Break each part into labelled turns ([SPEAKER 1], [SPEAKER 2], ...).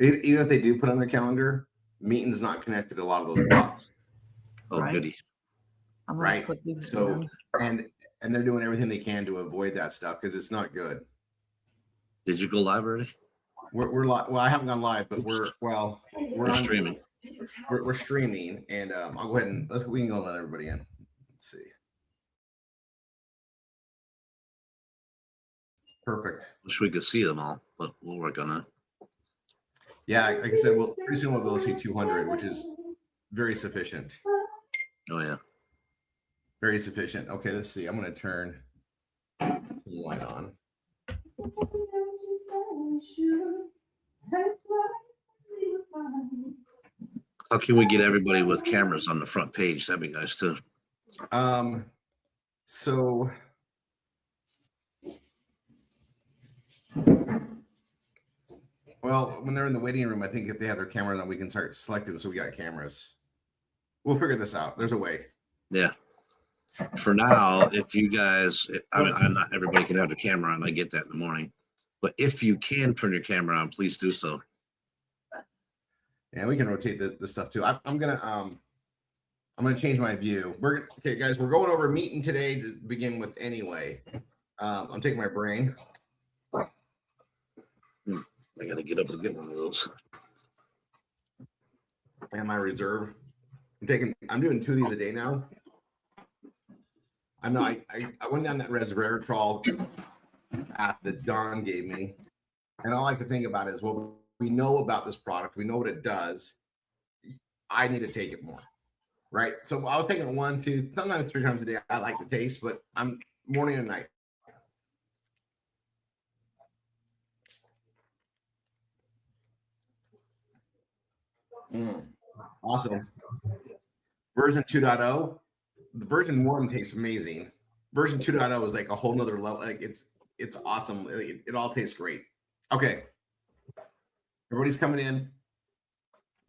[SPEAKER 1] Even if they do put on their calendar, Meeting's not connected to a lot of those bots.
[SPEAKER 2] Oh,
[SPEAKER 3] Right.
[SPEAKER 2] goody.
[SPEAKER 3] I'm gonna
[SPEAKER 1] Right.
[SPEAKER 3] put these
[SPEAKER 1] So,
[SPEAKER 3] in.
[SPEAKER 1] and they're doing everything they can to avoid that stuff because it's not good.
[SPEAKER 2] Did you go live already?
[SPEAKER 1] We're live. Well, I haven't gone live, but we're on
[SPEAKER 2] streaming.
[SPEAKER 1] We're streaming, and I'll go ahead and we can go let everybody in. Let's see. Perfect.
[SPEAKER 2] Wish we could see them all, but we'll work on that.
[SPEAKER 1] Yeah, like I said, well, pretty soon we'll be able to see 200, which is very sufficient.
[SPEAKER 2] Oh yeah.
[SPEAKER 1] Very sufficient. Okay, let's see. I'm going to turn the light on.
[SPEAKER 2] How can we get everybody with cameras on the front page? That'd be nice too.
[SPEAKER 1] So well, when they're in the waiting room, I think if they have their cameras on, we can start selecting. So we got cameras. We'll figure this out. There's a way.
[SPEAKER 2] Yeah. For now, if you guys, I'm not everybody can have their camera on. I get that in the morning, but if you can turn your camera on, please do so.
[SPEAKER 1] And we can rotate the stuff too. I'm gonna change my view. Okay, guys. We're going over Meeting today to begin with. Anyway, I'm taking my brain.
[SPEAKER 2] I gotta get up and get one of those.
[SPEAKER 1] And my reserve. I'm doing 2 of these a day now. I know I went down that resveratrol path that Don gave me, and all I like to think about is what we know about this product. We know what it does. I need to take it more, right? So I was taking it 1, 2, sometimes 3 times a day. I like the taste, but I'm morning and night. Awesome. Version 2.0. The version 1 tastes amazing. Version 2.0 is like a whole nother level. Like it's awesome. It all tastes great. Okay. Everybody's coming in.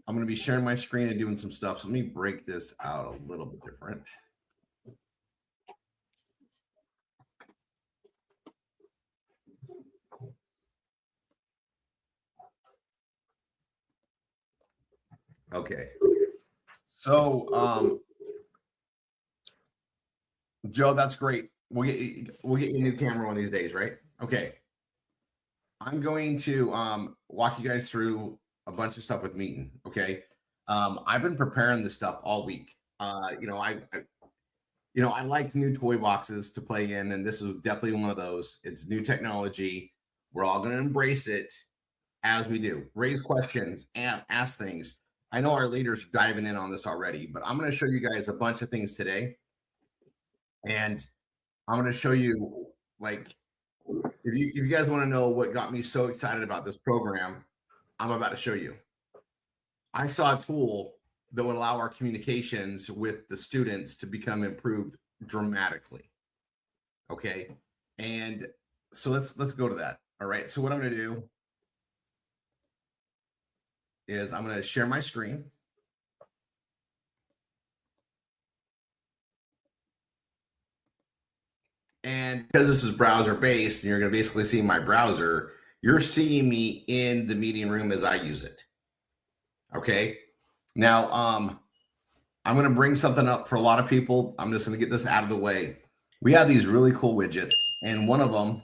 [SPEAKER 1] I'm going to be sharing my screen and doing some stuff. So let me break this out a little bit different. Okay. So, Joe, that's great. We'll get you a new camera one of these days, right? Okay. I'm going to walk you guys through a bunch of stuff with Meeting. Okay. I've been preparing this stuff all week. I liked new toy boxes to play in, and this is definitely one of those. It's new technology. We're all going to embrace it as we do. Raise questions and ask things. I know our leaders are diving in on this already, but I'm going to show you guys a bunch of things today. And I'm going to show you, like, if you guys want to know what got me so excited about this program, I'm about to show you. I saw a tool that would allow our communications with the students to become improved dramatically. Okay. And so let's go to that. All right. So what I'm going to do is I'm going to share my screen. And because this is browser based and you're going to basically see my browser, you're seeing me in the meeting room as I use it. Okay. Now, I'm going to bring something up for a lot of people. I'm just going to get this out of the way. We have these really cool widgets, and one of them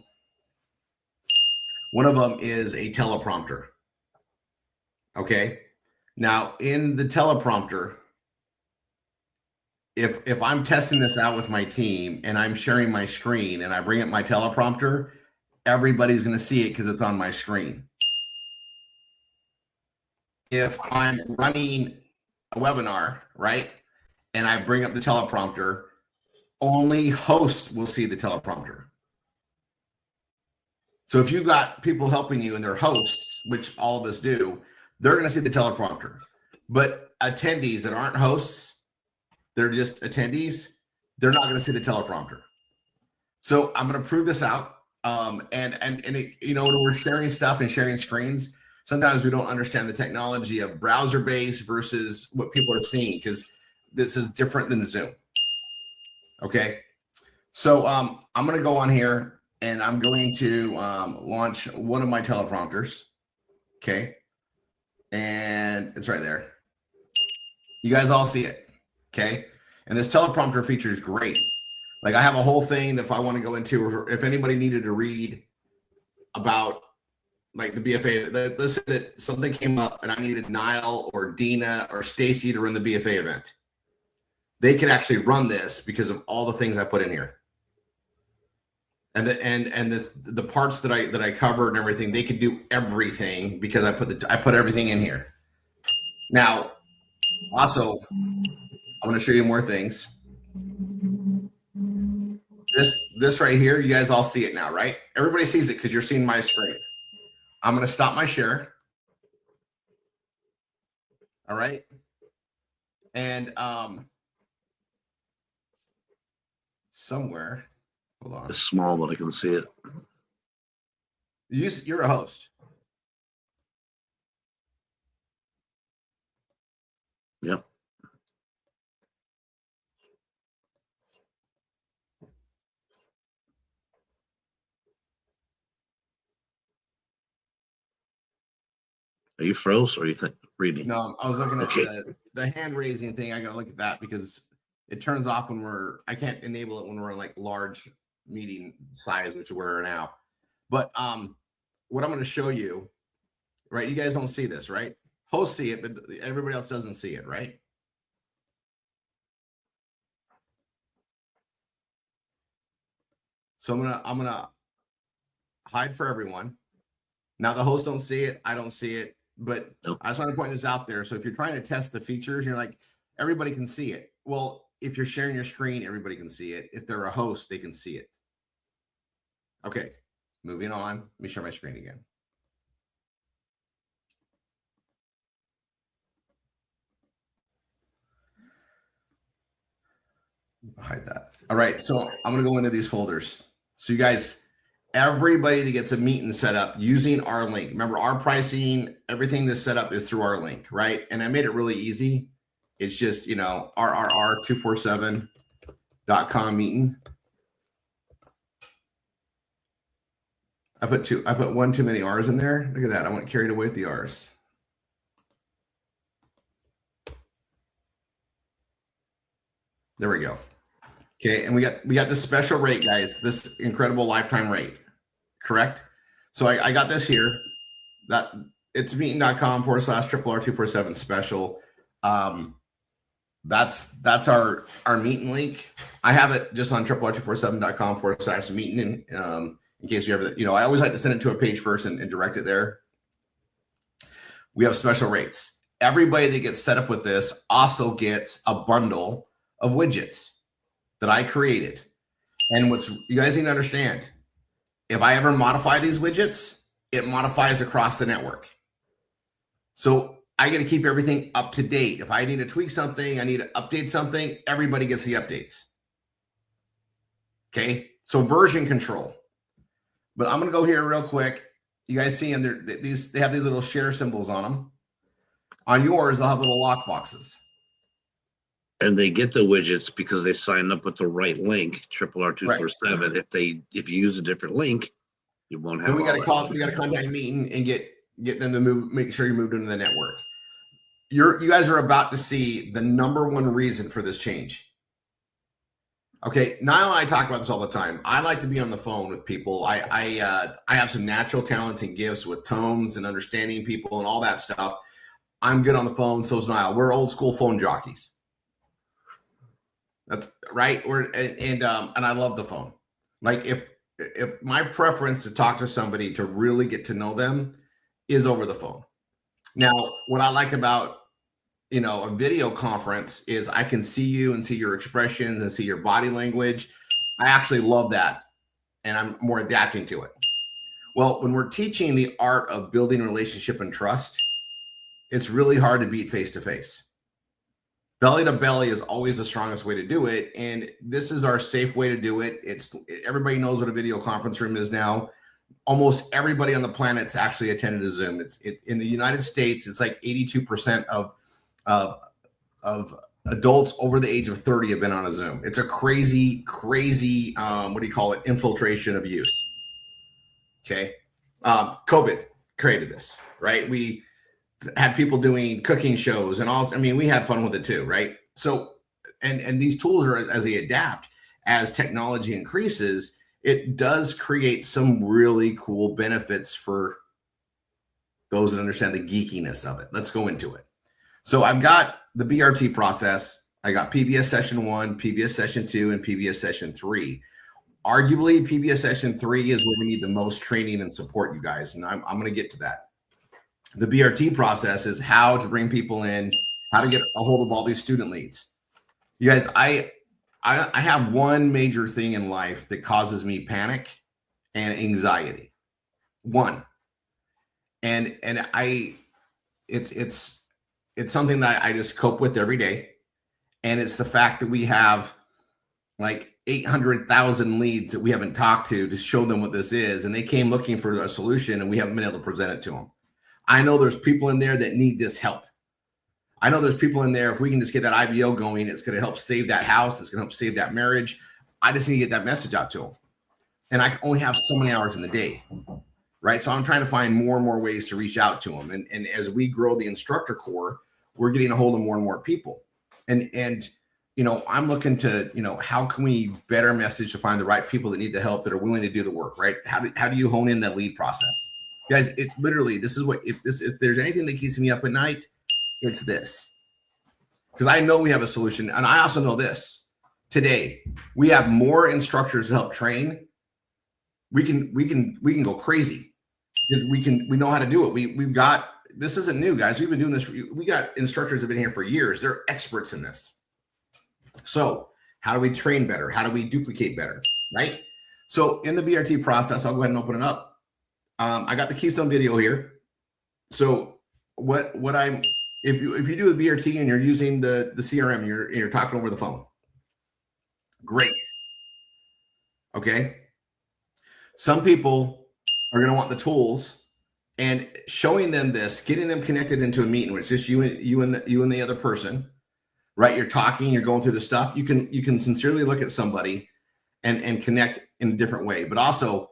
[SPEAKER 1] is a teleprompter. Okay. Now, in the teleprompter, if I'm testing this out with my team and I'm sharing my screen and I bring up my teleprompter, everybody's going to see it because it's on my screen. If I'm running a webinar, right, and I bring up the teleprompter, only hosts will see the teleprompter. So if you've got people helping you and they're hosts, which all of us do, they're going to see the teleprompter. But attendees that aren't hosts, they're just attendees, they're not going to see the teleprompter. So I'm going to prove this out. And when we're sharing stuff and sharing screens, sometimes we don't understand the technology of browser-based versus what people are seeing, because this is different than Zoom. Okay. So I'm going to go on here and I'm going to launch one of my teleprompters. Okay. and it's right there. You guys all see it, okay? And this teleprompter feature is great. Like I have a whole thing that if I want to go into, or if anybody needed to read about like the BFA, let's say that something came up and I needed Niall or Dina or Stacy to run the BFA event. They could actually run this because of all the things I put in here. And the parts that I covered and everything, they could do everything because I put everything in here. Now, also, I'm going to show you more things. This right here, you guys all see it now, right? Everybody sees it because you're seeing my screen. I'm going to stop my share. All right. And somewhere, hold on.
[SPEAKER 2] It's small, but I can see it.
[SPEAKER 1] You're a host.
[SPEAKER 2] Yep. Are you froze or are you reading?
[SPEAKER 1] No, I was looking at the hand raising thing. I got to look at that because it turns off when I can't enable it when we're in like large meeting size, which we're now. But what I'm going to show you, right? You guys don't see this, right? Hosts see it, but everybody else doesn't see it, right? So I'm gonna hide for everyone. Now the hosts don't see it, I don't see it, but
[SPEAKER 2] Nope.
[SPEAKER 1] I just want to point this out there. So if you're trying to test the features, you're like, everybody can see it. Well, if you're sharing your screen, everybody can see it. If they're a host, they can see it. Okay, moving on. Let me share my screen again. Hide that. All right, so I'm gonna go into these folders. So you guys, everybody that gets a meeting set up using our link. Remember, our pricing, everything that's set up is through our link, right? And I made it really easy. It's just, RRR247.com meeting. I put one too many R's in there. Look at that. I went carried away with the R's. There we go. Okay, and we got this special rate, guys. This incredible lifetime rate, correct? So I got this here. That it's meeting.com/RRR247 special. That's our meeting link. I have it just on RRR247.com/meeting. In case you ever, I always like to send it to a page first and direct it there. We have special rates. Everybody that gets set up with this also gets a bundle of widgets that I created. And you guys need to understand, if I ever modify these widgets, it modifies across the network. So I got to keep everything up to date. If I need to tweak something, I need to update something, everybody gets the updates. Okay, so version control. But I'm going to go here real quick. You guys see them, they have these little share symbols on them. On yours, they'll have little lock boxes.
[SPEAKER 2] And they get the widgets because they signed up with the right link, RRR247. Right. If you use a different link, you won't have.
[SPEAKER 1] Then we got to contact a meeting and get them to make sure you moved into the network. You guys are about to see the number one reason for this change. Okay, Niall and I talk about this all the time. I like to be on the phone with people. I have some natural talents and gifts with tones and understanding people and all that stuff. I'm good on the phone. So's Niall. We're old school phone jockeys. That's right. And I love the phone. Like if my preference to talk to somebody to really get to know them is over the phone. Now, what I like about a video conference is I can see you and see your expressions and see your body language. I actually love that, and I'm more adapting to it. Well, when we're teaching the art of building relationship and trust, it's really hard to beat face to face. Belly to belly is always the strongest way to do it, and this is our safe way to do it. Everybody knows what a video conference room is now. Almost everybody on the planet's actually attended a Zoom. It's in the United States. It's like 82% of adults over the age of 30 have been on a Zoom. It's a crazy, infiltration of use. Okay. COVID created this, right? had people doing cooking shows and all. I mean, we had fun with it too, right? So, and these tools are, as they adapt, as technology increases, it does create some really cool benefits for those that understand the geekiness of it. Let's go into it. So I've got the BRT process. I got PBS session 1, PBS session 2, and PBS session 3. Arguably, PBS session 3 is where we need the most training and support, you guys. And I'm going to get to that. The BRT process is how to bring people in, how to get a hold of all these student leads. You guys, I have one major thing in life that causes me panic and anxiety. One. And it's something that I just cope with every day. And it's the fact that we have like 800,000 leads that we haven't talked to show them what this is. And they came looking for a solution and we haven't been able to present it to them. I know there's people in there that need this help. I know there's people in there, if we can just get that IBO going, it's going to help save that house. It's going to help save that marriage. I just need to get that message out to them. And I only have so many hours in the day, right? So I'm trying to find more and more ways to reach out to them. And as we grow the instructor core, we're getting a hold of more and more people. And you know, I'm looking to, you know, how can we better message to find the right people that need the help, that are willing to do the work, right? How do you hone in that lead process? Guys, it literally, this is what, if there's anything that keeps me up at night, it's this. Because I know we have a solution. And I also know this. Today, we have more instructors to help train. We can go crazy because we know how to do it. We've got, this isn't new, guys. We've been doing this. We got instructors that have been here for years. They're experts in this. So how do we train better? How do we duplicate better? Right? So in the BRT process, I'll go ahead and open it up. I got the Keystone video here. So what I'm, if you do the BRT and you're using the CRM, you're talking over the phone. Great. Okay. Some people are going to want the tools, and showing them this, getting them connected into a meeting where it's just you and the other person, right? You're talking, you're going through the stuff. You can sincerely look at somebody and connect in a different way. But also,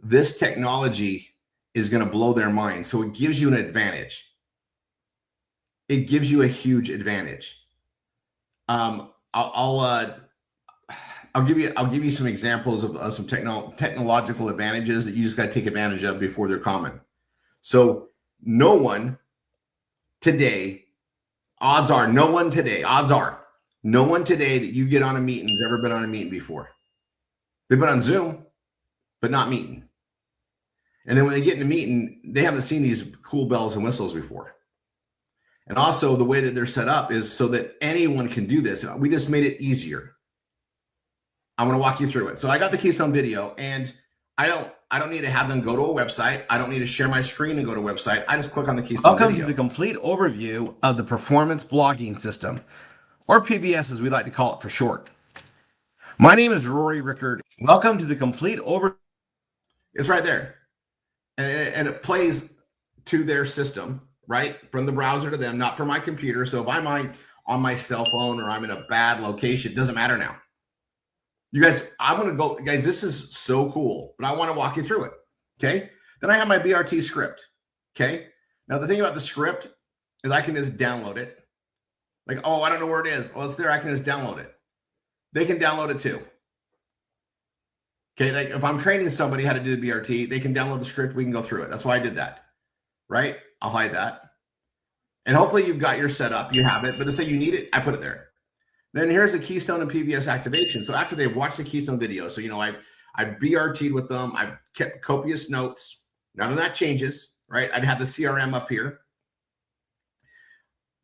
[SPEAKER 1] this technology is going to blow their mind. So it gives you an advantage. It gives you a huge advantage. I'll give you some examples of some technological advantages that you just got to take advantage of before they're common. So no one today that you get on a meeting has ever been on a meeting before. They've been on Zoom, but not meeting. And then when they get in a meeting, they haven't seen these cool bells and whistles before. And also the way that they're set up is so that anyone can do this. We just made it easier. I'm going to walk you through it. So I got the Keystone video, and I don't need to have them go to a website. I don't need to share my screen and go to a website. I just click on the Keystone video.
[SPEAKER 3] Welcome to the complete overview of the Performance Blogging System, or PBS as we like to call it for short. My name is Rory Rickard. Welcome to the complete overview.
[SPEAKER 1] It's right there. And it plays to their system, right? From the browser to them, not from my computer. So if I'm on my cell phone or I'm in a bad location, it doesn't matter now. You guys, I'm going to go, guys, this is so cool, but I want to walk you through it. Okay. Then I have my BRT script. Okay. Now the thing about the script is I can just download it. Like, oh, I don't know where it is. Well, it's there. I can just download it. They can download it too. Okay. Like if I'm training somebody how to do the BRT, they can download the script. We can go through it. That's why I did that. Right. I'll hide that. And hopefully you've got your setup. You have it, but to say you need it, I put it there. Then here's the Keystone and PBS activation. So after they've watched the Keystone video, so, you know, I've BRT'd with them. I've kept copious notes. None of that changes, right? I'd have the CRM up here.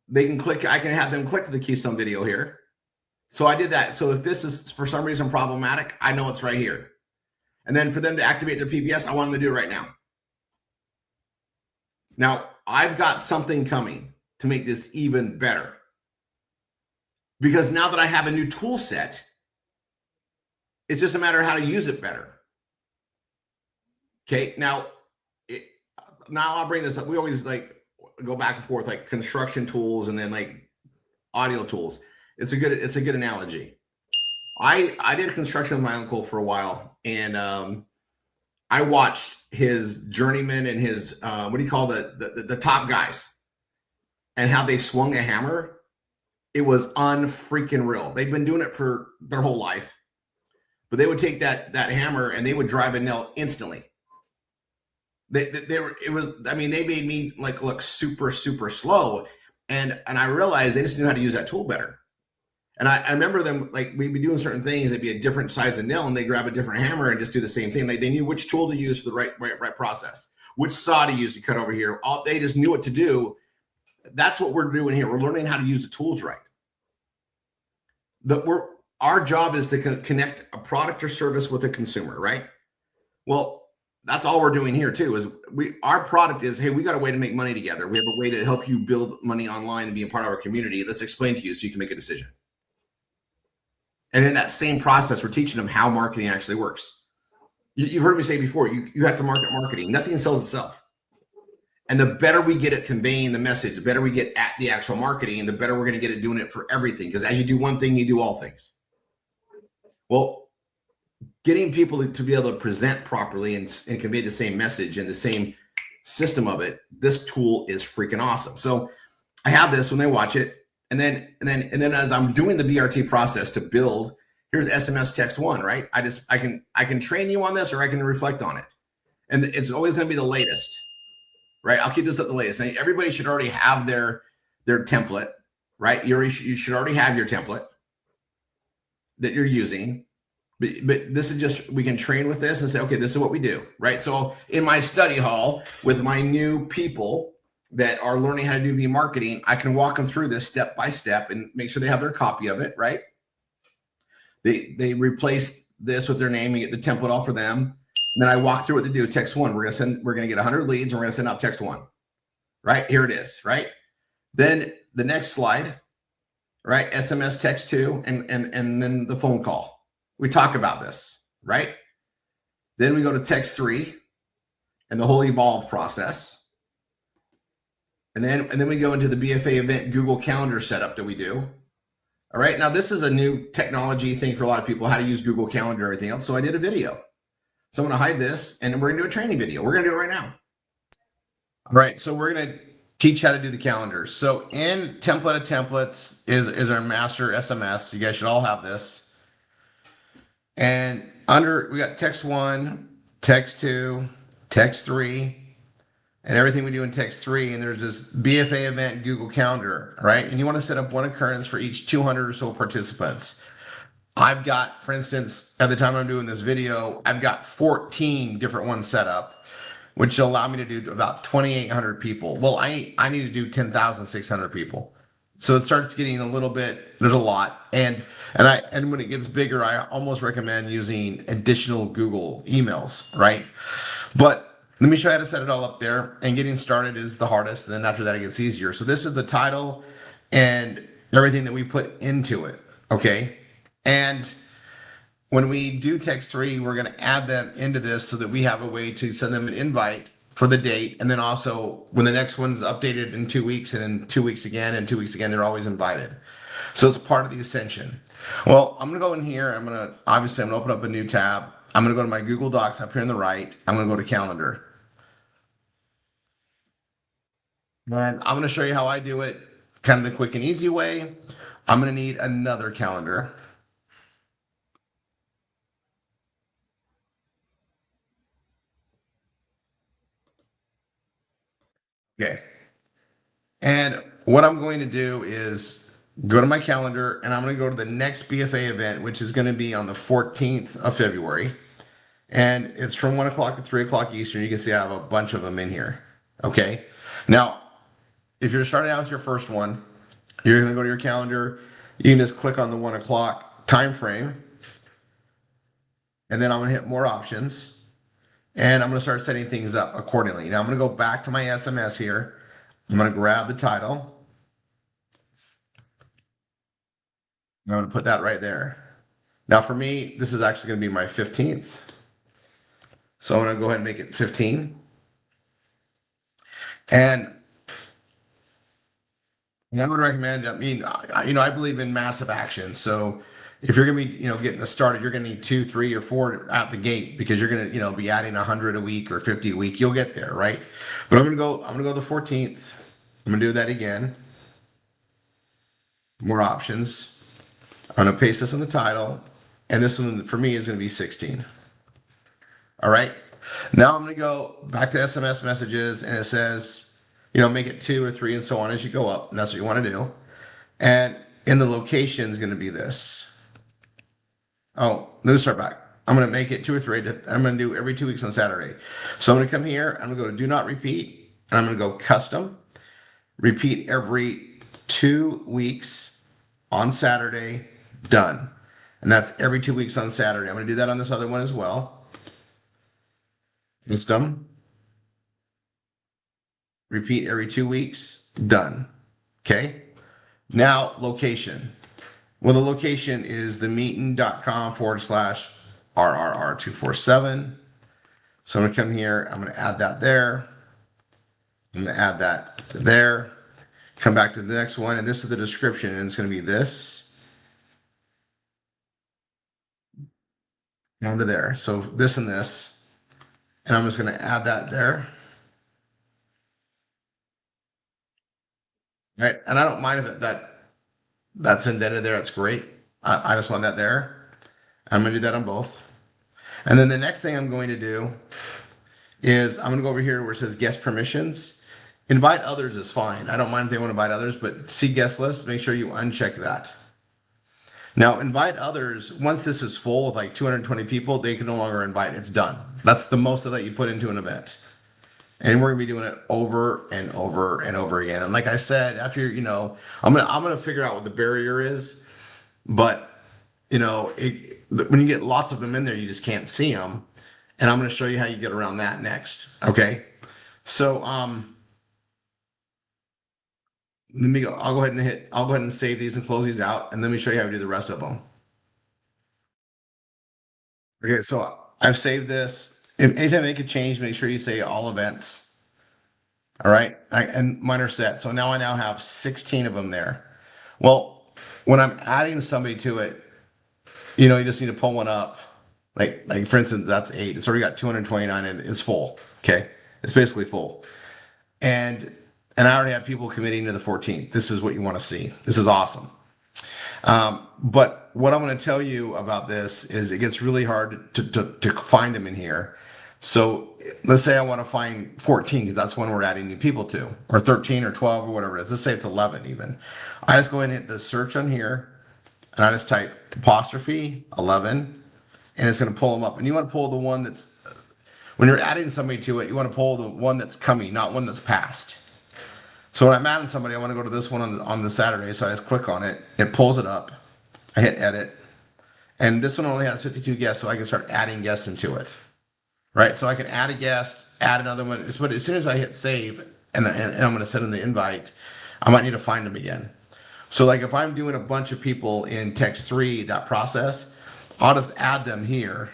[SPEAKER 1] They can click. I can have them click to the Keystone video here. So I did that. So if this is for some reason problematic, I know it's right here. And then for them to activate their PBS, I want them to do it right now. Now, I've got something coming to make this even better. Because now that I have a new tool set, it's just a matter of how to use it better. Okay, now I'll bring this up. We always like go back and forth, like construction tools and then like audio tools. It's a good analogy. I did construction with my uncle for a while, and I watched his journeyman and his what do you call the top guys. and how they swung a hammer, it was unfreaking real. They'd been doing it for their whole life, but they would take that hammer and they would drive a nail instantly. They were, it was, I mean, they made me like look super, super slow. And I realized they just knew how to use that tool better. And I remember them, like, we'd be doing certain things, it'd be a different size of nail, and they grab a different hammer and just do the same thing. They knew which tool to use for the right process, which saw to use to cut over here. They just knew what to do. That's what we're doing here. We're learning how to use the tools right. Our job is to connect a product or service with a consumer, right? Well, that's all we're doing here too. Is our product is, hey, we got a way to make money together. We have a way to help you build money online and be a part of our community. Let's explain to you so you can make a decision. And in that same process, we're teaching them how marketing actually works. You've heard me say before, you have to marketing. Nothing sells itself. And the better we get at conveying the message, the better we get at the actual marketing, and the better we're going to get at doing it for everything. Because as you do one thing, you do all things. Well, getting people to be able to present properly and convey the same message and the same system of it, this tool is freaking awesome. So I have this when they watch it. And then as I'm doing the BRT process to build, here's SMS text 1, right? I can train you on this, or I can reflect on it. And it's always going to be the latest, right? I'll keep this at the latest. And everybody should already have their template, right? You should already have your template that you're using. But this is just, we can train with this and say, okay, this is what we do, right? So in my study hall with my new people that are learning how to do marketing, I can walk them through this step by step and make sure they have their copy of it, right? They replace this with their name and get the template all for them. And then I walk through what to do. Text 1, we're gonna get 100 leads and we're gonna send out text 1, right? Here it is, right? Then the next slide, right? SMS text 2, and then the phone call. We talk about this, right? Then we go to text 3 and the whole evolve process. And then we go into the BFA event Google Calendar setup that we do. All right. Now, this is a new technology thing for a lot of people, how to use Google Calendar and everything else. So I did a video. So I'm going to hide this and we're going to do a training video. We're going to do it right now. All right. So we're going to teach how to do the calendar. So in template of templates is our master SMS. You guys should all have this. And under, we got text 1, text 2, text 3, and everything we do in text 3. And there's this BFA event Google Calendar, right? And you want to set up one occurrence for each 200 or so participants. I've got, for instance, at the time I'm doing this video, I've got 14 different ones set up, which will allow me to do about 2,800 people. Well, I need to do 10,600 people. So it starts getting a little bit, there's a lot. And when it gets bigger, I almost recommend using additional Google emails, right? But let me show you how to set it all up there. And getting started is the hardest. And then after that, it gets easier. So this is the title and everything that we put into it, okay? And when we do text 3, we're going to add them into this so that we have a way to send them an invite for the date. And then also when the next one's updated in 2 weeks and in 2 weeks again and 2 weeks again, they're always invited. So it's part of the ascension. Well, I'm going to go in here. I'm going to open up a new tab. I'm going to go to my Google Docs up here on the right. I'm going to go to calendar. And I'm going to show you how I do it, kind of the quick and easy way. I'm going to need another calendar. Okay. And what I'm going to do is go to my calendar and I'm going to go to the next BFA event, which is going to be on the 14th of February. And it's from 1 o'clock to 3 o'clock Eastern. You can see I have a bunch of them in here. Okay. Now, if you're starting out with your first one, you're going to go to your calendar. You can just click on the 1 o'clock time frame. And then I'm going to hit more options. And I'm going to start setting things up accordingly. Now I'm going to go back to my SMS here. I'm going to grab the title. I'm going to put that right there. Now for me, this is actually going to be my 15th. So I'm going to go ahead and make it 15. And I would recommend, I believe in massive action. So if you're going to be, getting this started, you're going to need 2, 3, or 4 out the gate because you're going to, be adding 100 a week or 50 a week. You'll get there, right? But I'm going to go the 14th.
[SPEAKER 3] I'm gonna do that again. More options. I'm gonna paste this in the title, and this one for me is gonna be 16. All right. Now I'm gonna go back to SMS messages, and it says, make it 2 or 3 and so on as you go up, and that's what you want to do. And in the location is gonna be this. Oh, let me start back. I'm gonna make it 2 or 3. I'm gonna do every 2 weeks on Saturday. So I'm gonna come here. I'm gonna go to Do Not Repeat, and I'm gonna go Custom. Repeat every 2 weeks on Saturday. Done. And that's every 2 weeks on Saturday. I'm gonna do that on this other one as well. Custom. Repeat every 2 weeks. Done. Okay. Now location. Well, the location is themeeting.com/RRR247. So I'm going to come here. I'm going to add that there. I'm going to add that there. Come back to the next one. And this is the description. And it's going to be this. Down to there. So this and this. And I'm just going to add that there. All right. And I don't mind if that's indented there. That's great. I just want that there. I'm going to do that on both. And then the next thing I'm going to do is I'm going to go over here where it says guest permissions. Invite others is fine. I don't mind if they want to invite others, but see guest list, make sure you uncheck that. Now, invite others, once this is full with like 220 people, they can no longer invite. It's done. That's the most of that you put into an event. And we're gonna be doing it over and over and over again. And like I said, after I'm gonna figure out what the barrier is, but when you get lots of them in there, you just can't see them. And I'm gonna show you how you get around that next. Okay. So let me go. I'll go ahead and save these and close these out, and let me show you how to do the rest of them. Okay, so I've saved this. If anytime I make a change, make sure you say all events. All right, and mine are set. So now I have 16 of them there. Well, when I'm adding somebody to it, you just need to pull one up. Like for instance, that's 8. It's already got 229 and it's full. Okay, it's basically full. And I already have people committing to the 14th. This is what you want to see. This is awesome. But what I'm going to tell you about this is it gets really hard to find them in here. So let's say I want to find 14 because that's when we're adding new people to, or 13 or 12 or whatever it is. Let's say it's 11 even. I just go ahead and hit the search on here, and I just type apostrophe 11, and it's going to pull them up. And you want to pull the one that's, when you're adding somebody to it, you want to pull the one that's coming, not one that's past. So when I'm adding somebody, I want to go to this one on the Saturday. So I just click on it. It pulls it up. I hit edit. And this one only has 52 guests, so I can start adding guests into it. Right? So I can add a guest, add another one. But as soon as I hit save, and I'm going to send them the invite, I might need to find them again. So like if I'm doing a bunch of people in text 3, that process, I'll just add them here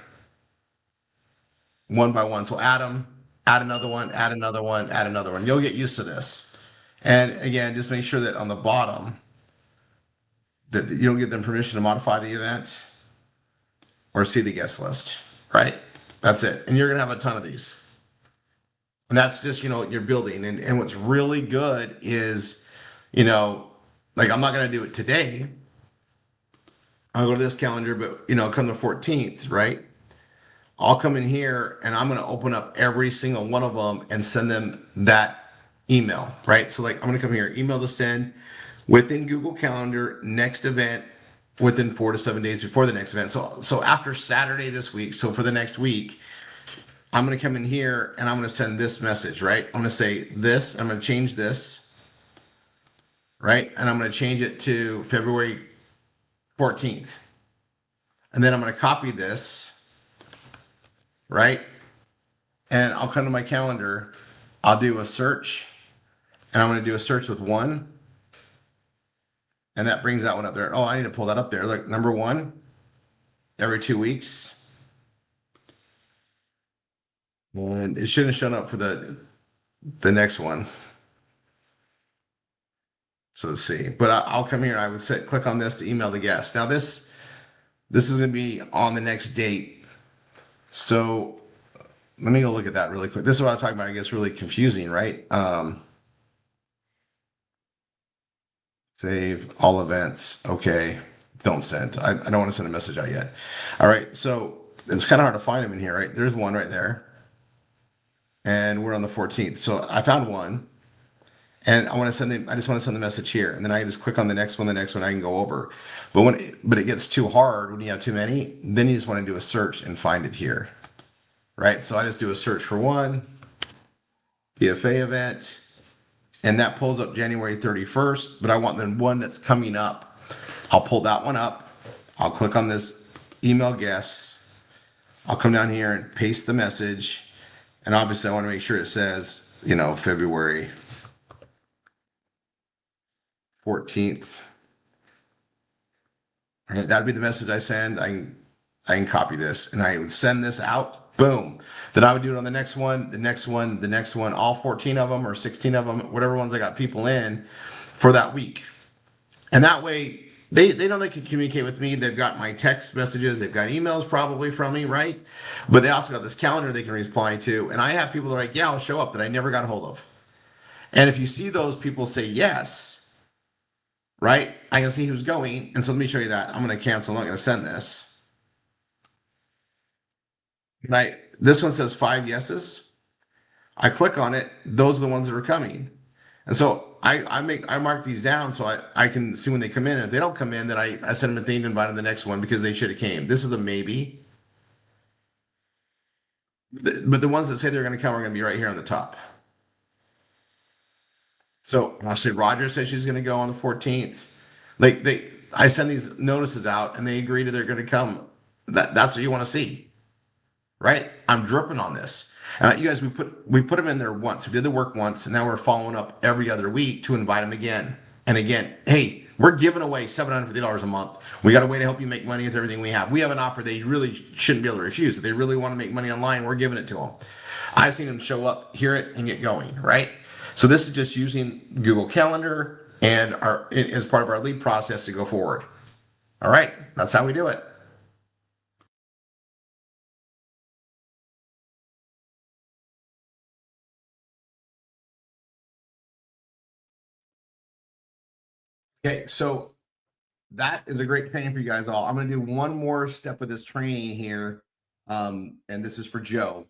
[SPEAKER 3] one by one. So add them, add another one, add another one, add another one. You'll get used to this. And again, just make sure that on the bottom that you don't give them permission to modify the event or see the guest list, right? That's it. And you're going to have a ton of these. And that's just, you're building. And what's really good is, like I'm not going to do it today. I'll go to this calendar, but, come the 14th, right? I'll come in here and I'm going to open up every single one of them and send them that email, right? So like I'm gonna come here, email to send within Google Calendar, next event within 4 to 7 days before the next event. So after Saturday this week, so for the next week, I'm gonna come in here and I'm gonna send this message, right? I'm gonna say this, I'm gonna change this, right? And I'm gonna change it to February 14th. And then I'm gonna copy this, right? And I'll come to my calendar, I'll do a search, and I'm going to do a search with 1. And that brings that one up there. Oh, I need to pull that up there. Look, number 1, every 2 weeks. And it shouldn't have shown up for the next one. So let's see. But I'll come here. I would click on this to email the guest. Now this is going to be on the next date. So let me go look at that really quick. This is what I'm talking about. It gets really confusing, right? Save all events. Okay. Don't send. I don't want to send a message out yet. All right. So it's kind of hard to find them in here, right? There's one right there. And we're on the 14th. So I found one. And I just want to send the message here. And then I just click on the next one, I can go over. But it gets too hard when you have too many. Then you just want to do a search and find it here. Right? So I just do a search for one, BFA event. And that pulls up January 31st, but I want the one that's coming up. I'll pull that one up. I'll click on this email guests. I'll come down here and paste the message. And obviously I want to make sure it says, February 14th. Okay, that'd be the message I send. I can copy this and I would send this out. Boom. Then I would do it on the next one, the next one, the next one, all 14 of them or 16 of them, whatever ones I got people in for that week. And that way they know they can communicate with me. They've got my text messages. They've got emails probably from me, right? But they also got this calendar they can reply to. And I have people that are like, yeah, I'll show up, that I never got a hold of. And if you see those people say yes, right, I can see who's going. And so let me show you that. I'm going to cancel. I'm not going to send this. This one says 5 yeses. I click on it. Those are the ones that are coming. And so I mark these down so I can see when they come in. And if they don't come in, then I send them a thing to invite to the next one because they should have came. This is a maybe. But the ones that say they're going to come are going to be right here on the top. So I'll say Roger says she's going to go on the 14th. I send these notices out and they agree that they're going to come. That's what you want to see. Right? I'm dripping on this. You guys, we put them in there once. We did the work once, and now we're following up every other week to invite them again and again. Hey, we're giving away $750 a month. We got a way to help you make money with everything we have. We have an offer they really shouldn't be able to refuse. If they really want to make money online, we're giving it to them. I've seen them show up, hear it, and get going. Right? So this is just using Google Calendar and as part of our lead process to go forward. All right, that's how we do it.
[SPEAKER 1] Okay, so that is a great training for you guys all. I'm going to do one more step of this training here, and this is for Joe.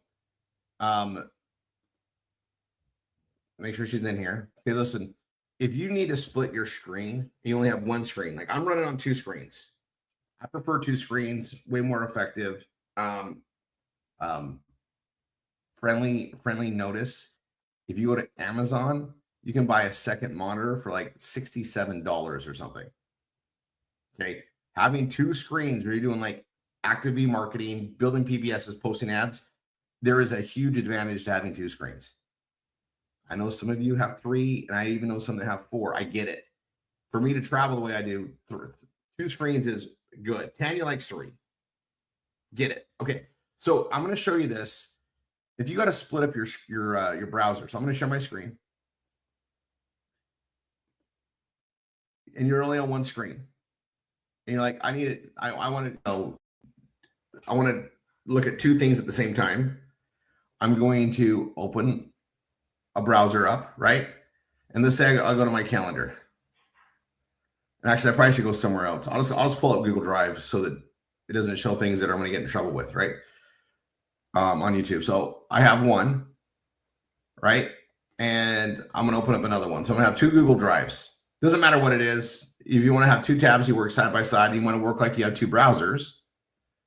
[SPEAKER 1] Make sure she's in here. Okay, listen, if you need to split your screen, you only have one screen. Like I'm running on 2 screens. I prefer 2 screens, way more effective. Friendly notice. If you go to Amazon, you can buy a second monitor for like $67 or something. Okay. Having 2 screens where you're doing like active marketing, building PBSs, posting ads, there is a huge advantage to having 2 screens. I know some of you have 3, and I even know some that have 4. I get it. For me to travel the way I do, 2 screens is good. Tanya likes 3. Get it. Okay. So I'm going to show you this. If you got to split up your browser, so I'm going to share my screen. And you're only on one screen. And you're like, I need it. I want to look at 2 things at the same time. I'm going to open a browser up, right? And let's say I'll go to my calendar. And actually, I probably should go somewhere else. I'll just pull up Google Drive so that it doesn't show things that I'm going to get in trouble with, right? On YouTube. So I have one, right? And I'm going to open up another one. So I'm going to have 2 Google Drives. Doesn't matter what it is. If you want to have 2 tabs, you work side by side. You want to work like you have 2 browsers.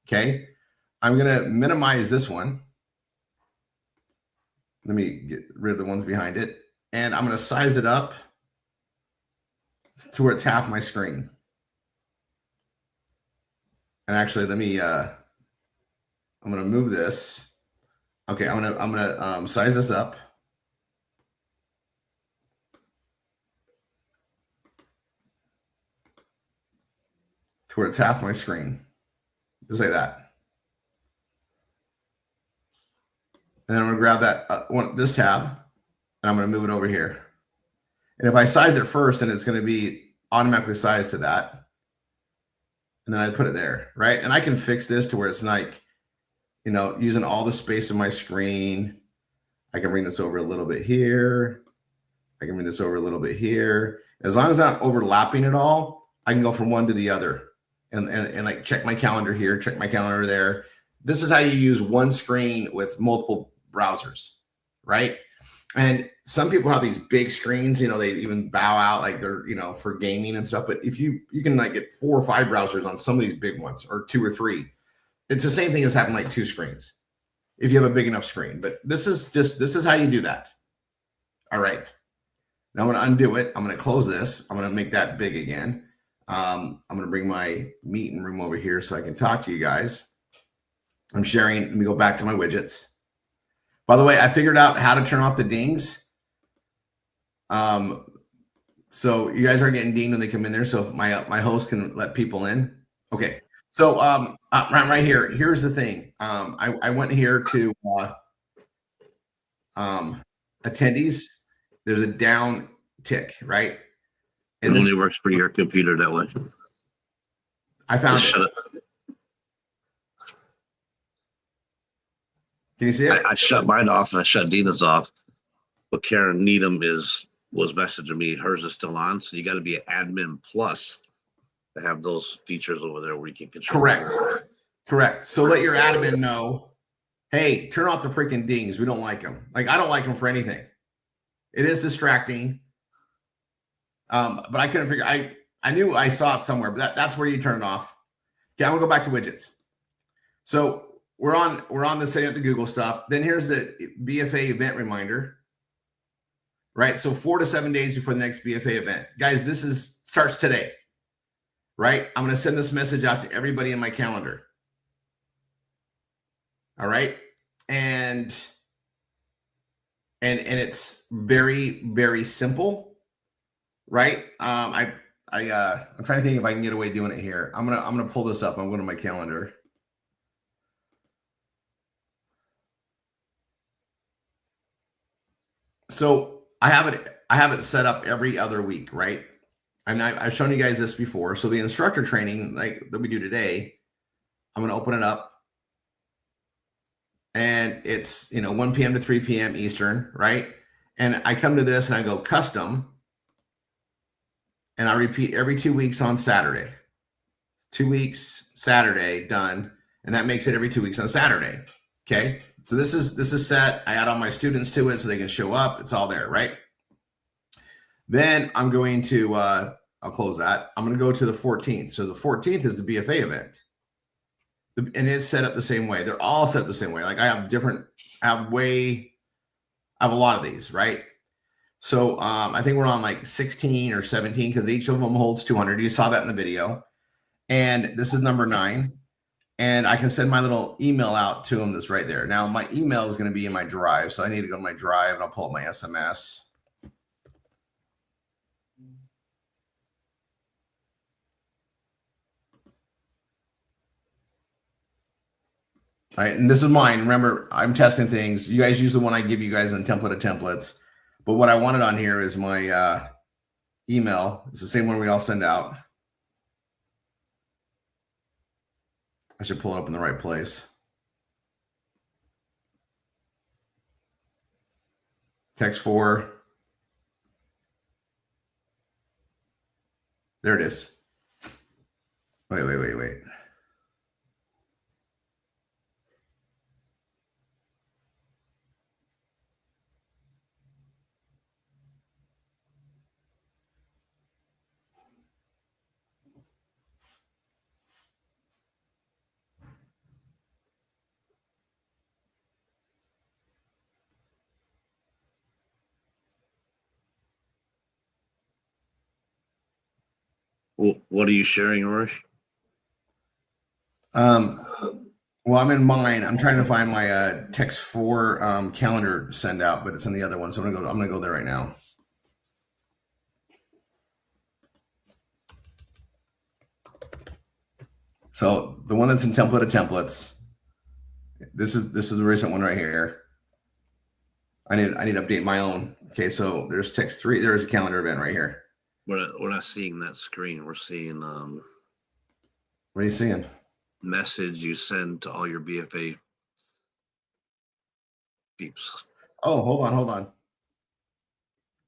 [SPEAKER 1] Okay. I'm going to minimize this one. Let me get rid of the ones behind it. And I'm going to size it up to where it's half my screen. And actually, let me, I'm going to move this. Okay. I'm going to size this up. To where it's half my screen. Just like that. And then I'm going to grab that this tab, and I'm going to move it over here. And if I size it first, then it's going to be automatically sized to that. And then I put it there, right? And I can fix this to where it's like, using all the space of my screen. I can bring this over a little bit here. I can bring this over a little bit here. As long as I'm not overlapping at all, I can go from one to the other and like check my calendar here, check my calendar there. This is how you use one screen with multiple browsers, right? And some people have these big screens, you know, they even bow out like they're, you know, for gaming and stuff. But if you can like get 4 or 5 browsers on some of these big ones, or 2 or 3, it's the same thing as having like 2 screens if you have a big enough screen. But this is how you do that. All right. Now I'm going to undo it. I'm going to close this. I'm going to make that big again. I'm going to bring my meeting room over here so I can talk to you guys. I'm sharing. Let me go back to my widgets. By the way, I figured out how to turn off the dings. So you guys aren't getting dinged when they come in there. So my host can let people in. Okay. So right here, here's the thing. I went here to attendees. There's a down tick, right?
[SPEAKER 2] And it only works for your computer that way.
[SPEAKER 1] I found
[SPEAKER 2] Just
[SPEAKER 1] it.
[SPEAKER 2] shut it.
[SPEAKER 1] Can you see it?
[SPEAKER 2] I shut mine off and I shut Dina's off, but Karen Needham was messaging me. Hers is still on, so you got to be an admin plus to have those features over there where you can control.
[SPEAKER 1] Correct. So let your admin know, hey, turn off the freaking dings. We don't like them. Like I don't like them for anything. It is distracting. But I couldn't figure. I knew I saw it somewhere, but that's where you turn it off. Okay, I'm gonna go back to widgets. So we're on the setting up the Google stuff. Then here's the BFA event reminder. Right. So 4 to 7 days before the next BFA event. Guys, this starts today. Right? I'm going to send this message out to everybody in my calendar. All right? And it's very, very simple. Right? I'm trying to think if I can get away doing it here. I'm gonna pull this up. I'm going to my calendar. So I have it set up every other week, right? And I've shown you guys this before. So the instructor training like that we do today, I'm going to open it up, and it's 1 p.m. to 3 p.m. Eastern, right? And I come to this and I go custom, and I repeat every 2 weeks on Saturday. 2 weeks Saturday done, and that makes it every 2 weeks on Saturday. Okay, so this is set. I add all my students to it so they can show up. It's all there, right? Then I'm going to, I'll close that. I'm going to go to the 14th. So the 14th is the BFA event. And it's set up the same way. They're all set up the same way. Like I have a lot of these, right? So I think we're on like 16 or 17 because each of them holds 200. You saw that in the video. And this is number 9. And I can send my little email out to them that's right there. Now my email is going to be in my drive. So I need to go to my drive and I'll pull up my SMS. All right, and this is mine. Remember, I'm testing things. You guys use the one I give you guys in template of templates. But what I wanted on here is my email. It's the same one we all send out. I should pull it up in the right place. Text 4. There it is. Wait.
[SPEAKER 2] What are you sharing, Rory?
[SPEAKER 1] Well, I'm in mine. I'm trying to find my text 4 calendar send out, but it's in the other one. So I'm gonna go there right now. So the one that's in template of templates. This is the recent one right here. I need to update my own. Okay, so there's text 3. There's a calendar event right here.
[SPEAKER 2] We're not seeing that screen. We're seeing
[SPEAKER 1] What are you seeing?
[SPEAKER 2] Message you send to all your BFA peeps.
[SPEAKER 1] Oh, hold on.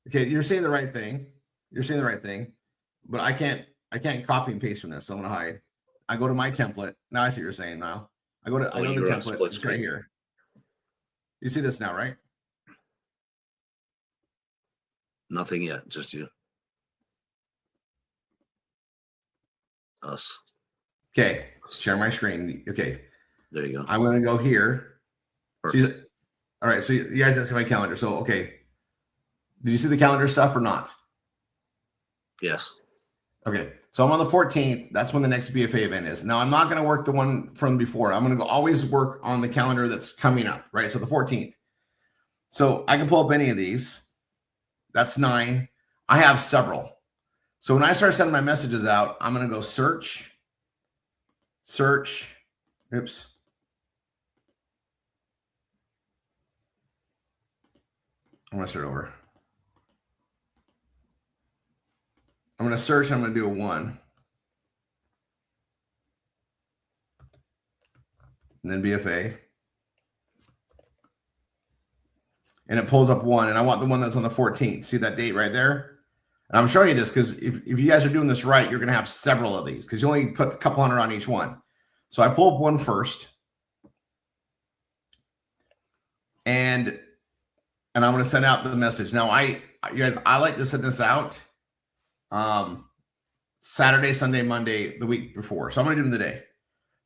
[SPEAKER 1] Okay, you're saying the right thing. You're saying the right thing, but I can't copy and paste from this. So I'm gonna hide. I go to my template. Now I see what you're saying now. I go to the
[SPEAKER 2] you're on
[SPEAKER 1] template.
[SPEAKER 2] split
[SPEAKER 1] It's right
[SPEAKER 2] screen.
[SPEAKER 1] here. You see this now, right?
[SPEAKER 2] Nothing yet, just you. Us.
[SPEAKER 1] Okay, share my screen. Okay,
[SPEAKER 2] There you go.
[SPEAKER 1] I'm gonna go here. So all right, so you guys see my calendar. So okay, did you see the calendar stuff or not?
[SPEAKER 2] Yes.
[SPEAKER 1] Okay, so I'm on the 14th. That's when the next BFA event is. Now I'm not going to work the one from before. I'm going to always work on the calendar that's coming up, right? So the 14th. So I can pull up any of these. That's 9. I have several. So when I start sending my messages out, I'm going to go search. Oops. I'm going to start over. I'm going to search. I'm going to do a 1. And then BFA. And it pulls up 1. And I want the one that's on the 14th. See that date right there? And I'm showing you this because if you guys are doing this right, you're going to have several of these because you only put a couple hundred on each one. So I pull up one first. And I'm going to send out the message. Now, you guys, I like to send this out Saturday, Sunday, Monday, the week before. So I'm going to do them today.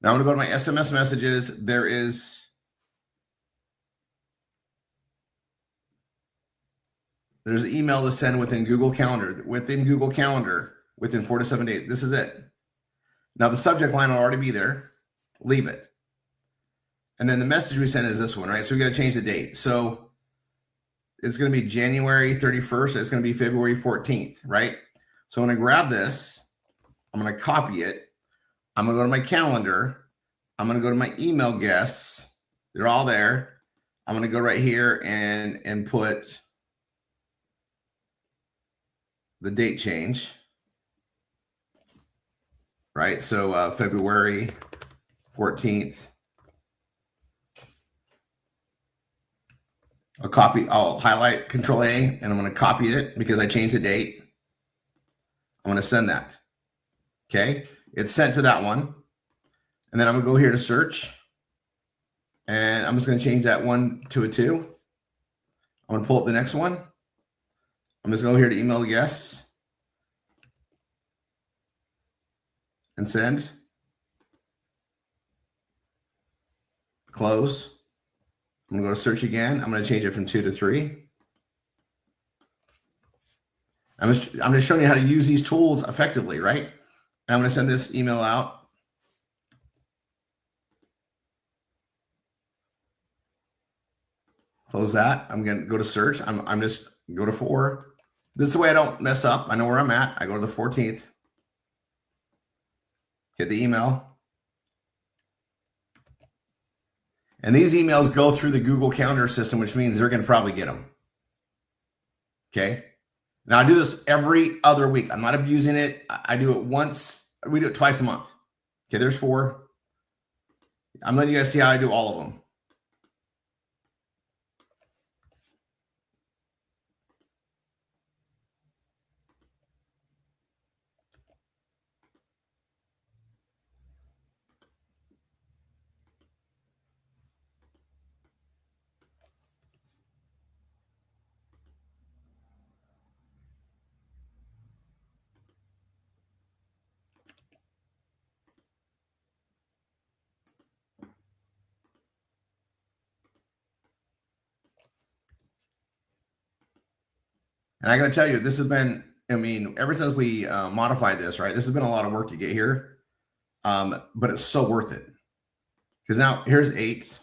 [SPEAKER 1] Now I'm going to go to my SMS messages. There's an email to send within Google Calendar. Within 4 to 7 days. This is it. Now the subject line will already be there. Leave it. And then the message we send is this one, right? So we got to change the date. So it's going to be January 31st. It's going to be February 14th, right? So I'm going to grab this. I'm going to copy it. I'm going to go to my calendar. I'm going to go to my email guests. They're all there. I'm going to go right here and put the date change, right? So February 14th. I'll highlight Control A, and I'm going to copy it because I changed the date. I'm going to send that. Okay. It's sent to that one. And then I'm going to go here to search. And I'm just going to change that 1 to a 2. I'm going to pull up the next one. I'm just going to go here to email yes. And send. Close. I'm going to go to search again. I'm going to change it from 2 to 3. I'm just showing you how to use these tools effectively, right? And I'm going to send this email out. Close that. I'm going to go to search. I'm just go to 4. This is the way I don't mess up. I know where I'm at. I go to the 14th. Hit the email. And these emails go through the Google Calendar system, which means they're going to probably get them. Okay. Now I do this every other week. I'm not abusing it. I do it once. We do it twice a month. Okay. There's 4. I'm letting you guys see how I do all of them. And I got to tell you, this has been, ever since we modified this, right? This has been a lot of work to get here. But it's so worth it. Because now here's 8.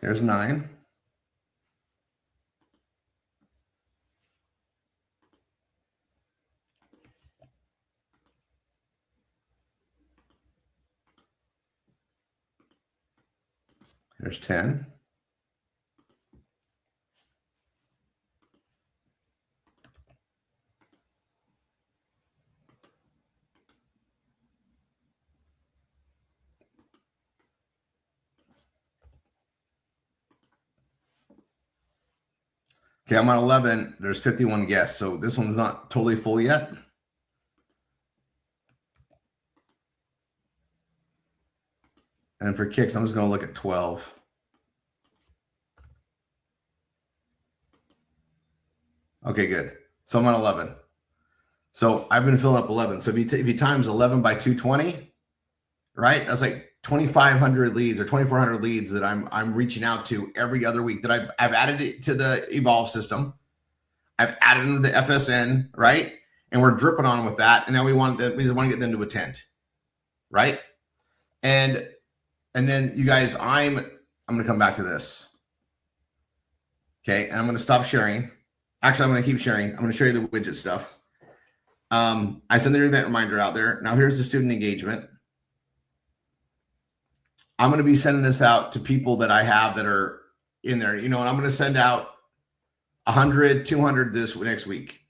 [SPEAKER 1] Here's 9. There's 10. Okay, I'm on 11. There's 51 guests, so this one's not totally full yet. And for kicks, I'm just going to look at 12. Okay, good. So I'm on 11. So I've been filling up 11. So if you times 11 by 220, right? That's like 2,500 leads or 2,400 leads that I'm reaching out to every other week. That I've added it to the Evolve system. I've added them to the FSN, right? And we're dripping on them with that. And now we just want to get them to attend, right? And then you guys, I'm going to come back to this. Okay, and I'm going to stop sharing. Actually, I'm going to keep sharing. I'm going to show you the widget stuff. I send the event reminder out there. Now here's the student engagement. I'm going to be sending this out to people that I have that are in there, and I'm going to send out 100, 200 this next week,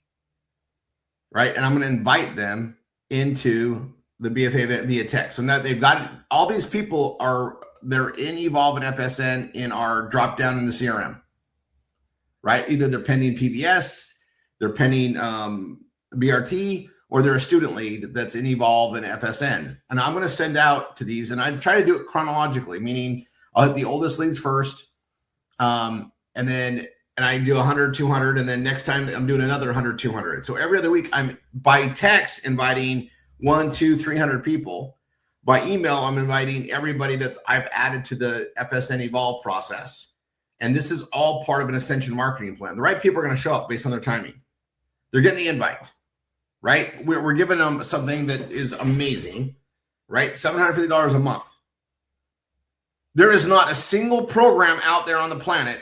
[SPEAKER 1] right? And I'm going to invite them into the BFA event via text. So now they've got all these people they're in Evolve and FSN in our drop down in the CRM, right? Either they're pending PBS, they're pending BRT, or they're a student lead that's in Evolve and FSN. And I'm going to send out to these, and I try to do it chronologically, meaning I'll hit the oldest leads first, and I do 100, 200, and then next time I'm doing another 100, 200. So every other week I'm by text inviting 100, 200, 300 people. By email, I'm inviting everybody that I've added to the FSN Evolve process. And this is all part of an Ascension marketing plan. The right people are going to show up based on their timing. They're getting the invite, right? We're giving them something that is amazing, right? $750 a month. There is not a single program out there on the planet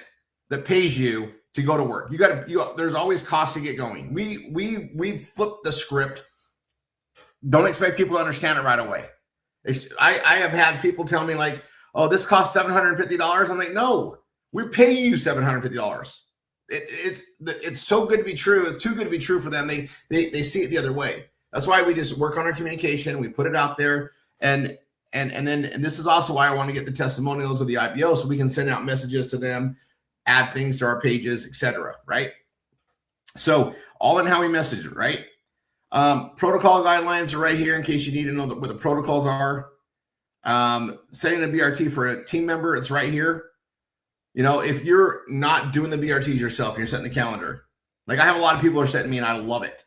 [SPEAKER 1] that pays you to go to work. There's always costs to get going. We flipped the script. Don't expect people to understand it right away. I have had people tell me like, oh, this costs $750. I'm like, no, we're paying you $750. It's so good to be true. It's too good to be true for them. They see it the other way. That's why we just work on our communication. We put it out there, and this is also why I want to get the testimonials of the IPO so we can send out messages to them, add things to our pages, etc. Right? So all in how we message it, right? Protocol guidelines are right here in case you need to know what the protocols are. Setting the BRT for a team member, it's right here. If you're not doing the BRTs yourself and you're setting the calendar, like I have a lot of people are setting me and I love it.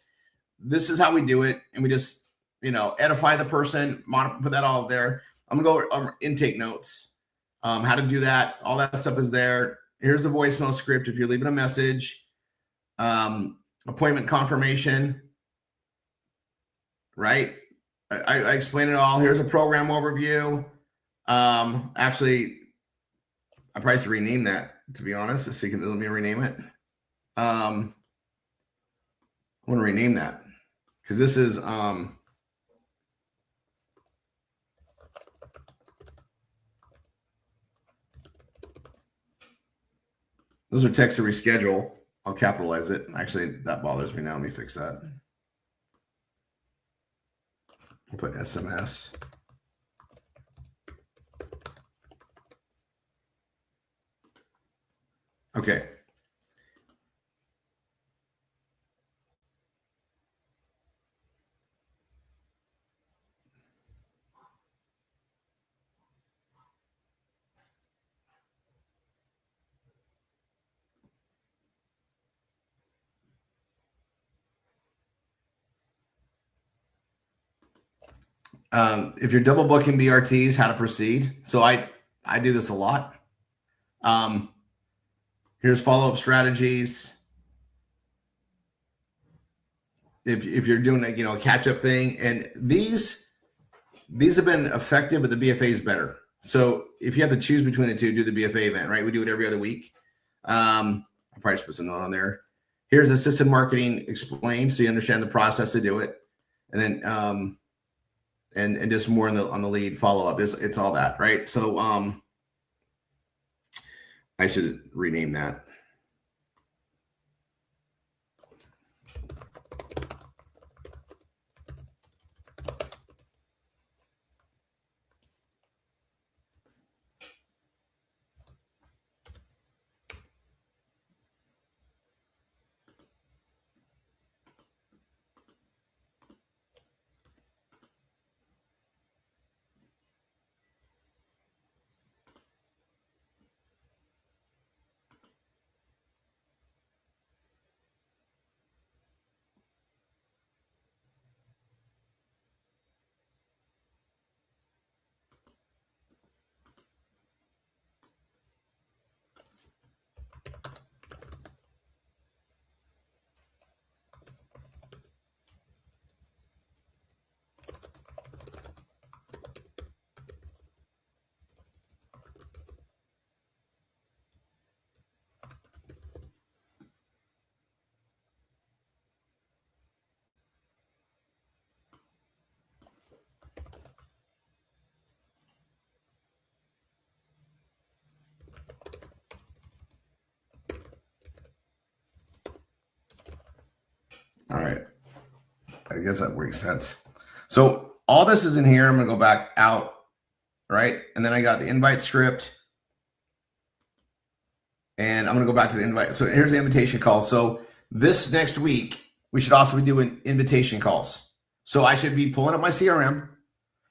[SPEAKER 1] This is how we do it. And we just, edify the person, put that all there. I'm going to go over intake notes, how to do that. All that stuff is there. Here's the voicemail script. If you're leaving a message, appointment confirmation, right? I explain it all. Here's a program overview. Actually, I probably should rename that, to be honest. Let's see, let me rename it. I want to rename that because this is those are texts to reschedule. I'll capitalize it. Actually, that bothers me now. Let me fix that. I'll put SMS. Okay. If you're double booking BRTs, how to proceed. So I do this a lot. Here's follow-up strategies. If you're doing a catch-up thing, and these have been effective, but the BFA is better. So if you have to choose between the two, do the BFA event, right? We do it every other week. I probably should put some note on there. Here's assisted marketing explained, so you understand the process to do it, and then and just more on the lead follow-up. It's all that, right? So I should rename that. All right. I guess that makes sense. So all this is in here. I'm going to go back out, right? And then I got the invite script. And I'm going to go back to the invite. So here's the invitation call. So this next week, we should also be doing invitation calls. So I should be pulling up my CRM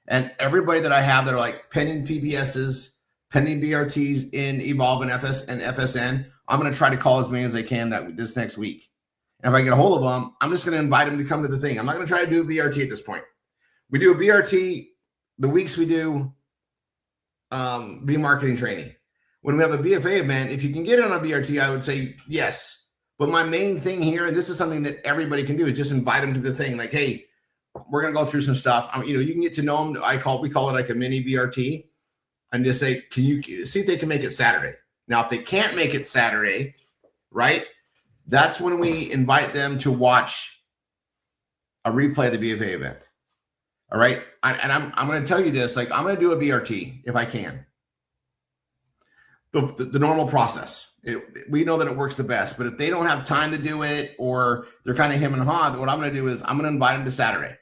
[SPEAKER 1] and everybody that I have that are like pending PBSs, pending BRTs in Evolve and FS and FSN, I'm going to try to call as many as I can this next week. And if I get a hold of them, I'm just going to invite them to come to the thing. I'm not going to try to do a BRT at this point. We do a BRT the weeks we do B marketing training. When we have a BFA event, if you can get on a BRT, I would say yes. But my main thing here, and this is something that everybody can do, is just invite them to the thing. Like, hey, we're gonna go through some stuff. You can get to know them. We call it like a mini BRT, and just say, can you see if they can make it Saturday? Now, if they can't make it Saturday, right? That's when we invite them to watch a replay of the BFA event. All right, I'm going to tell you this. Like, I'm going to do a BRT if I can. The normal process. We know that it works the best, but if they don't have time to do it or they're kind of him and haw, what I'm going to do is I'm going to invite them to Saturday.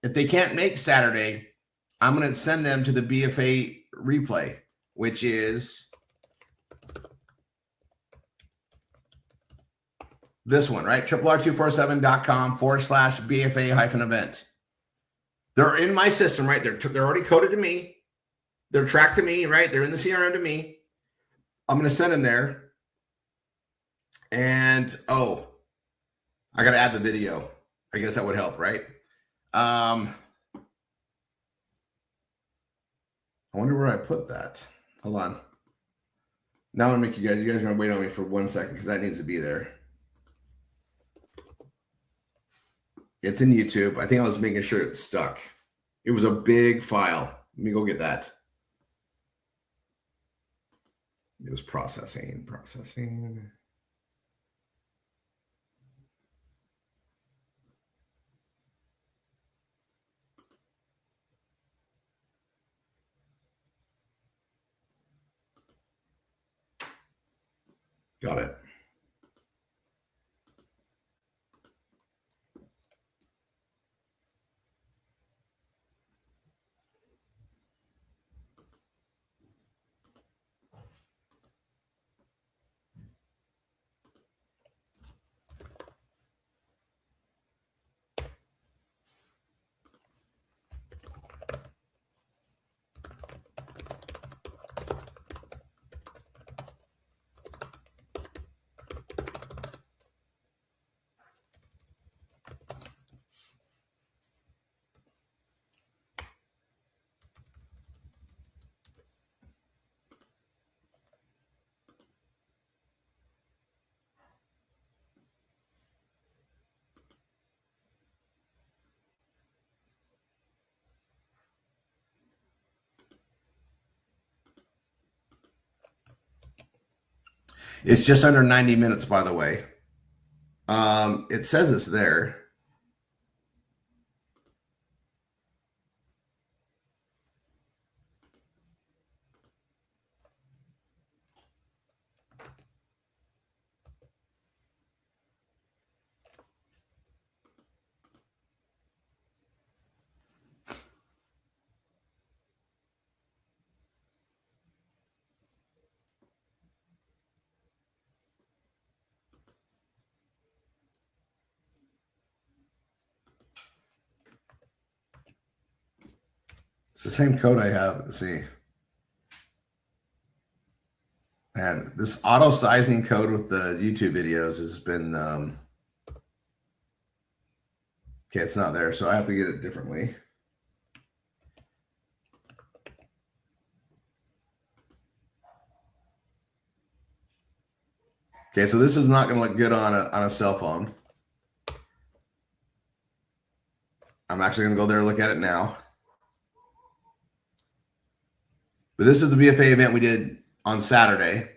[SPEAKER 1] If they can't make Saturday, I'm going to send them to the BFA replay, which is this one, right? RRR247.com/BFA-event. They're in my system, right? They're already coded to me. They're tracked to me, right? They're in the CRM to me. I'm going to send them there. And, I got to add the video. I guess that would help, right? I wonder where I put that. Hold on. Now I'm going to make you guys are going to wait on me for 1 second because that needs to be there. It's in YouTube. I think I was making sure it stuck. It was a big file. Let me go get that. It was processing. Got it. It's just under 90 minutes, by the way. It says it's there. It's the same code I have. Let's see. And this auto sizing code with the YouTube videos has been okay, it's not there, so I have to get it differently. Okay, so this is not going to look good on a cell phone. I'm actually going to go there and look at it now. But this is the BFA event we did on Saturday.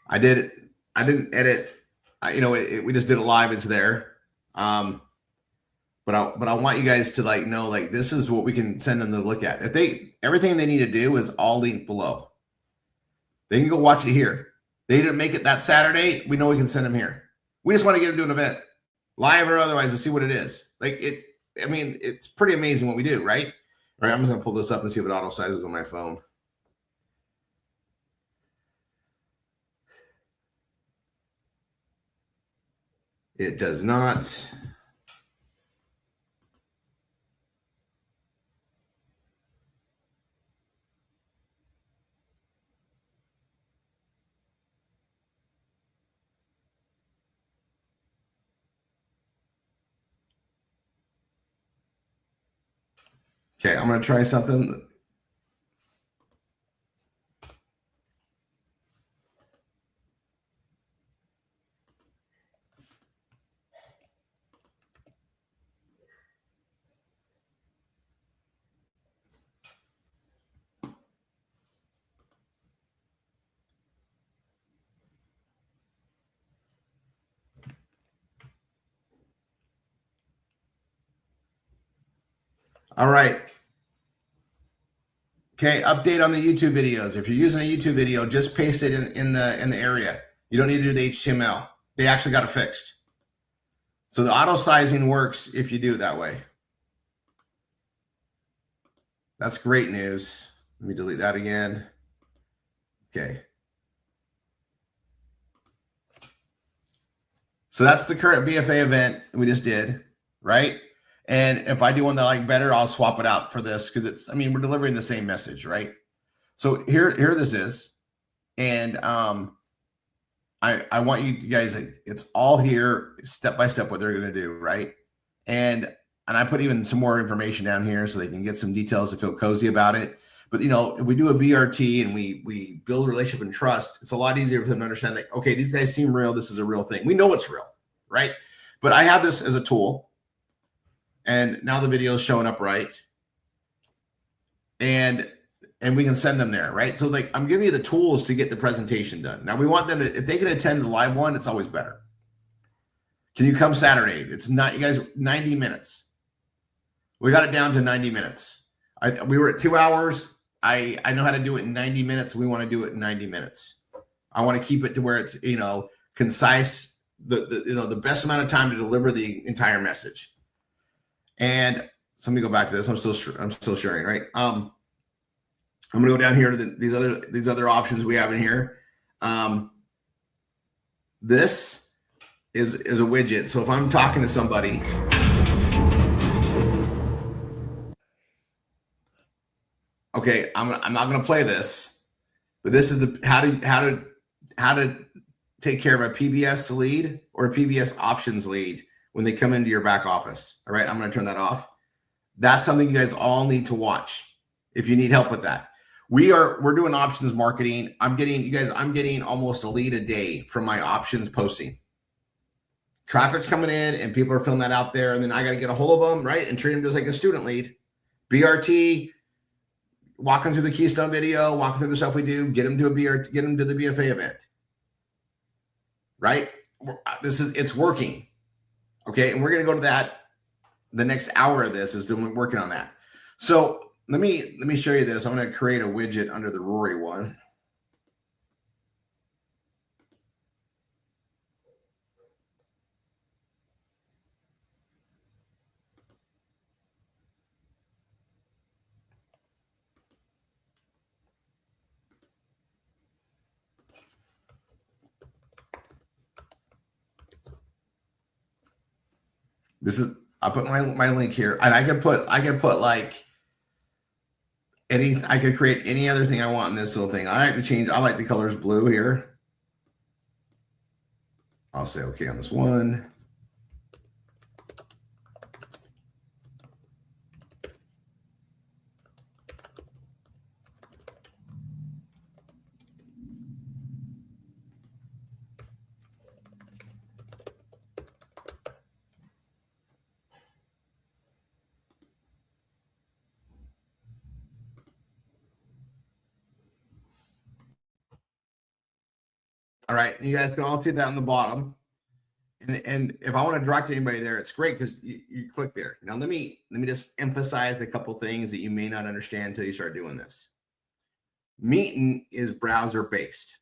[SPEAKER 1] I didn't edit. We just did it live. It's there. But I want you guys to know this is what we can send them to look at. Everything they need to do is all linked below. They can go watch it here. They didn't make it that Saturday. We know we can send them here. We just want to get them to an event. live or otherwise, to see what it is. Like it, I mean, it's pretty amazing what we do, right? All right, I'm just gonna pull this up and see if it auto sizes on my phone. It does not. Okay, I'm gonna try something. All right. Okay, update on the YouTube videos. If you're using a YouTube video, just paste it in the area. You don't need to do the HTML. They actually got it fixed. So the auto sizing works if you do it that way. That's great news. Let me delete that again. Okay. So that's the current BFA event we just did, right? And if I do one that I like better, I'll swap it out for this because it's, I mean, we're delivering the same message, right? So here this is. And I want you guys, it's all here step by step what they're going to do, right? And I put even some more information down here so they can get some details to feel cozy about it. But you know, if we do a BRT and we build relationship and trust, it's a lot easier for them to understand that, okay, these guys seem real. This is a real thing. We know it's real, right? But I have this as a tool, and now the video is showing up right, and we can send them there, right? So like I'm giving you the tools to get the presentation done. Now we want them to, if they can attend the live one, it's always better. Can you come Saturday? It's not, you guys, 90 minutes. We got it down to 90 minutes. We were at 2 hours. I know how to do it in 90 minutes. We want to do it in 90 minutes. I want to keep it to where it's, you know, concise, the best amount of time to deliver the entire message. And so let me go back to this. I'm still sharing, right? I'm gonna go down here to these other options we have in here. This is a widget. So if I'm talking to somebody, okay, I'm not gonna play this, but this is how to take care of a PBS lead or a PBS options lead when they come into your back office. All right, I'm gonna turn that off. That's something you guys all need to watch if you need help with that. We're doing options marketing. I'm getting almost a lead a day from my options posting. Traffic's coming in and people are filling that out there, and then I got to get a hold of them, right, and treat them just like a student lead. BRT, walking through the Keystone video, walking through the stuff we do, get them to the BFA event, right? It's working, okay, and we're gonna go to that. The next hour of this is working on that. So let me show you this. I'm going to create a widget under the Rory one. I put my link here, and I can put like I could create any other thing I want in this little thing. I like the colors blue here. I'll say okay on this one. All right, you guys can all see that on the bottom. And if I want to direct anybody there, it's great because you click there. Now let me just emphasize a couple things that you may not understand until you start doing this. Meeting is browser based.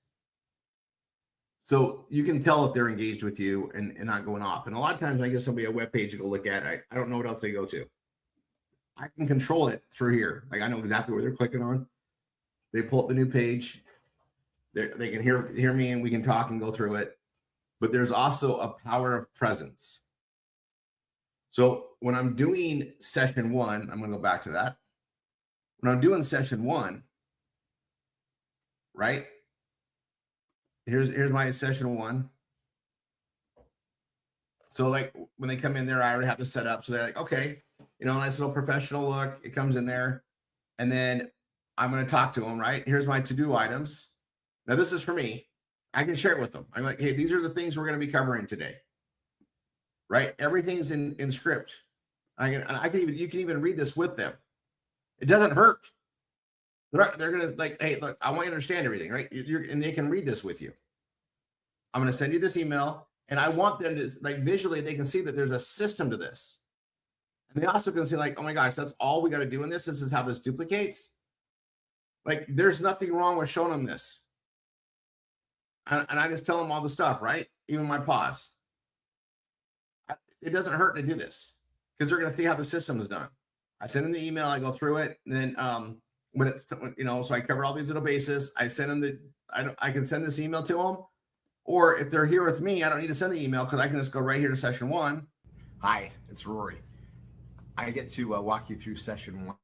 [SPEAKER 1] So you can tell if they're engaged with you and not going off. And a lot of times when I give somebody a web page to go look at, I don't know what else they go to. I can control it through here. Like I know exactly where they're clicking on. They pull up the new page. They can hear me and we can talk and go through it. But there's also a power of presence. So when I'm doing session 1, I'm going to go back to that. When I'm doing session 1, right? Here's my session 1. So like when they come in there, I already have this set up. So they're like, okay, nice little professional look. It comes in there. And then I'm going to talk to them, right? Here's my to-do items. Now this is for me. I can share it with them. I'm like, hey, these are the things we're going to be covering today. Right? Everything's in script. You can even read this with them. It doesn't hurt. They're going to like, hey, look, I want you to understand everything, right? And they can read this with you. I'm going to send you this email, and I want them to, like, visually, they can see that there's a system to this. And they also can see, like, oh my gosh, that's all we got to do in this. This is how this duplicates. Like, there's nothing wrong with showing them this. And I just tell them all the stuff, right? Even my pause. It doesn't hurt to do this because they're going to see how the system is done. I send them the email, I go through it, and then when it's so I cover all these little bases. I send them I can send this email to them, or if they're here with me, I don't need to send the email because I can just go right here to session 1.
[SPEAKER 4] Hi, it's Rory. I get to walk you through session 1.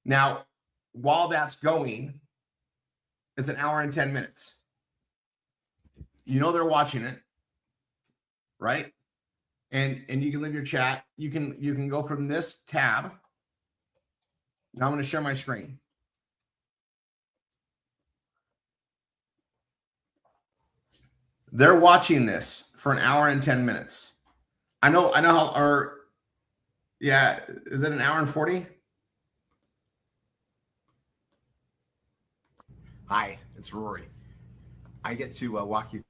[SPEAKER 1] Now, while that's going, it's an hour and 10 minutes. They're watching it, right? And you can leave your chat. You can go from this tab. Now I'm going to share my screen. They're watching this for an hour and 10 minutes. I know how, is it an hour and 40?
[SPEAKER 4] Hi, it's Rory. I get to walk you.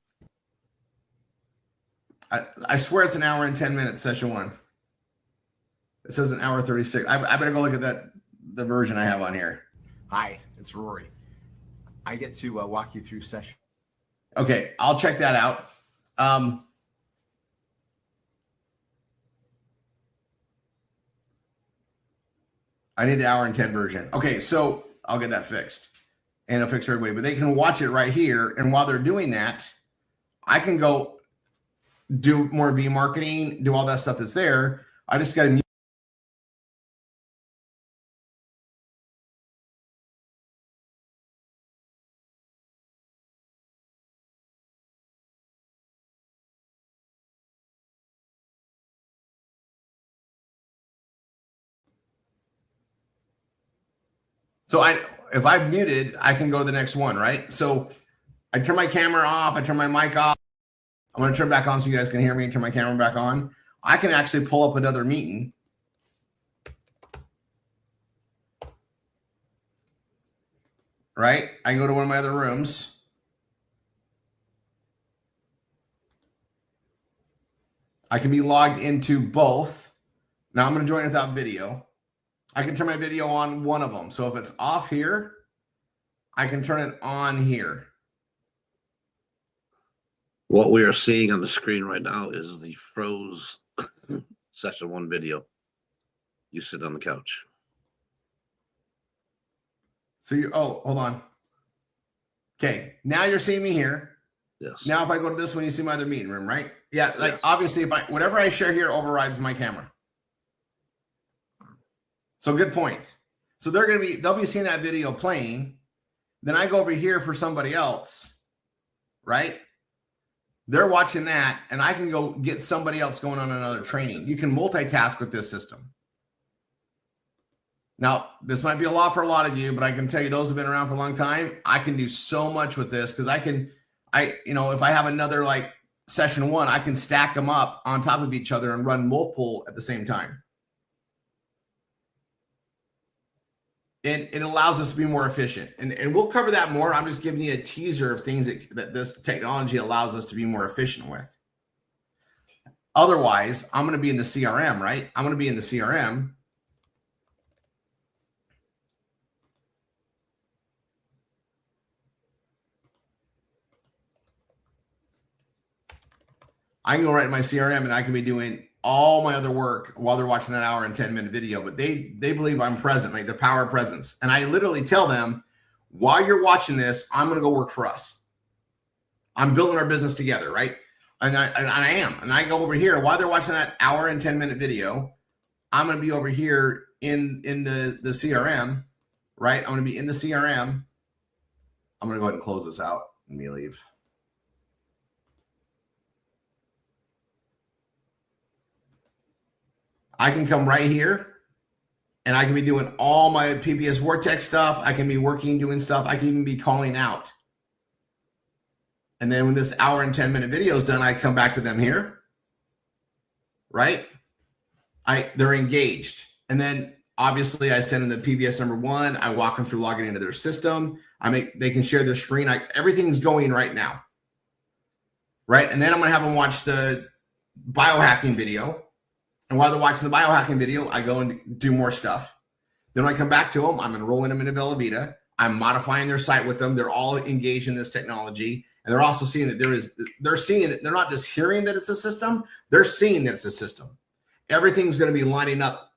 [SPEAKER 1] I swear it's an hour and 10 minutes, session 1. It says an hour 36. I better go look at the version I have on here.
[SPEAKER 4] Hi, it's Rory. I get to walk you through session.
[SPEAKER 1] Okay, I'll check that out. I need the hour and 10 version. Okay, so I'll get that fixed. And I'll fix for everybody. But they can watch it right here. And while they're doing that, I can go do more V marketing, do all that stuff that's there. I just got to. So if I'm muted, I can go to the next one, right? So I turn my camera off. I turn my mic off. I'm going to turn it back on so you guys can hear me. Turn my camera back on. I can actually pull up another meeting. Right? I can go to one of my other rooms. I can be logged into both. Now I'm going to join without video. I can turn my video on one of them. So if it's off here, I can turn it on here.
[SPEAKER 2] What we are seeing on the screen right now is the froze session 1 video. You sit on the couch.
[SPEAKER 1] So hold on. Okay, now you're seeing me here.
[SPEAKER 2] Yes.
[SPEAKER 1] Now if I go to this one, you see my other meeting room, right? Yeah, like
[SPEAKER 2] Yes.
[SPEAKER 1] Obviously whatever I share here overrides my camera. So good point. So they'll be seeing that video playing. Then I go over here for somebody else, right? They're watching that, and I can go get somebody else going on another training. You can multitask with this system. Now, this might be a lot for a lot of you, but I can tell you those who have been around for a long time, I can do so much with this because if I have another like session 1, I can stack them up on top of each other and run multiple at the same time. And it allows us to be more efficient. And we'll cover that more. I'm just giving you a teaser of things that this technology allows us to be more efficient with. Otherwise, I'm going to be in the CRM, right? I'm going to be in the CRM. I can go right in my CRM and I can be doing all my other work while they're watching that hour and 10-minute video, but they believe I'm present, like the power of presence. And I literally tell them, while you're watching this, I'm going to go work for us. I'm building our business together, right? And I am. And I go over here while they're watching that hour and 10-minute video. I'm going to be over here in the CRM, right? I'm going to be in the CRM. I'm going to go ahead and close this out. Let me leave. I can come right here and I can be doing all my PBS Vortex stuff. I can be working, doing stuff. I can even be calling out. And then when this hour and 10-minute video is done, I come back to them here, right? They're engaged. And then obviously I send them the PBS number 1. I walk them through logging into their system. They can share their screen. Everything's going right now, right? And then I'm going to have them watch the biohacking video. And while they're watching the biohacking video, I go and do more stuff. Then when I come back to them, I'm enrolling them into Bella Vita. I'm modifying their site with them. They're all engaged in this technology. And they're also seeing that they're seeing that they're not just hearing that it's a system. They're seeing that it's a system. Everything's going to be lining up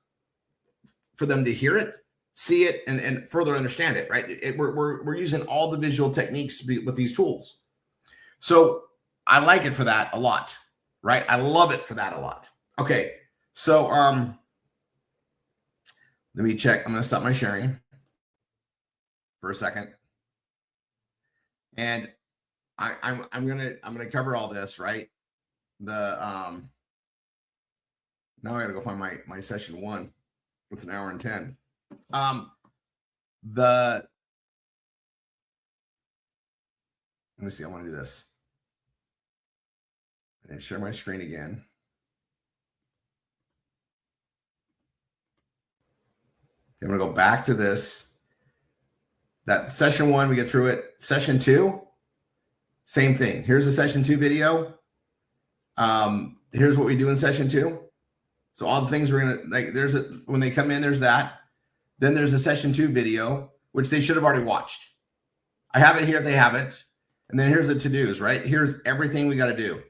[SPEAKER 1] for them to hear it, see it, and further understand it, right? We're using all the visual techniques with these tools. So I like it for that a lot, right? I love it for that a lot. Okay. So let me check. I'm going to stop my sharing for a second. And I'm gonna cover all this, right? Now I gotta go find my session 1. It's an hour and 10. Let me see. I want to do this and share my screen again. I'm going to go back to this. That session 1, we get through it. Session 2, same thing. Here's a session 2 video. Here's what we do in session 2. So all the things we're going to, when they come in, there's that. Then there's a session 2 video, which they should have already watched. I have it here if they haven't. And then here's the to-dos, right? Here's everything we got to do.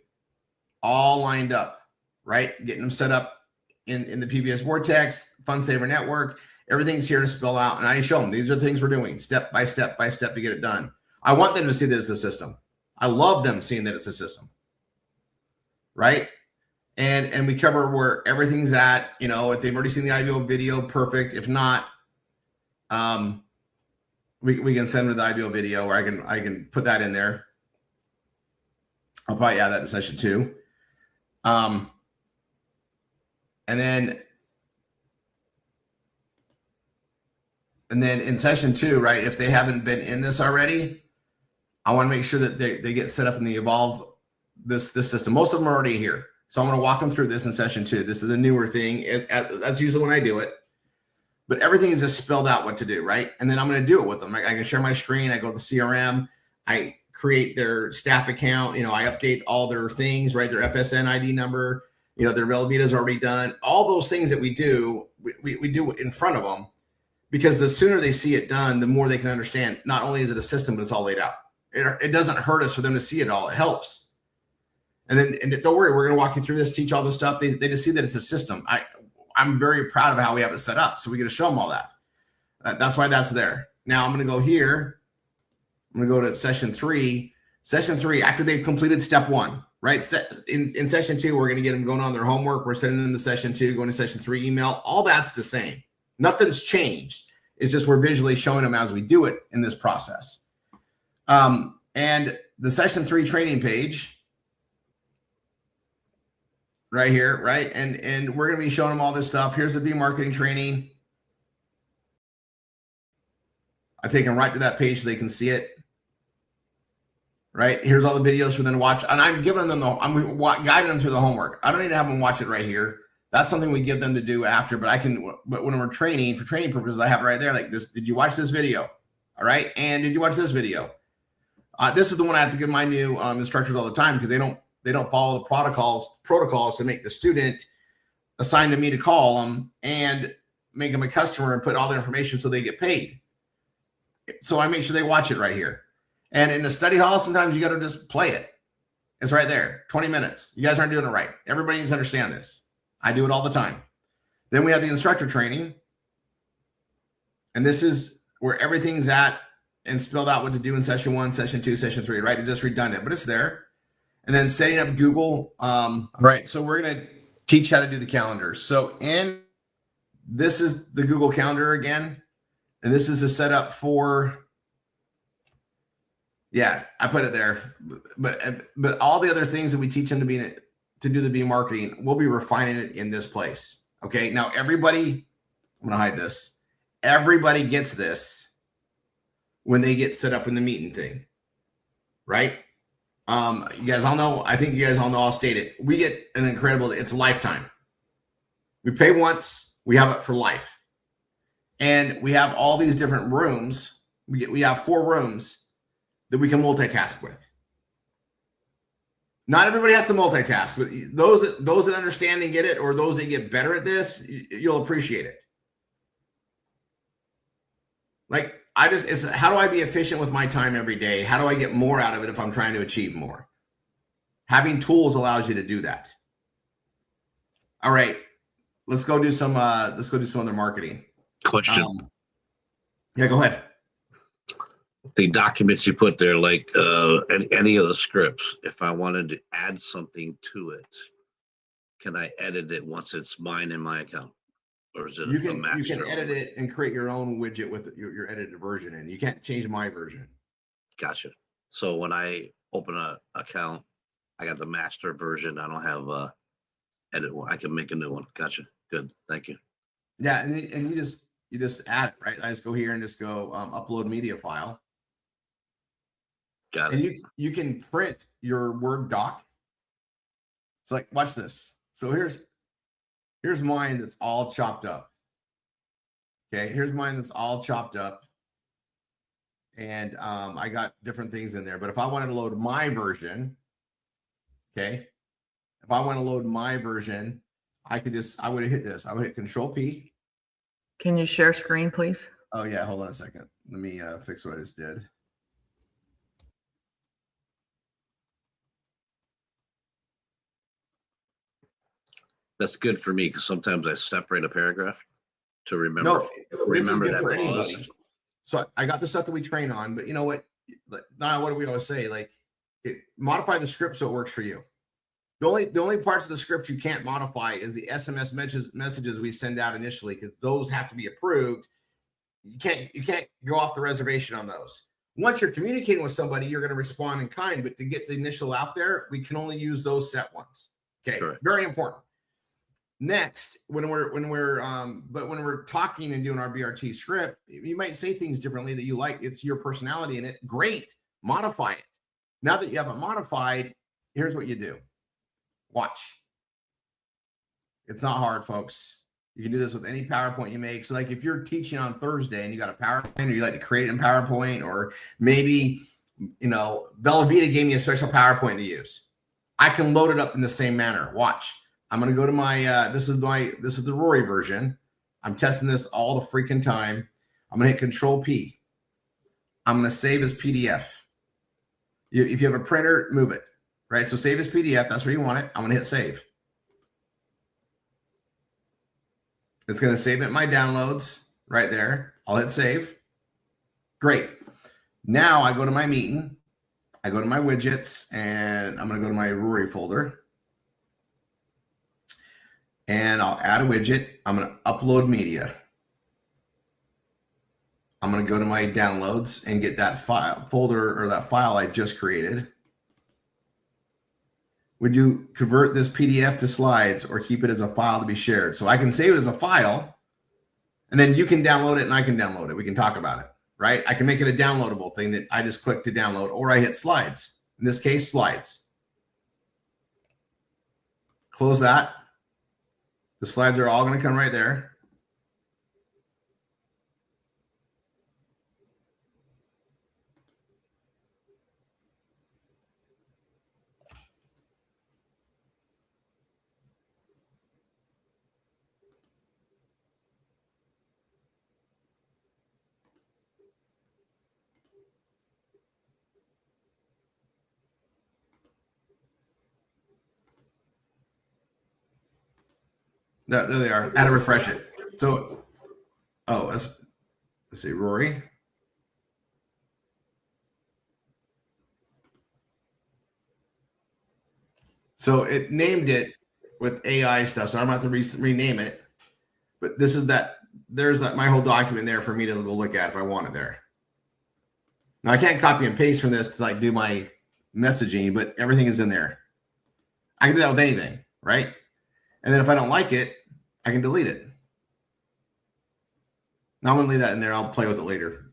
[SPEAKER 1] All lined up, right? Getting them set up in the PBS Vortex, FunSaver Network. Everything's here to spell out. And I show them, these are the things we're doing step by step to get it done. I want them to see that it's a system. I love them seeing that it's a system, right? And we cover where everything's at. You know, if they've already seen the IBO video, perfect. If not, we can send them to the IBO video, or I can put that in there. I'll probably add that to session 2. And then in session 2, right, if they haven't been in this already, I want to make sure that they get set up in the Evolve, this system. Most of them are already here. So I'm going to walk them through this in session 2. This is a newer thing. That's usually when I do it. But everything is just spelled out what to do, right? And then I'm going to do it with them. I can share my screen. I go to the CRM. I create their staff account. You know, I update all their things, right? Their FSN ID number. You know, their Bella Vita is already done. All those things that we do, we do in front of them. Because the sooner they see it done, the more they can understand. Not only is it a system, but it's all laid out. It doesn't hurt us for them to see it all. It helps. And don't worry, we're going to walk you through this, teach all this stuff. They just see that it's a system. I'm very proud of how we have it set up. So we get to show them all that. That's why that's there. Now I'm going to go here. I'm going to go to session 3. Session 3, after they've completed step 1, right? In session 2, we're going to get them going on their homework. We're sending them to session 2, going to session 3 email. All that's the same. Nothing's changed. It's just we're visually showing them as we do it in this process. And the session 3 training page right here, right? And we're going to be showing them all this stuff. Here's the B marketing training. I take them right to that page so they can see it. Right? Here's all the videos for them to watch. And I'm giving them I'm guiding them through the homework. I don't need to have them watch it right here. That's something we give them to do after, but when we're training, for training purposes, I have it right there. Like this, did you watch this video? All right. And did you watch this video? This is the one I have to give my new instructors all the time, because they don't follow the protocols to make the student assigned to me to call them and make them a customer and put all their information so they get paid. So I make sure they watch it right here. And in the study hall, sometimes you got to just play it. It's right there. 20 minutes. You guys aren't doing it right. Everybody needs to understand this. I do it all the time. Then we have the instructor training. And this is where everything's at and spelled out what to do in session 1, session 2, session 3, right? It's just redundant, but it's there. And then setting up Google. Right. So we're going to teach how to do the calendar. So this is the Google Calendar again. And this is the setup for, yeah, I put it there. But all the other things that we teach them to do the B marketing, we'll be refining it in this place. Okay. Now everybody, I'm going to hide this. Everybody gets this when they get set up in the meeting thing, right? You guys all know, I think you guys all know, I'll state it. We get an incredible, it's lifetime. We pay once, we have it for life. And we have all these different rooms. We have 4 rooms that we can multitask with. Not everybody has to multitask, but those that understand and get it, or those that get better at this, you'll appreciate it. Like, it's how do I be efficient with my time every day? How do I get more out of it if I'm trying to achieve more? Having tools allows you to do that. All right, let's go do some other marketing.
[SPEAKER 2] Question.
[SPEAKER 1] Yeah, go ahead.
[SPEAKER 2] The documents you put there, like any of the scripts, if I wanted to add something to it, can I edit it once it's mine in my account? Or is it
[SPEAKER 1] You
[SPEAKER 2] a master?
[SPEAKER 1] You can edit it and create your own widget with your edited version, and you can't change my version.
[SPEAKER 2] Gotcha. So when I open a account, I got the master version. I don't have edit. I can make a new one. Gotcha. Good. Thank you.
[SPEAKER 1] Yeah, and you just add it, right? I just go here and just go upload media file.
[SPEAKER 2] Got it.
[SPEAKER 1] And you can print your Word doc. So like, watch this. So here's mine that's all chopped up. Okay, here's mine that's all chopped up. And I got different things in there. But if I wanted to load my version, okay, if I want to load my version, I would have hit this. I would hit Control P.
[SPEAKER 5] Can you share screen, please?
[SPEAKER 1] Oh yeah, hold on a second. Let me fix what I just did.
[SPEAKER 2] That's good for me because sometimes I separate a paragraph to remember.
[SPEAKER 1] No, this is good
[SPEAKER 2] that
[SPEAKER 1] for
[SPEAKER 2] pause.
[SPEAKER 1] anybody. So I got the stuff that we train on, but you know what? Now, what do we always say? Like, modify the script so it works for you. The only parts of the script you can't modify is the SMS messages we send out initially, because those have to be approved. You can't go off the reservation on those. Once you're communicating with somebody, you're going to respond in kind, but to get the initial out there, we can only use those set ones. Okay,
[SPEAKER 2] Correct.
[SPEAKER 1] Very important. Next, when we're talking and doing our BRT script, you might say things differently that you like. It's your personality in it. Great, modify it. Now that you have it modified, here's what you do. Watch. It's not hard, folks. You can do this with any PowerPoint you make. So like if you're teaching on Thursday and you got a PowerPoint, or you like to create it in PowerPoint, or maybe, Bella Vita gave me a special PowerPoint to use. I can load it up in the same manner. Watch. I'm going to go to my, this is the Rory version. I'm testing this all the freaking time. I'm going to hit Control P. I'm going to save as PDF. If you have a printer, move it, right? So save as PDF. That's where you want it. I'm going to hit save. It's going to save it in my downloads right there. I'll hit save. Great. Now I go to my meeting. I go to my widgets, and I'm going to go to my Rory folder. And I'll add a widget. I'm going to upload media. I'm going to go to my downloads and get that folder or that file I just created. Would you convert this PDF to slides or keep it as a file to be shared? So I can save it as a file, and then you can download it and I can download it. We can talk about it, right? I can make it a downloadable thing that I just click to download, or I hit slides. In this case, slides. Close that. The slides are all going to come right there. There they are. I had to refresh it. So, oh, let's see, Rory. So it named it with AI stuff. So I'm about to rename it. But this is that. There's that my whole document there for me to go look at if I want it there. Now I can't copy and paste from this to like do my messaging, but everything is in there. I can do that with anything, right? And then if I don't like it, I can delete it. Now I'm going to leave that in there. I'll play with it later.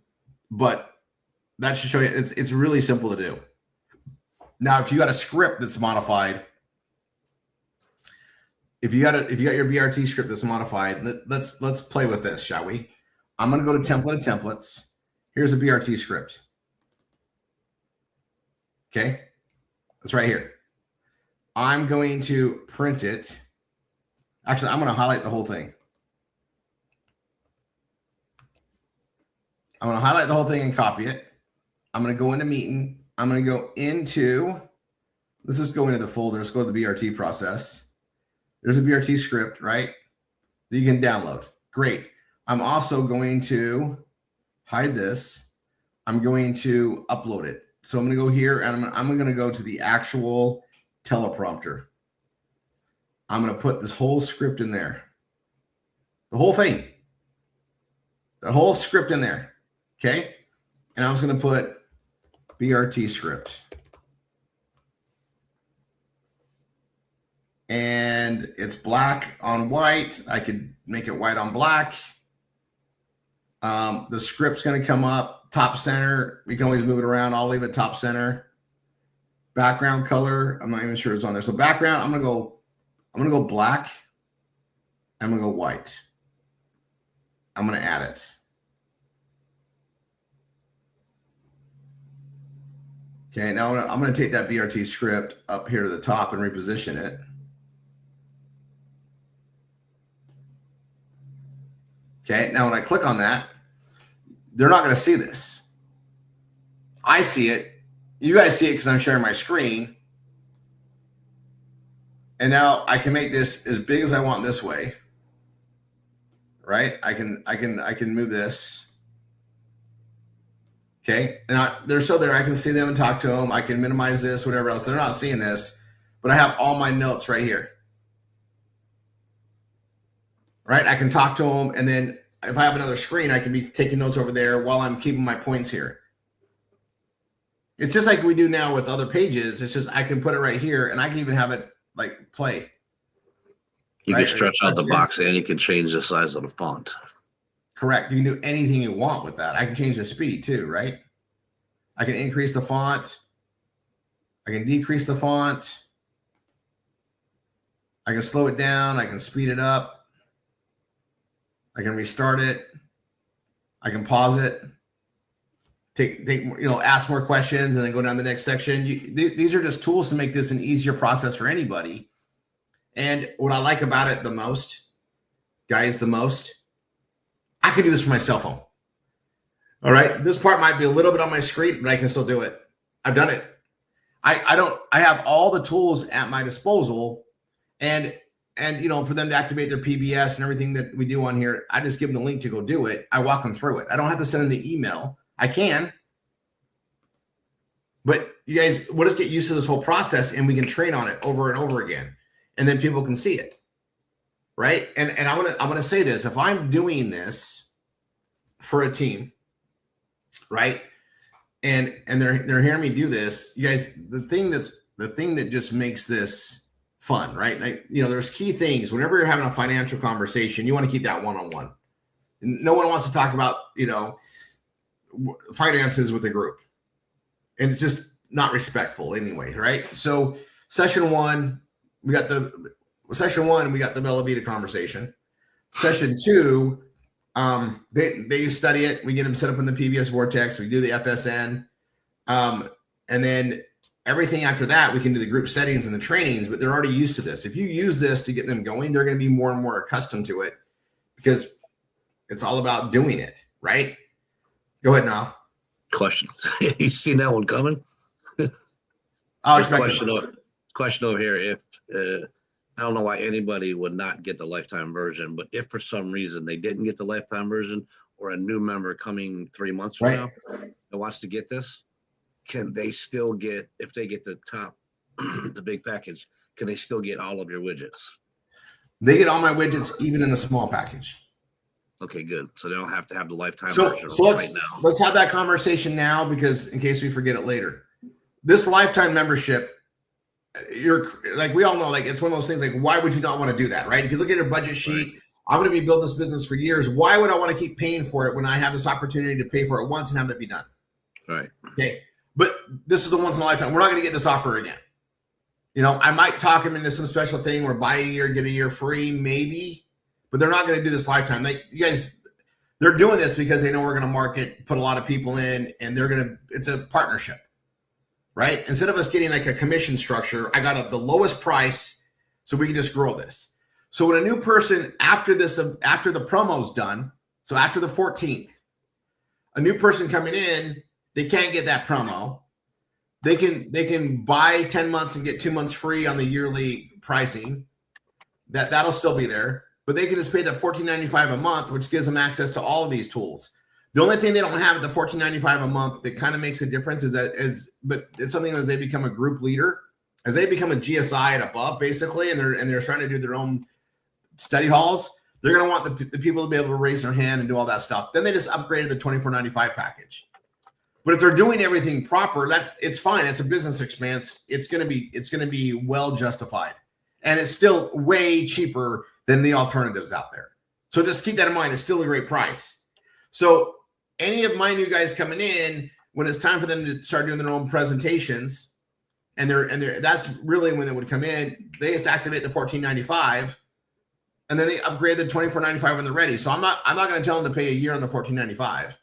[SPEAKER 1] But that should show you it's really simple to do. Now, if you got a script that's modified, if you got your BRT script that's modified, let's play with this, shall we? I'm going to go to template of templates. Here's a BRT script. Okay, it's right here. I'm going to print it. Actually, I'm going to highlight the whole thing. I'm going to highlight the whole thing and copy it. I'm going to go into meeting. I'm going to go into, let's just go into the folder. Let's go to the BRT process. There's a BRT script, right? That you can download. Great. I'm also going to hide this. I'm going to upload it. So I'm going to go here and I'm going to go to the actual teleprompter. I'm going to put this whole script in there. The whole thing. The whole script in there. Okay. And I'm just going to put BRT script. And it's black on white. I could make it white on black. The script's going to come up top center. We can always move it around. I'll leave it top center. Background color. I'm not even sure it's on there. So background, I'm going to go black. I'm going to go white. I'm going to add it. Okay, now I'm going to take that BRT script up here to the top and reposition it. Okay, now when I click on that, they're not going to see this. I see it. You guys see it because I'm sharing my screen. And now I can make this as big as I want this way. Right? I can move this. Okay, now they're still there. I can see them and talk to them. I can minimize this, whatever else. They're not seeing this, but I have all my notes right here. Right, I can talk to them, and then if I have another screen, I can be taking notes over there while I'm keeping my points here. It's just like we do now with other pages. It's just I can put it right here, and I can even have it like play.
[SPEAKER 2] You
[SPEAKER 1] right?
[SPEAKER 2] can stretch out the box, and you can change the size of the font.
[SPEAKER 1] Correct. You can do anything you want with that. I can change the speed too, right? I can increase the font. I can decrease the font. I can slow it down. I can speed it up. I can restart it. I can pause it. Ask more questions and then go down the next section. These are just tools to make this an easier process for anybody. And what I like about it the most, guys, I can do this from my cell phone. All right. This part might be a little bit on my screen, but I can still do it. I've done it. I have all the tools at my disposal, and for them to activate their PBS and everything that we do on here, I just give them the link to go do it. I walk them through it. I don't have to send them the email. I can, but you guys, we'll just get used to this whole process and we can train on it over and over again. And then people can see it. Right. And I'm gonna say this. If I'm doing this for a team, right, and they're hearing me do this, you guys, the thing that just makes this fun, right? Like, there's key things. Whenever you're having a financial conversation, you want to keep that one-on-one. No one wants to talk about, finances with a group. And it's just not respectful anyway, right? So session one, we got the Bella Vita conversation. Session two, they study it. We get them set up in the PBS Vortex. We do the FSN. And then everything after that, we can do the group settings and the trainings, but they're already used to this. If you use this to get them going, they're going to be more and more accustomed to it because it's all about doing it, right? Go ahead now.
[SPEAKER 2] Question. You seen that one coming?
[SPEAKER 1] I'll expect it.
[SPEAKER 2] Question over here. I don't know why anybody would not get the lifetime version, but if for some reason they didn't get the lifetime version, or a new member coming 3 months from
[SPEAKER 1] Right.
[SPEAKER 2] now that wants to get this, can they still get, if they get the top, the big package, can they still get all of your widgets?
[SPEAKER 1] They get all my widgets, even in the small package.
[SPEAKER 2] Okay, good. So they don't have to have the lifetime
[SPEAKER 1] So,
[SPEAKER 2] version
[SPEAKER 1] so
[SPEAKER 2] right now.
[SPEAKER 1] let's have that conversation now, because in case we forget it later, this lifetime membership, you're like, we all know, like, it's one of those things, like, why would you not want to do that, right? If you look at your budget sheet, I'm going to be building this business for years. Why would I want to keep paying for it when I have this opportunity to pay for it once and have it be done?
[SPEAKER 2] Right.
[SPEAKER 1] Okay. But this is the once in a lifetime. We're not going to get this offer again. You know, I might talk them into some special thing where buy a year, get a year free, maybe, but they're not going to do this lifetime. Like, you guys, they're doing this because they know we're going to market, put a lot of people in, and it's a partnership, right? Instead of us getting like a commission structure, I got the lowest price so we can just grow this. So when a new person, after the promo's done, so after the 14th, a new person coming in, they can't get that promo. They can buy 10 months and get 2 months free on the yearly pricing. That'll still be there, but they can just pay that $14.95 a month, which gives them access to all of these tools. The only thing they don't have at the $14.95 a month that kind of makes a difference but it's something as they become a group leader, as they become a GSI and above, basically, and they're trying to do their own study halls, they're going to want the people to be able to raise their hand and do all that stuff. Then they just upgraded the $24.95 package. But if they're doing everything proper, it's fine. It's a business expense. It's going to be well justified, and it's still way cheaper than the alternatives out there. So just keep that in mind. It's still a great price. So any of my new guys coming in, when it's time for them to start doing their own presentations, and that's really when they would come in. They just activate the $14.95, and then they upgrade the $24.95 when they're ready. So I'm not going to tell them to pay a year on the $14.95.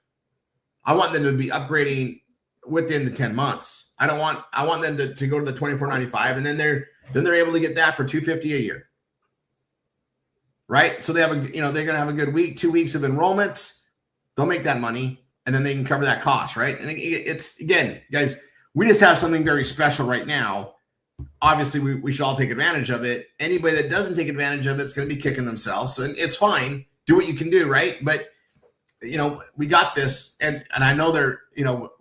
[SPEAKER 1] I want them to be upgrading within the 10 months. I want them to go to the $24.95, and then they're able to get that for $250 a year. Right? So they're going to have a good week, 2 weeks of enrollments. They'll make that money, and then they can cover that cost, right? And it's, again, guys, we just have something very special right now. Obviously, we should all take advantage of it. Anybody that doesn't take advantage of it is going to be kicking themselves. So it's fine. Do what you can do, right? But we got this, and I know they're,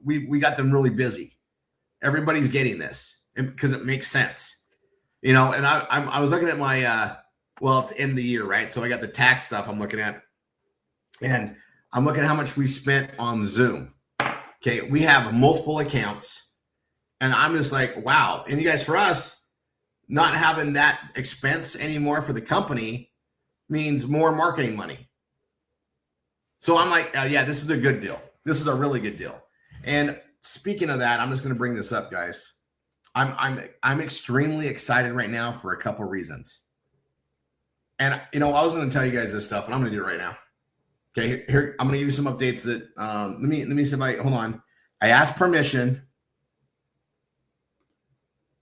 [SPEAKER 1] we got them really busy. Everybody's getting this because it makes sense, and I was looking at my, it's end of the year, right? So I got the tax stuff I'm looking at, and I'm looking at how much we spent on Zoom. Okay. We have multiple accounts, and I'm just like, wow. And you guys, for us, not having that expense anymore for the company means more marketing money. So I'm like, yeah, this is a good deal. This is a really good deal. And speaking of that, I'm just going to bring this up, guys. I'm extremely excited right now for a couple reasons. And I was going to tell you guys this stuff, but I'm going to do it right now. Okay, here I'm going to give you some updates that let me see if I hold on. I asked permission.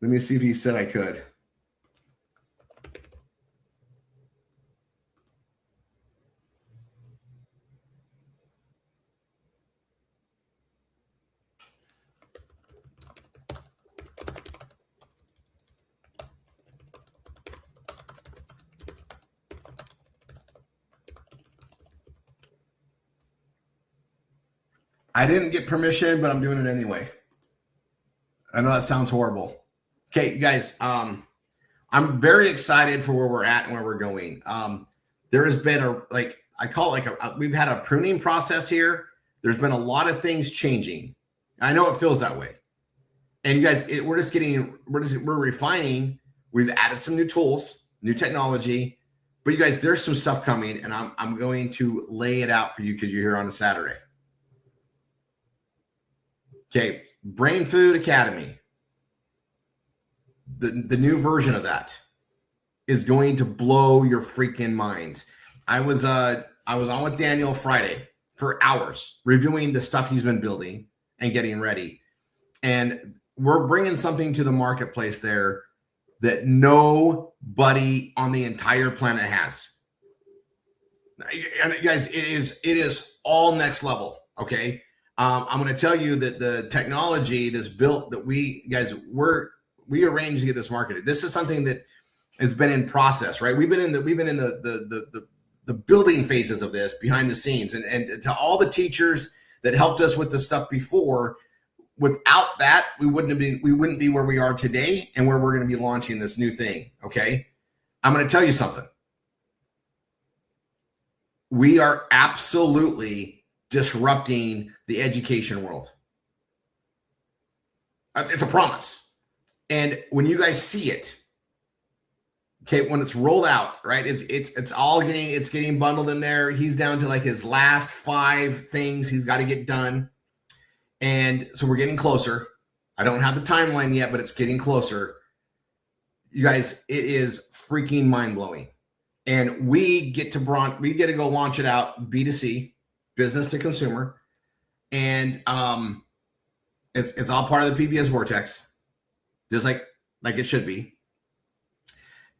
[SPEAKER 1] Let me see if he said I could. I didn't get permission, but I'm doing it anyway. I know that sounds horrible. Okay, guys, I'm very excited for where we're at and where we're going. There has been I call it we've had a pruning process here. There's been a lot of things changing. I know it feels that way. And you guys, we're refining. We've added some new tools, new technology, but you guys, there's some stuff coming, and I'm going to lay it out for you because you're here on a Saturday. Okay, Brain Food Academy. The new version of that is going to blow your freaking minds. I was on with Daniel Friday for hours reviewing the stuff he's been building and getting ready. And we're bringing something to the marketplace there that nobody on the entire planet has. And guys, it is all next level. Okay. I'm going to tell you that the technology that's built that we arranged to get this marketed. This is something that It's been in process, right? We've been in the building phases of this behind the scenes, and to all the teachers that helped us with the stuff before. Without that, we wouldn't be where we are today and where we're going to be launching this new thing. Okay. I'm going to tell you something. We are absolutely disrupting the education world. It's a promise. And when you guys see it, okay, when it's rolled out, right? It's all getting bundled in there. He's down to like his last 5 things he's got to get done. And so we're getting closer. I don't have the timeline yet, but it's getting closer. You guys, it is freaking mind-blowing. And we get to go launch it out B2C, business to consumer. And it's all part of the PBS Vortex, just like it should be.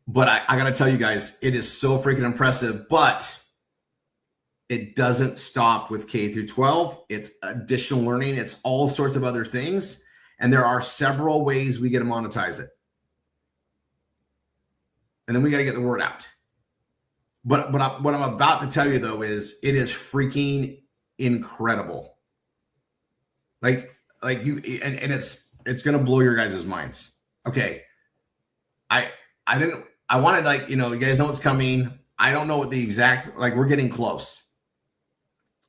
[SPEAKER 1] But I got to tell you guys, it is so freaking impressive, but it doesn't stop with K through 12. It's additional learning. It's all sorts of other things. And there are several ways we get to monetize it. And then we got to get the word out. But what I'm about to tell you, though, is it is freaking incredible. Like you, and it's going to blow your guys' minds. Okay. I wanted, like, you guys know what's coming. I don't know what the exact, like, we're getting close.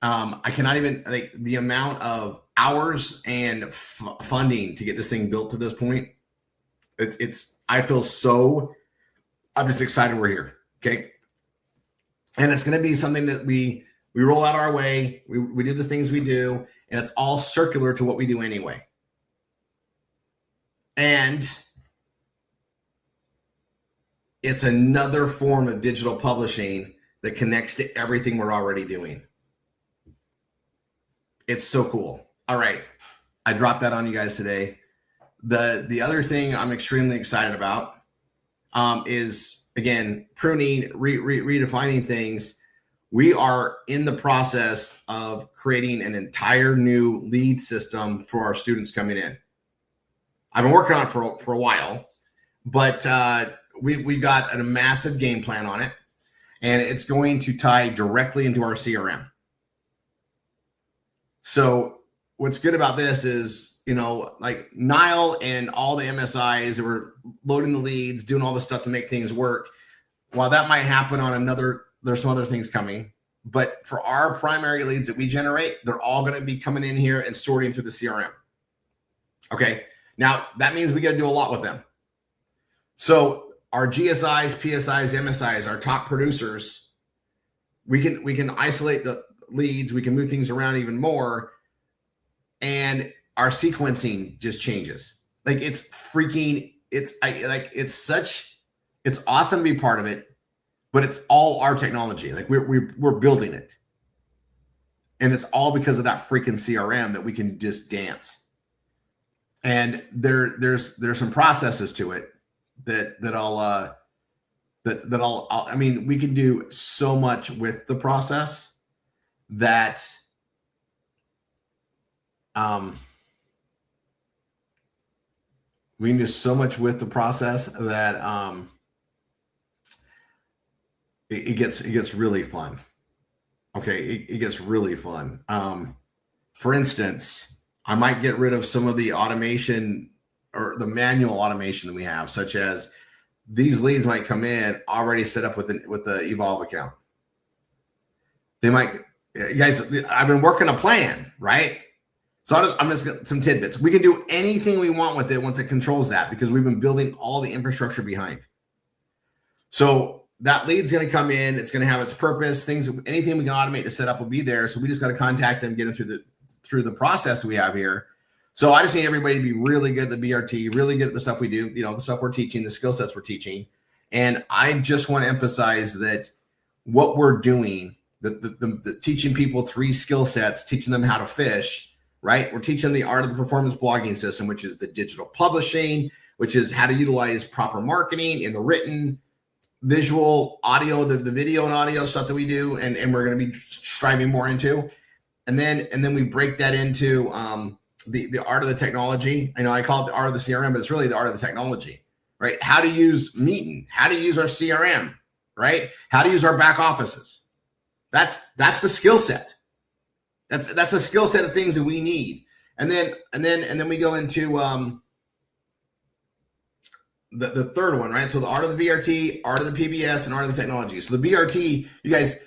[SPEAKER 1] I cannot even, like, the amount of hours and funding to get this thing built to this point. I feel so, I'm just excited we're here. Okay. And it's going to be something that we roll out our way. We do the things we do, and it's all circular to what we do anyway. And it's another form of digital publishing that connects to everything we're already doing. It's so cool. All right. I dropped that on you guys today. The other thing I'm extremely excited about is, again, pruning, redefining things. We are in the process of creating an entire new lead system for our students coming in. I've been working on it for a while, but we've got a massive game plan on it, and it's going to tie directly into our CRM. So what's good about this is, like Niall and all the MSIs that were loading the leads, doing all the stuff to make things work. While that might happen on there's some other things coming, but for our primary leads that we generate, they're all going to be coming in here and sorting through the CRM. Okay. Now that means we got to do a lot with them. So our GSIs, PSIs, MSIs, our top producers, we can isolate the leads. We can move things around even more. And our sequencing just changes. Like, it's awesome to be part of it, but it's all our technology. Like, we're building it. And it's all because of that freaking CRM that we can just dance. And there's some processes to it that I mean, we can do so much with the process that we can do so much with the process that it gets really fun. Okay, it gets really fun. For instance, I might get rid of some of the automation or the manual automation that we have, such as these leads might come in already set up with the Evolve account. They might, guys, I've been working a plan, right? So I'm just got some tidbits. We can do anything we want with it once it controls that, because we've been building all the infrastructure behind. So that lead's going to come in. It's going to have its purpose. Anything we can automate to set up will be there. So we just got to contact them, get them through the process we have here. So I just need everybody to be really good at the BRT, really good at the stuff we do, the stuff we're teaching, the skill sets we're teaching. And I just want to emphasize that what we're doing, the teaching people 3 skill sets, teaching them how to fish, right? We're teaching them the art of the performance blogging system, which is the digital publishing, which is how to utilize proper marketing in the written, visual, audio, the video and audio stuff that we do, and we're going to be striving more into. And then we break that into the art of the technology. I know I call it the art of the CRM, but it's really the art of the technology, right? How to use Meeting, how to use our CRM, right? How to use our back offices. That's the skill set. That's a skill set of things that we need. And then we go into the third one, right? So the art of the BRT, art of the PBS, and art of the technology. So the BRT, you guys,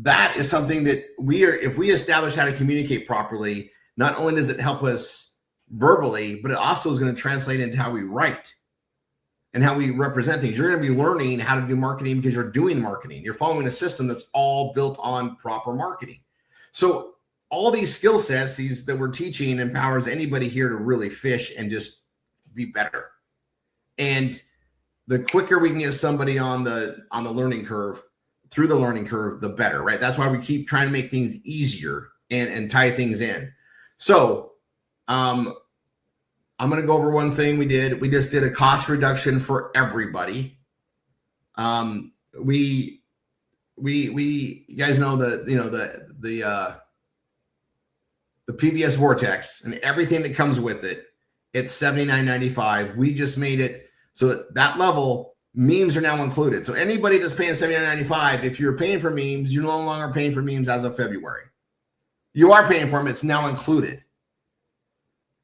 [SPEAKER 1] that is something that if we establish how to communicate properly, not only does it help us verbally, but it also is going to translate into how we write and how we represent things. You're going to be learning how to do marketing because you're doing marketing. You're following a system that's all built on proper marketing. So all these skill sets, these that we're teaching, empowers anybody here to really fish and just be better. And the quicker we can get somebody on the learning curve, through the learning curve, the better, right? That's why we keep trying to make things easier and tie things in. So I'm going to go over one thing we did. We just did a cost reduction for everybody. You guys know the PBS Vortex and everything that comes with it. It's $79.95. We just made it so at that level, memes are now included. So anybody that's paying $79.95, if you're paying for memes, you're no longer paying for memes as of February. You are paying for them. It's now included.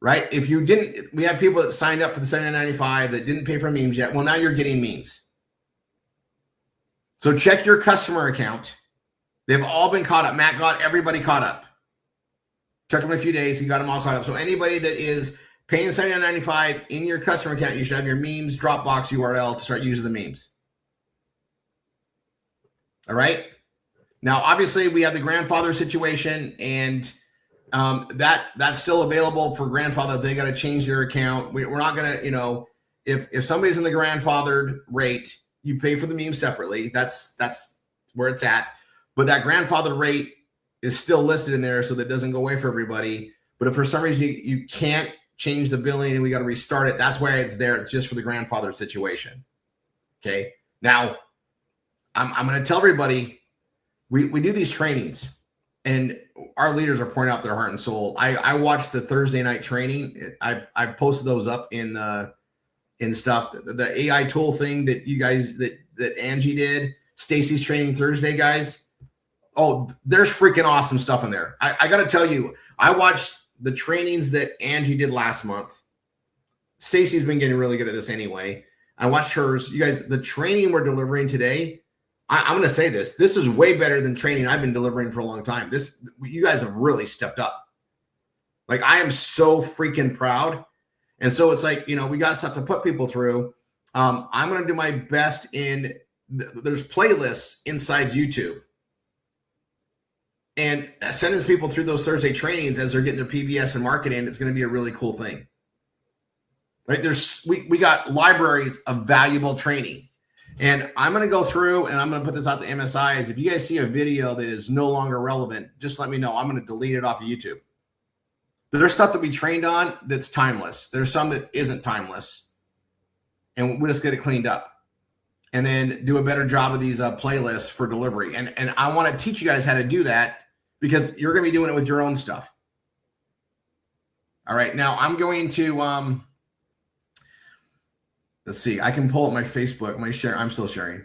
[SPEAKER 1] Right? If you didn't, we have people that signed up for the $79.95 that didn't pay for memes yet. Well, now you're getting memes. So check your customer account. They've all been caught up. Matt got everybody caught up. Took him a few days. He got them all caught up. So anybody that is paying $79.95 in your customer account, you should have your memes Dropbox URL to start using the memes. All right. Now, obviously, we have the grandfather situation, and that's still available for grandfather. They got to change their account. We're not going to, if somebody's in the grandfathered rate, you pay for the meme separately. That's where it's at. But that grandfather rate is still listed in there, so that doesn't go away for everybody. But if for some reason you can't change the billing and we got to restart it, that's why it's there. It's just for the grandfather situation. Okay. Now, I'm going to tell everybody, we do these trainings, and our leaders are pouring out their heart and soul. I watched the Thursday night training. I posted those up in stuff. The AI tool thing that you guys that Angie did, Stacy's training Thursday, guys. Oh, there's freaking awesome stuff in there. I got to tell you, I watched the trainings that Angie did last month. Stacy's been getting really good at this anyway. I watched hers. You guys, the training we're delivering today, I'm going to say this. This is way better than training I've been delivering for a long time. You guys have really stepped up. Like, I am so freaking proud. And so it's like, we got stuff to put people through. I'm going to do my best there's playlists inside YouTube. And sending people through those Thursday trainings as they're getting their PBS and marketing, it's going to be a really cool thing. Right? We got libraries of valuable training. And I'm going to go through and I'm going to put this out to MSIs. If you guys see a video that is no longer relevant, just let me know. I'm going to delete it off of YouTube. There's stuff that we trained on that's timeless. There's some that isn't timeless. And we'll just get it cleaned up. And then do a better job of these playlists for delivery. And I want to teach you guys how to do that, because you're going to be doing it with your own stuff. All right. Now I'm going to, let's see. I can pull up my Facebook. I'm still sharing.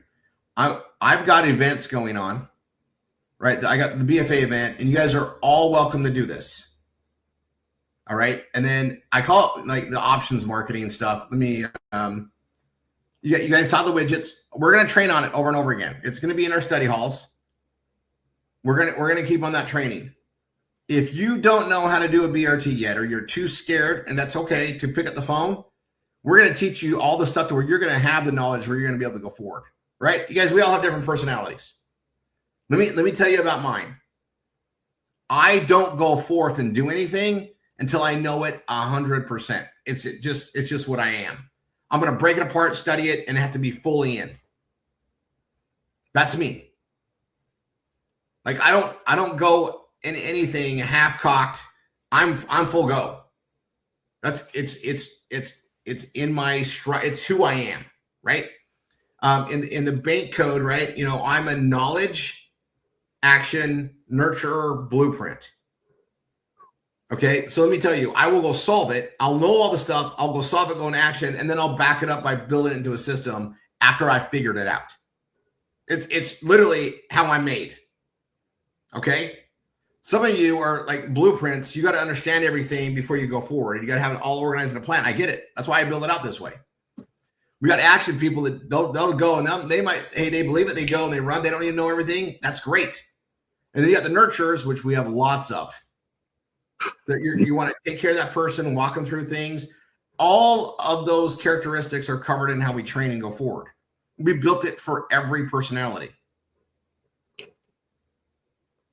[SPEAKER 1] I've got events going on, right? I got the BFA event, and you guys are all welcome to do this. All right. And then I call it like the options marketing stuff. Let me, you guys saw the widgets. We're going to train on it over and over again. It's going to be in our study halls. We're going to keep on that training. If you don't know how to do a BRT yet, or you're too scared, and that's okay, to pick up the phone, we're going to teach you all the stuff to where you're going to have the knowledge where you're going to be able to go forward. Right? You guys, we all have different personalities. Let me tell you about mine. I don't go forth and do anything until I know it 100%. It's just what I am. I'm going to break it apart, study it, and have to be fully in. That's me. Like, I don't go in anything half cocked. I'm full go. It's in my stride. It's who I am, right? In the bank code, right? I'm a knowledge, action, nurturer, blueprint. Okay, so let me tell you, I will go solve it. I'll know all the stuff. I'll go solve it, go in action, and then I'll back it up by building it into a system after I've figured it out. It's literally how I'm made. Okay, some of you are like blueprints. You got to understand everything before you go forward, and you got to have it all organized in a plan. I get it. That's why I build it out this way. We got action people that they'll go and they might, hey, they believe it, they go and they run. They don't even know everything. That's great. And then you got the nurturers, which we have lots of. That you want to take care of that person, walk them through things. All of those characteristics are covered in how we train and go forward. We built it for every personality.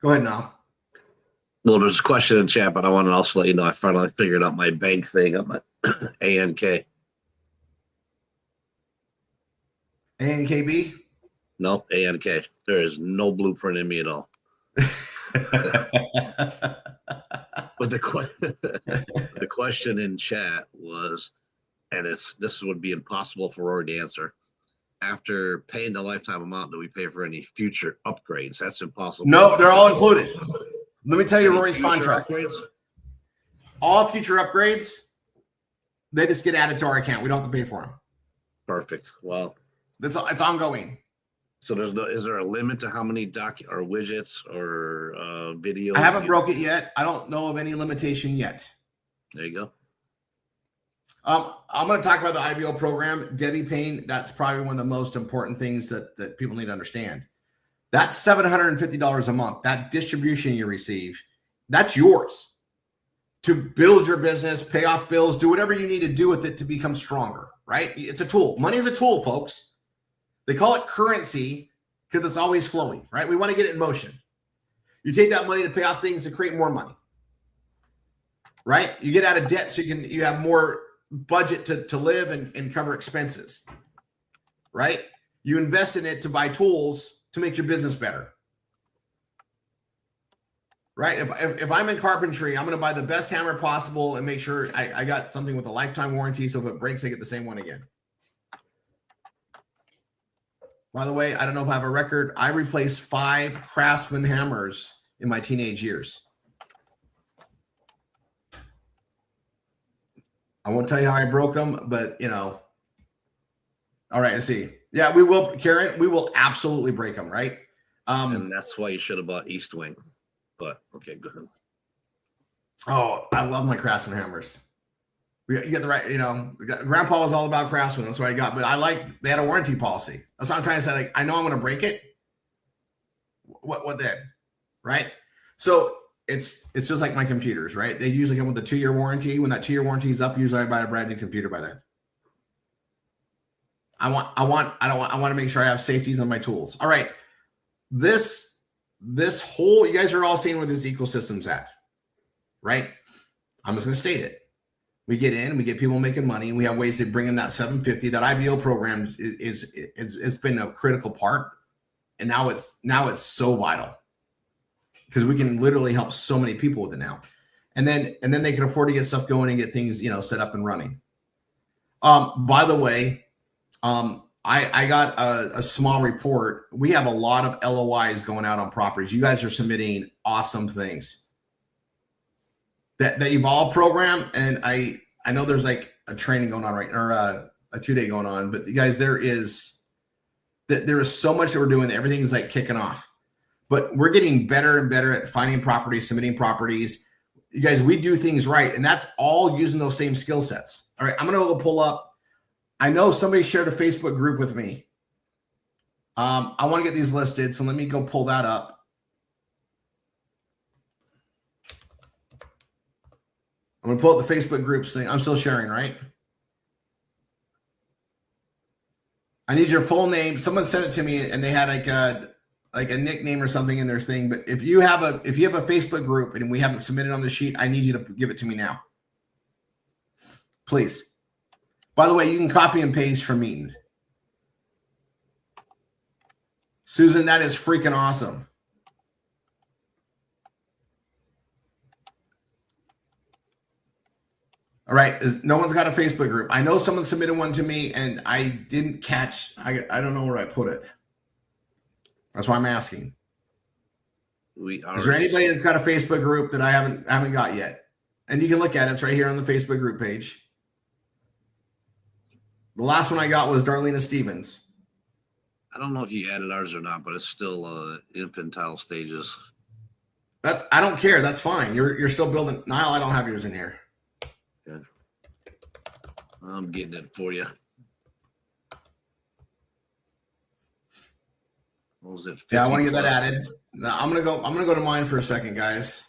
[SPEAKER 1] Go ahead now.
[SPEAKER 2] Well, there's a question in chat, but I want to also let you know I finally figured out my bank thing on my ANK.
[SPEAKER 1] ANKB?
[SPEAKER 2] No, ANK. There is no blueprint in me at all. But the question in chat was, and this would be impossible for Rory to answer. After paying the lifetime amount, do we pay for any future upgrades? That's impossible.
[SPEAKER 1] No, they're all included. Let me tell you Rory's
[SPEAKER 2] Future
[SPEAKER 1] contract.
[SPEAKER 2] upgrades?
[SPEAKER 1] All future upgrades, they just get added to our account. We don't have to pay for them.
[SPEAKER 2] Perfect. Well,
[SPEAKER 1] It's ongoing.
[SPEAKER 2] so is there a limit to how many or widgets or videos?
[SPEAKER 1] I haven't broke it yet. I don't know of any limitation yet.
[SPEAKER 2] There you go.
[SPEAKER 1] I'm going to talk about the IBO program. Debbie Payne, that's probably one of the most important things that people need to understand. That's $750 a month. That distribution you receive, that's yours to build your business, pay off bills, do whatever you need to do with it to become stronger, right? It's a tool. Money is a tool, folks. They call it currency because it's always flowing, right? We want to get it in motion. You take that money to pay off things to create more money, right? You get out of debt so you have more budget to live and cover expenses, right? You invest in it to buy tools to make your business better, right? If I'm in carpentry, I'm going to buy the best hammer possible and make sure I got something with a lifetime warranty. So if it breaks, I get the same one again. By the way, I don't know if I have a record. I replaced 5 Craftsman hammers in my teenage years. I won't tell you how I broke them, but all right, let's see. Yeah, we will, Karen, we will absolutely break them, right?
[SPEAKER 2] And that's why you should have bought East Wing. But okay, go ahead.
[SPEAKER 1] Oh, I love my Craftsman hammers. You get the right, Grandpa was all about Craftsman. That's what I got. But they had a warranty policy. That's what I'm trying to say. Like, I know I'm going to break it. What then? Right? So it's just like my computers, right? They usually come with a 2-year warranty. When that 2-year warranty is up, usually I buy a brand new computer by then. I want to make sure I have safeties on my tools. All right. This whole, you guys are all seeing where this ecosystem's at, right? I'm just going to state it. We get in, we get people making money, and we have ways to bring in that 750. That IBO program it's been a critical part, and now it's so vital because we can literally help so many people with it now, and then they can afford to get stuff going and get things set up and running. By the way, I got a small report. We have a lot of LOIs going out on properties. You guys are submitting awesome things. That Evolve program, and I know there's like a training going on or a 2-day going on, but you guys, there is so much that we're doing. Everything's like kicking off, but we're getting better and better at finding properties, submitting properties. You guys, we do things right, and that's all using those same skill sets. All right, I'm gonna go pull up. I know somebody shared a Facebook group with me. I want to get these listed, so let me go pull that up. I'm going to pull up the Facebook groups thing. I'm still sharing, right? I need your full name. Someone sent it to me, and they had like a nickname or something in their thing. But if you have a Facebook group and we haven't submitted on the sheet, I need you to give it to me now, please. By the way, you can copy and paste from Meeting. Susan, that is freaking awesome. All right. No one's got a Facebook group. I know someone submitted one to me and I didn't catch. I don't know where I put it. That's why I'm asking. Is there anybody that's got a Facebook group that I haven't got yet? and you can look at it. It's right here on the Facebook group page. The last one I got was Darlena Stevens.
[SPEAKER 2] I don't know if you added ours or not, but it's still infantile stages.
[SPEAKER 1] That I don't care. That's fine. You're still building. Niall, I don't have yours in here.
[SPEAKER 2] Okay. I'm getting it for you. What was it?
[SPEAKER 1] Yeah, I want to
[SPEAKER 2] 50
[SPEAKER 1] get that
[SPEAKER 2] plus?
[SPEAKER 1] added. Now, I'm gonna go to mine for a second, guys.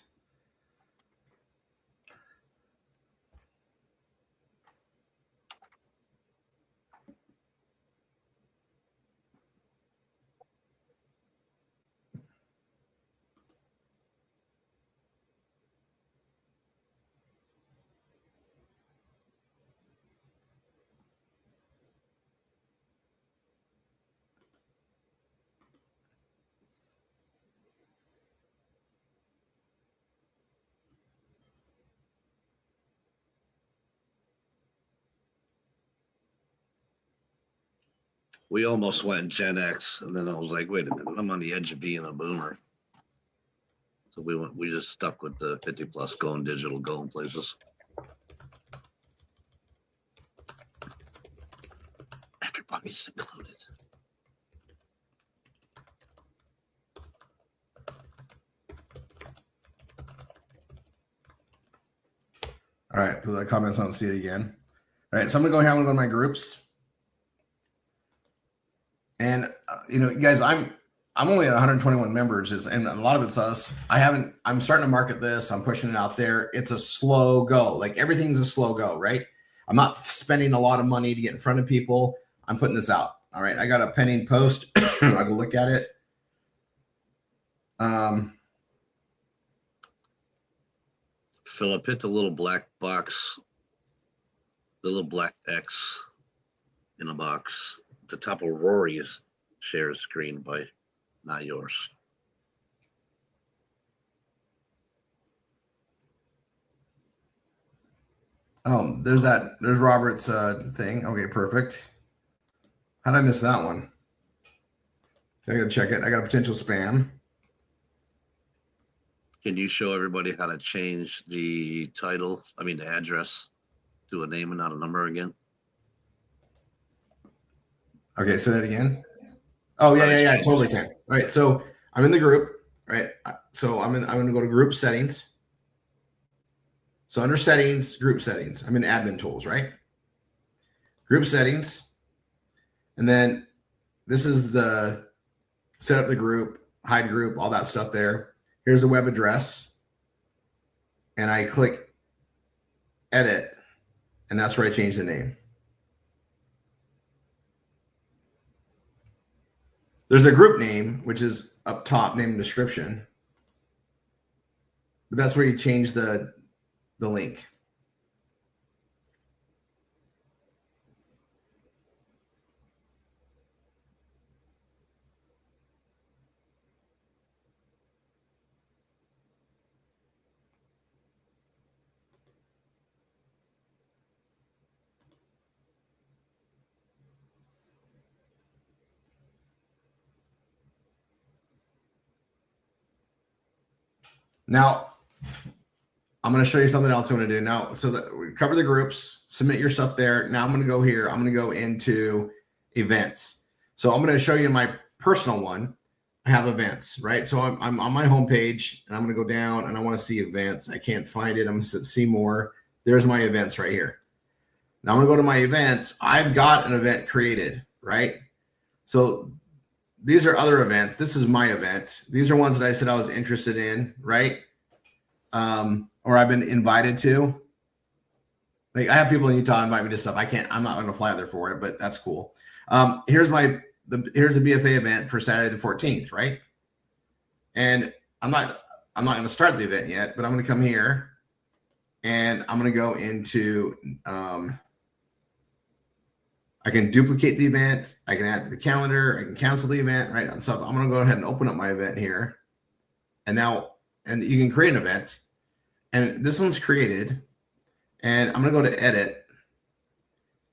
[SPEAKER 2] We almost went Gen X, and then I was like, wait a minute, I'm on the edge of being a boomer. So we just stuck with the 50 plus, going digital, going places. Everybody's included.
[SPEAKER 1] All right, put the comments. I don't see it again. All right, so I'm gonna go here. I'm gonna go to my groups, and you know, guys, I'm only at 121 members, and a lot of it's us. I'm starting to market this. I'm pushing it out there. It's a slow go. Like everything's a slow go, right? I'm not spending a lot of money to get in front of people. I'm putting this out. All right, I got a pending post. I'll go look at it.
[SPEAKER 2] Philip, hit the little black box, the little black X in a box at the top of Rory's share screen, by not yours.
[SPEAKER 1] Oh, there's Robert's thing. Okay, perfect. How did I miss that one? I gotta check it. I got a potential spam.
[SPEAKER 2] Can you show everybody how to change the title, the address, to a name and not a number again?
[SPEAKER 1] Okay, say that again. Oh yeah, I totally can. All right, so I'm in the group, right? So I'm going to go to group settings. So under settings, group settings, I'm in admin tools, right? Group settings, and then this is the set up the group, hide group, all that stuff there. Here's the web address, and I click edit, and that's where I change the name. There's a group name, which is up top, name and description. But that's where you change the link. Now, I'm going to show you something else I'm going to do now. So that we cover the groups, submit your stuff there. Now I'm going to go here. I'm going to go into events. So I'm going to show you my personal one. I have events, right? So I'm on my homepage, and I'm going to go down, and I want to see events. I can't find it. I'm going to see more. There's my events right here. Now I'm going to go to my events. I've got an event created, right? So these are other events. This is my event. These are ones that I said I was interested in, right? Or I've been invited to. Like I have people in Utah invite me to stuff. I'm not going to fly out there for it, but that's cool. Here's the BFA event for Saturday the 14th, right? And I'm not going to start the event yet, but I'm going to come here, and I'm going to go into. I can duplicate the event. I can add to the calendar. I can cancel the event, right? So I'm going to go ahead and open up my event here. And you can create an event. And this one's created. And I'm going to go to edit.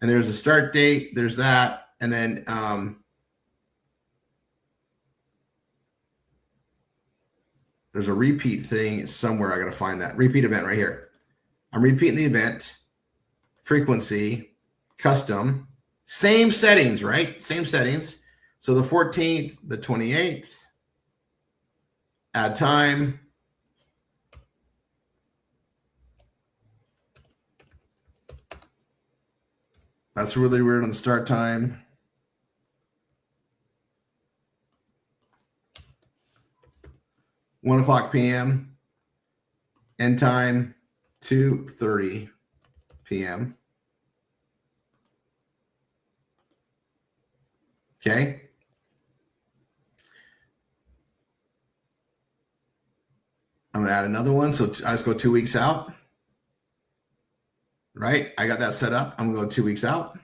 [SPEAKER 1] And there's a start date. There's that. And then there's a repeat thing somewhere. I got to find that repeat event right here. I'm repeating the event, frequency, custom, same settings, right? Same settings. So the 14th, the 28th, add time. That's really weird on the start time. (1:00 p.m.) End time 2:30 p.m. Okay. I'm gonna add another one. So I just go 2 weeks out. Right? I got that set up. I'm gonna go 2 weeks out.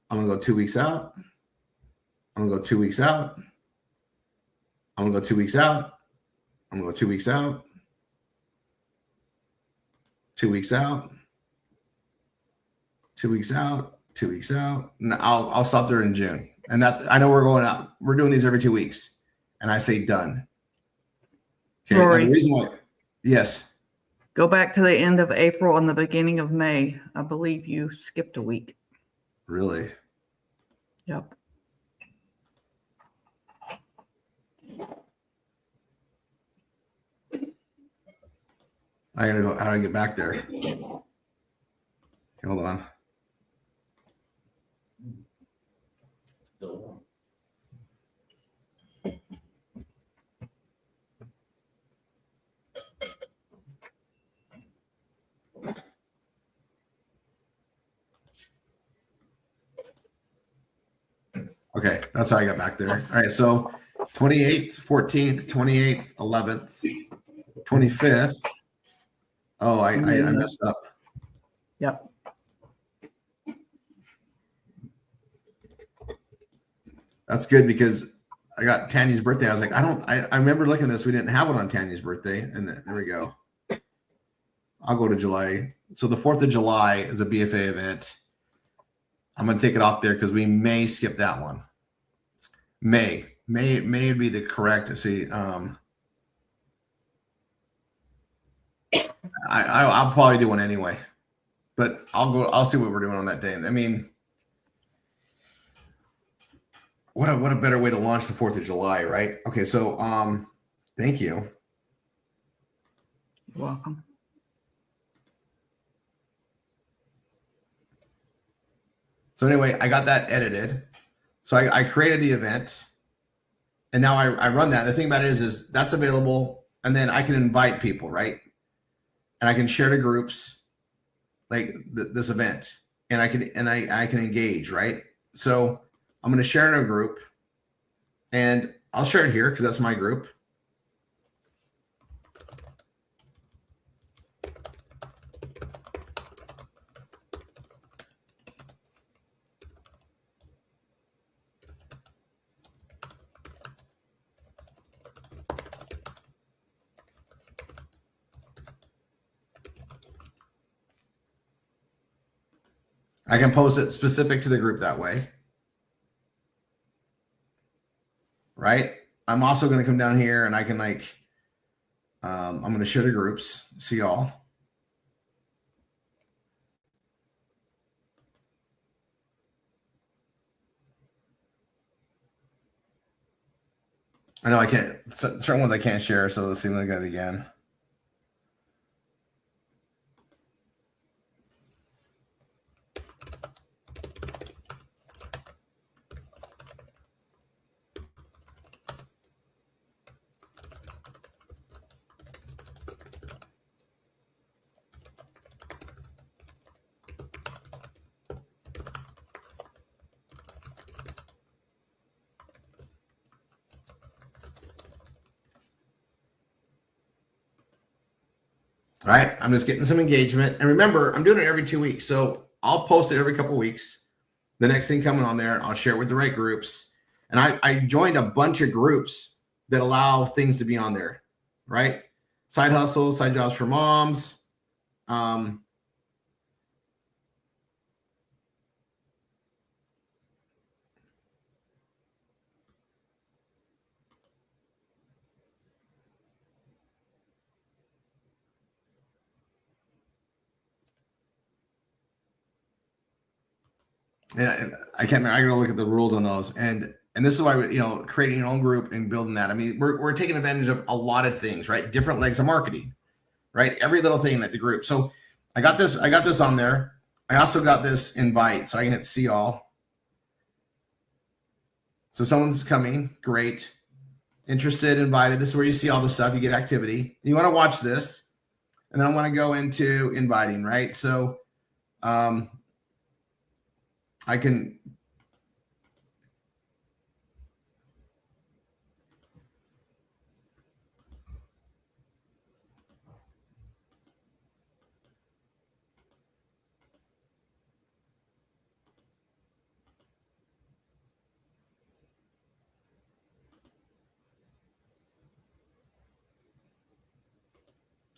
[SPEAKER 1] I'm gonna go 2 weeks out. I'm gonna go 2 weeks out. I'm gonna go 2 weeks out. I'm gonna go 2 weeks out. 2 weeks out. 2 weeks out. 2 weeks out. And I'll stop there in June. And that's, I know we're going out. We're doing these every 2 weeks. And I say done. Okay. Now
[SPEAKER 5] Rory.
[SPEAKER 1] the reason why, yes.
[SPEAKER 5] Go back to the end of April and the beginning of May. I believe you skipped a week.
[SPEAKER 1] Really?
[SPEAKER 5] Yep.
[SPEAKER 1] I gotta go. How do I get back there? Okay, hold on. Okay, that's how I got back there. All right, so 28th, 14th, 28th, 11th, 25th. Oh, I messed up.
[SPEAKER 5] Yep.
[SPEAKER 1] That's good because I got Tanya's birthday. I was like, I remember looking at this. We didn't have it on Tanya's birthday. And there we go. I'll go to July. So the 4th of July is a BFA event. I'm going to take it off there because we may skip that one. May would be the correct. See, I'll probably do one anyway, but I'll see what we're doing on that day. I mean, what a better way to launch the 4th of July, right? Okay, so thank you.
[SPEAKER 5] You're welcome.
[SPEAKER 1] So anyway, I got that edited. So I created the event, and now I run that. The thing about it is that's available, and then I can invite people, right? And I can share to groups like this event, and I can engage, right? So I'm going to share in a group, and I'll share it here because that's my group. I can post it specific to the group that way. Right? I'm also going to come down here and I can I'm going to share the groups, see all. I know I can't, certain ones I can't share. So let's see, let me get it again. All right, I'm just getting some engagement. And remember, I'm doing it every 2 weeks. So I'll post it every couple of weeks. The next thing coming on there, I'll share it with the right groups. And I joined a bunch of groups that allow things to be on there, right? Side hustles, side jobs for moms. And I can't. I gotta look at the rules on those. And this is why creating your own group and building that. I mean, we're taking advantage of a lot of things, right? Different legs of marketing, right? Every little thing that the group. So I got this on there. I also got this invite, so I can hit see all. So someone's coming, great. Interested, invited. This is where you see all the stuff. You get activity. You want to watch this, and then I want to go into inviting, right? So I can.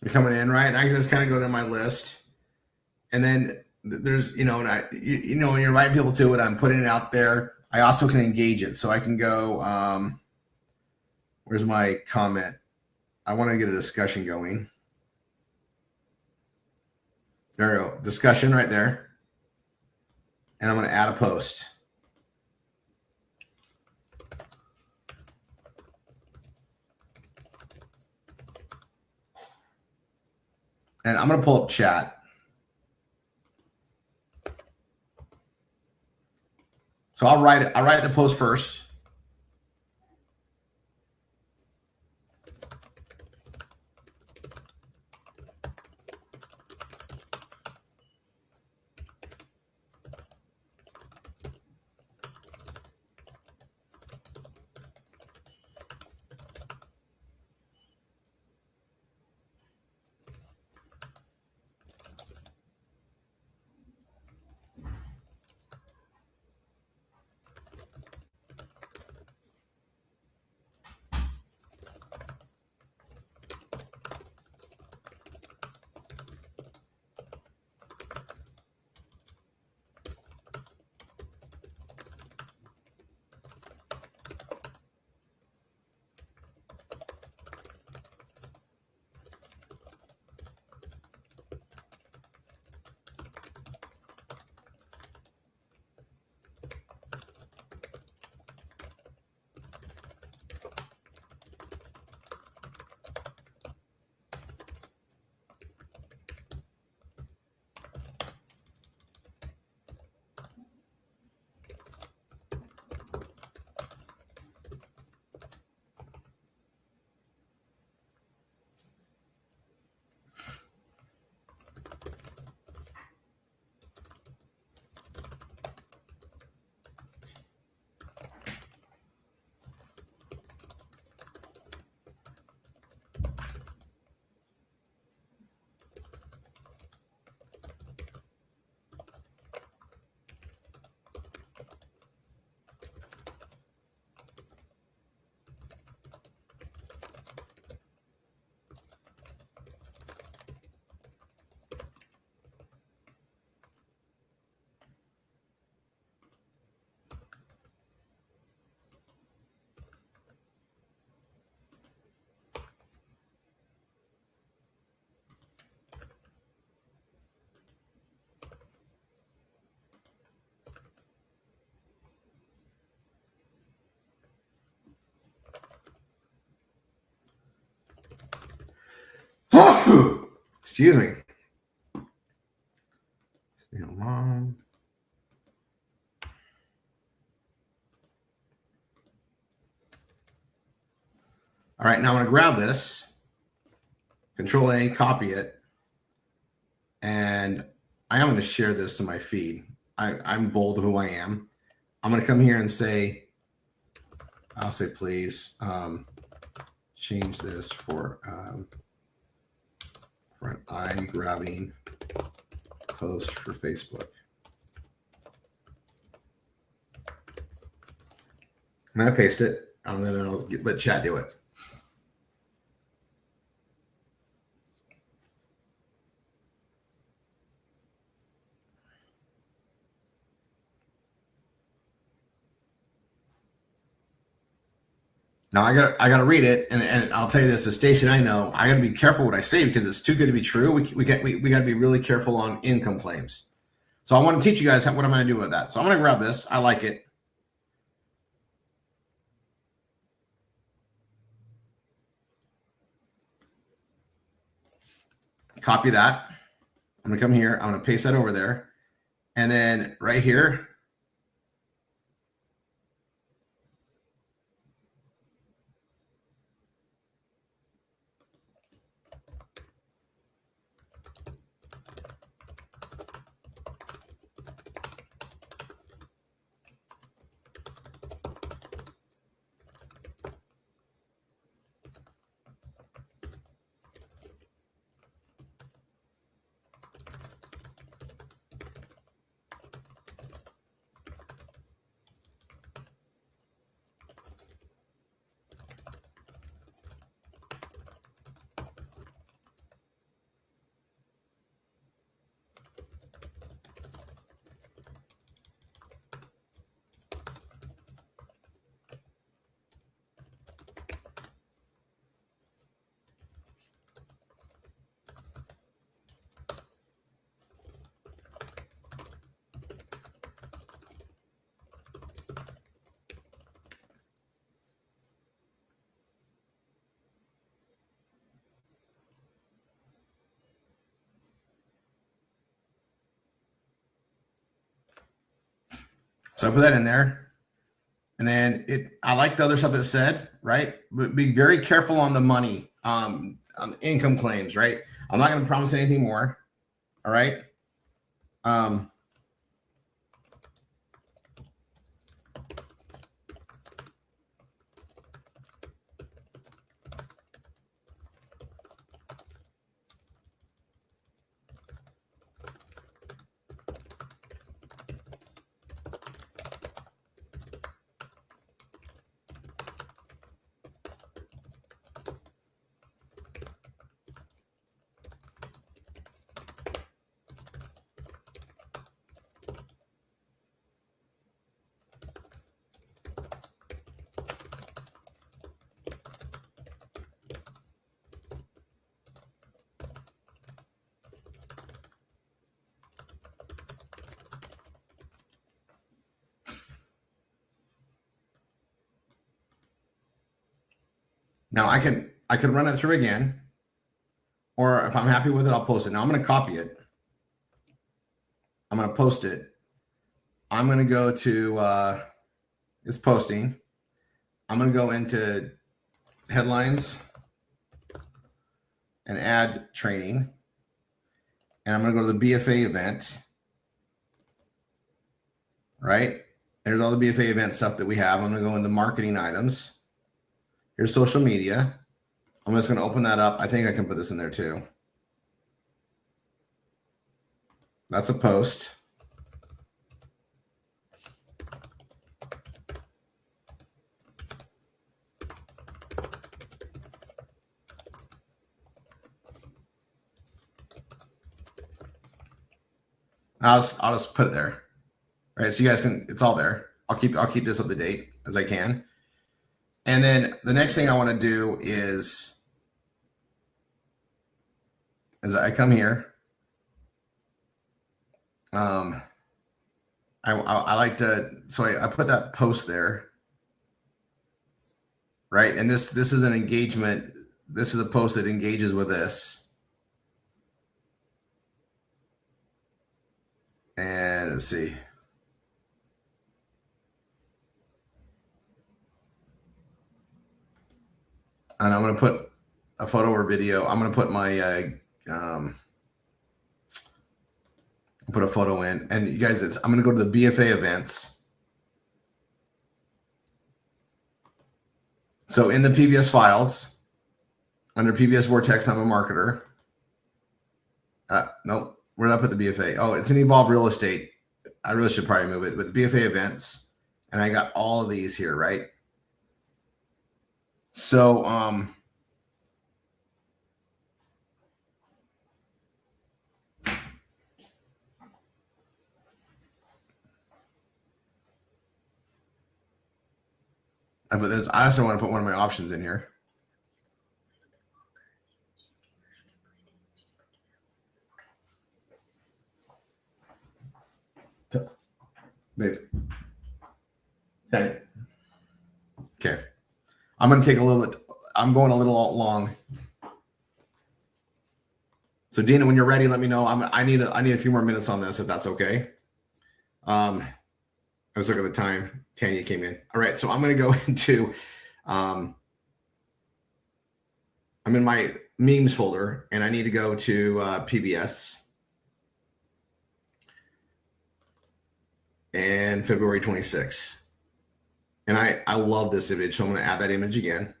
[SPEAKER 1] You're coming in, right? And I can just kind of go to my list, and then there's, when you're inviting people to it, I'm putting it out there. I also can engage it, so I can go. Where's my comment? I want to get a discussion going. There we go, discussion right there, and I'm going to add a post. And I'm going to pull up chat. So I'll write the post first. Excuse me. Mom. All right, now I'm going to grab this, Control A, copy it, and I am going to share this to my feed. I'm bold of who I am. I'm going to come here and say, I'll say, please change this for an eye grabbing post for Facebook. I'm going to paste it, and then I'll let chat do it. Now I got to read it, and I'll tell you this: the station I know, I got to be careful what I say because it's too good to be true. We got to be really careful on income claims. So I want to teach you guys what I'm going to do with that. So I'm going to grab this. I like it. Copy that. I'm going to come here. I'm going to paste that over there. And then right here, so I put that in there. And then I like the other stuff it said, right? But be very careful on the money, on income claims, right? I'm not going to promise anything more. All right. Now I can run it through again, or if I'm happy with it, I'll post it. Now I'm going to copy it. I'm going to post it. I'm going to go to it's posting. I'm going to go into headlines and add training. And I'm going to go to the BFA event. Right? There's all the BFA event stuff that we have. I'm going to go into marketing items. Here's social media. I'm just going to open that up. I think I can put this in there too. That's a post. I'll just put it there. All right, so you guys can, it's all there. I'll keep this up to date as I can. And then the next thing I want to do is as I come here, I like to, so I put that post there, right? And this is an engagement. This is a post that engages with this. And let's see. And I'm going to put a photo or video. I'm going to put my, put a photo in. And you guys, I'm going to go to the BFA events. So in the PBS files, under PBS Vortex, I'm a marketer. Nope. Where did I put the BFA? Oh, it's an Evolve Real Estate. I really should probably move it, but BFA events. And I got all of these here, right? So, I also want to put one of my options in here. Maybe. Okay. Okay. I'm going to take a little bit. I'm going a little long. So Dina, when you're ready, let me know. I need a few more minutes on this, if that's okay. I was looking at the time. Tanya came in. All right. So I'm going to go into, I'm in my memes folder and I need to go to PBS and February 26th. And I love this image. So I'm going to add that image again.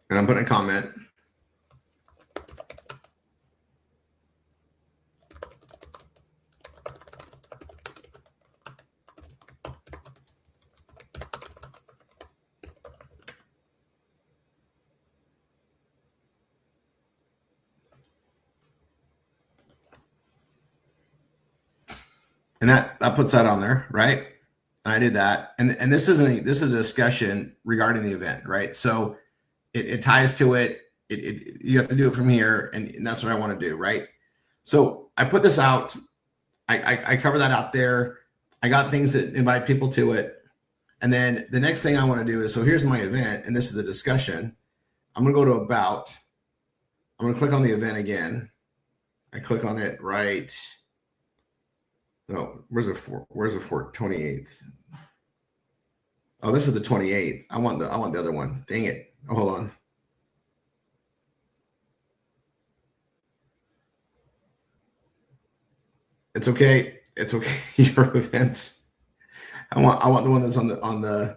[SPEAKER 1] And I'm putting a comment. And that puts that on there, right? I did that. And this is a discussion regarding the event, right? So it ties to it. You have to do it from here, and that's what I want to do, right? So I put this out. I cover that out there. I got things that invite people to it. And then the next thing I want to do is, so here's my event, and this is the discussion. I'm going to go to about. I'm going to click on the event again. I click on it right. No, where's the 28th? Oh, this is the 28th. I want the other one. Dang it. Oh, hold on. It's okay. It's okay. Your events. I want the one that's on the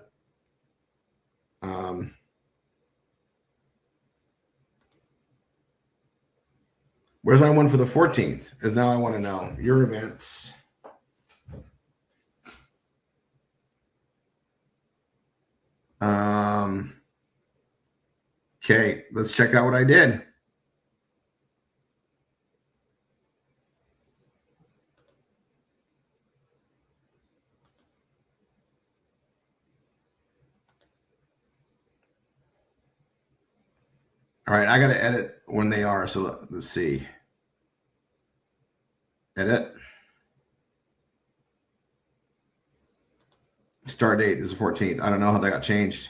[SPEAKER 1] where's my one for the 14th? Because now I want to know your events. Okay, let's check out what I did. All right, I got to edit when they are. So let's see. Edit. Start date is the 14th. I don't know how that got changed.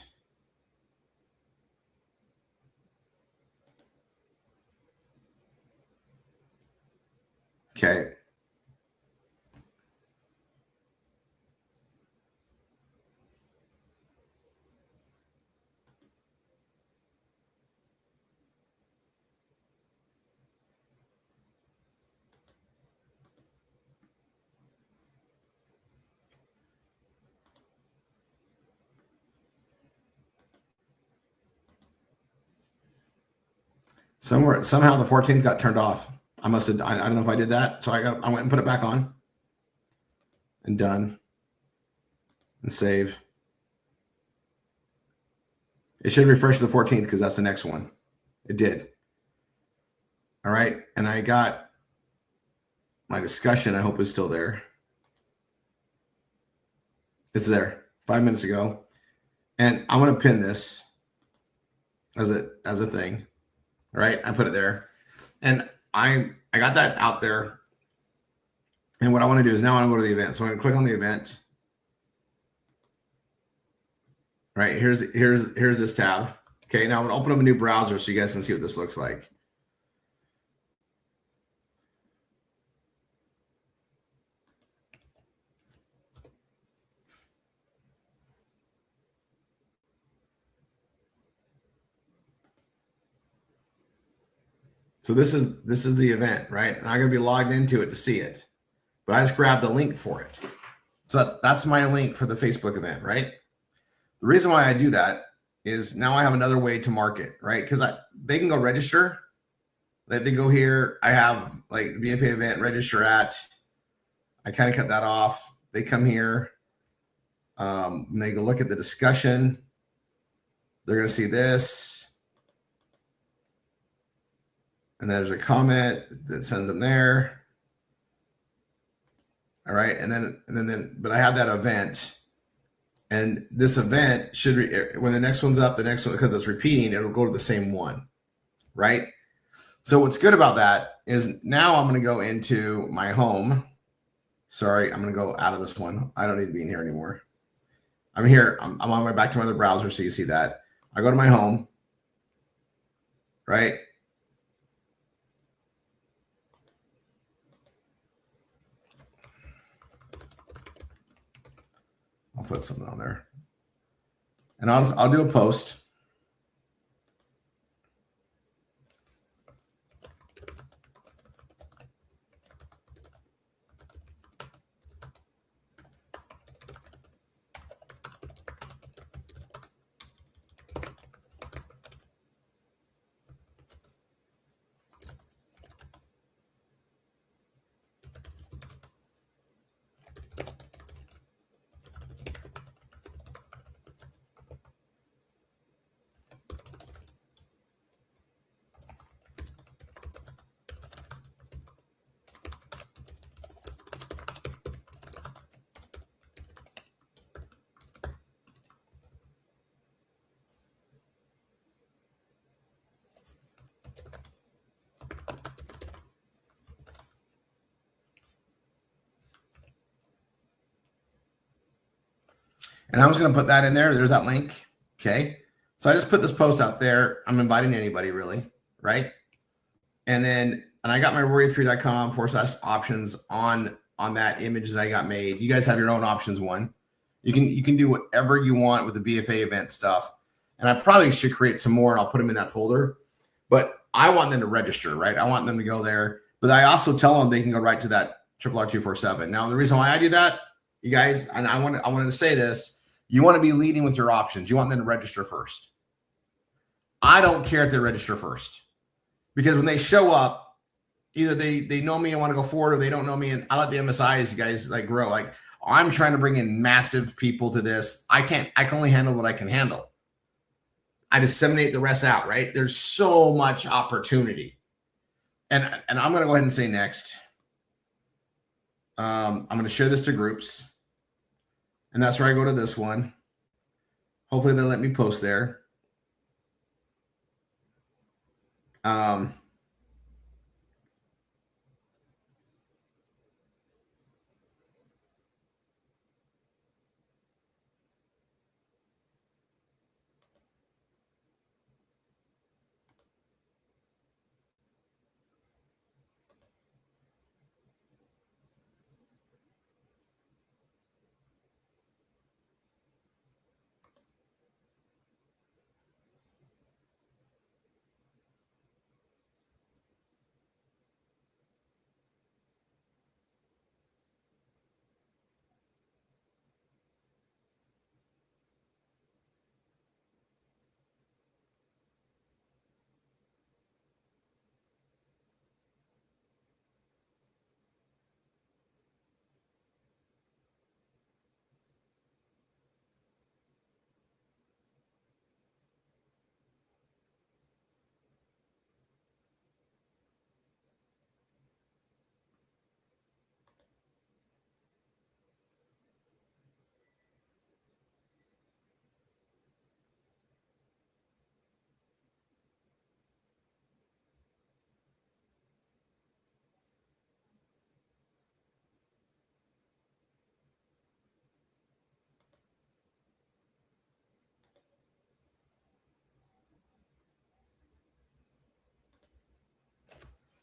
[SPEAKER 1] Okay. Somehow the 14th got turned off. I must have. I don't know if I did that. So I went and put it back on. And done. And save. It should refresh to the 14th because that's the next one. It did. All right. And I got my discussion. I hope it's still there. It's there 5 minutes ago. And I'm going to pin this as a thing. All right. I put it there. And I got that out there. And what I want to do is now I want to go to the event. So I'm going to click on the event. Right, here's this tab. Okay, now I'm gonna open up a new browser so you guys can see what this looks like. So this is the event, right? And I'm gonna be logged into it to see it, but I just grabbed the link for it. So that's my link for the Facebook event, right? The reason why I do that is now I have another way to market, right? Because they can go register. They go here. I have like the BFA event register at. I kind of cut that off. They come here. And they go look at the discussion. They're going to see this. And there's a comment that sends them there. All right. And then, but I have that event. And this event should, when the next one's up, the next one, because it's repeating, it'll go to the same one, right? So what's good about that is now I'm going to go into my home, Sorry, I'm going to go out of this one. I don't need to be in here anymore. I'm here. I'm on my back to my other browser, so you see that. I go to my home, right? I'll put something on there, and I'll do a post. And I'm just going to put that in there. There's that link. Okay. So I just put this post out there. I'm inviting anybody really, right? And I got my rory3.com/options on that image that I got made. You guys have your own options one. You can do whatever you want with the BFA event stuff. And I probably should create some more and I'll put them in that folder. But I want them to register, right? I want them to go there. But I also tell them they can go right to that RRR247. Now, the reason why I do that, you guys, and I wanted to say this, you want to be leading with your options. You want them to register first. I don't care if they register first. Because when they show up, either they know me and want to go forward, or they don't know me, and I let the MSIs guys like grow. Like, I'm trying to bring in massive people to this. I can only handle what I can handle. I disseminate the rest out, right? There's so much opportunity. And I'm going to go ahead and say next. I'm going to share this to groups. And that's where I go to this one. Hopefully they'll let me post there.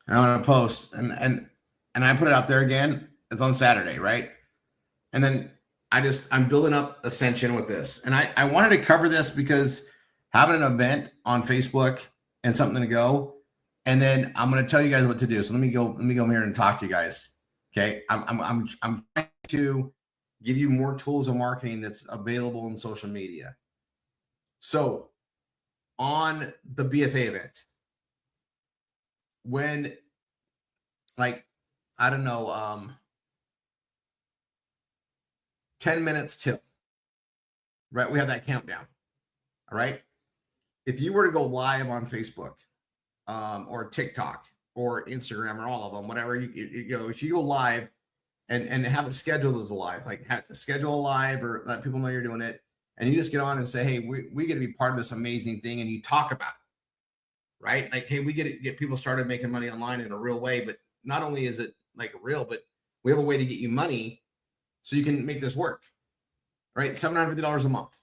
[SPEAKER 1] And I'm gonna post and I put it out there again. It's on Saturday, right? And then I'm building up Ascension with this. And I wanted to cover this because having an event on Facebook and something to go, and then I'm gonna tell you guys what to do. So let me go here and talk to you guys. Okay. I'm trying to give you more tools of marketing that's available in social media. So on the BFA event, when, like, I don't know, 10 minutes till, right? We have that countdown. All right. If you were to go live on Facebook, or TikTok or Instagram or all of them, whatever you go, if you go live and have it scheduled as a live, like schedule a live or let people know you're doing it. And you just get on and say, hey, we get to be part of this amazing thing. And you talk about it, right? Like, hey, we get people started making money online in a real way, but not only is it like real, but We have a way to get you money so you can make this work, right? $750 a month.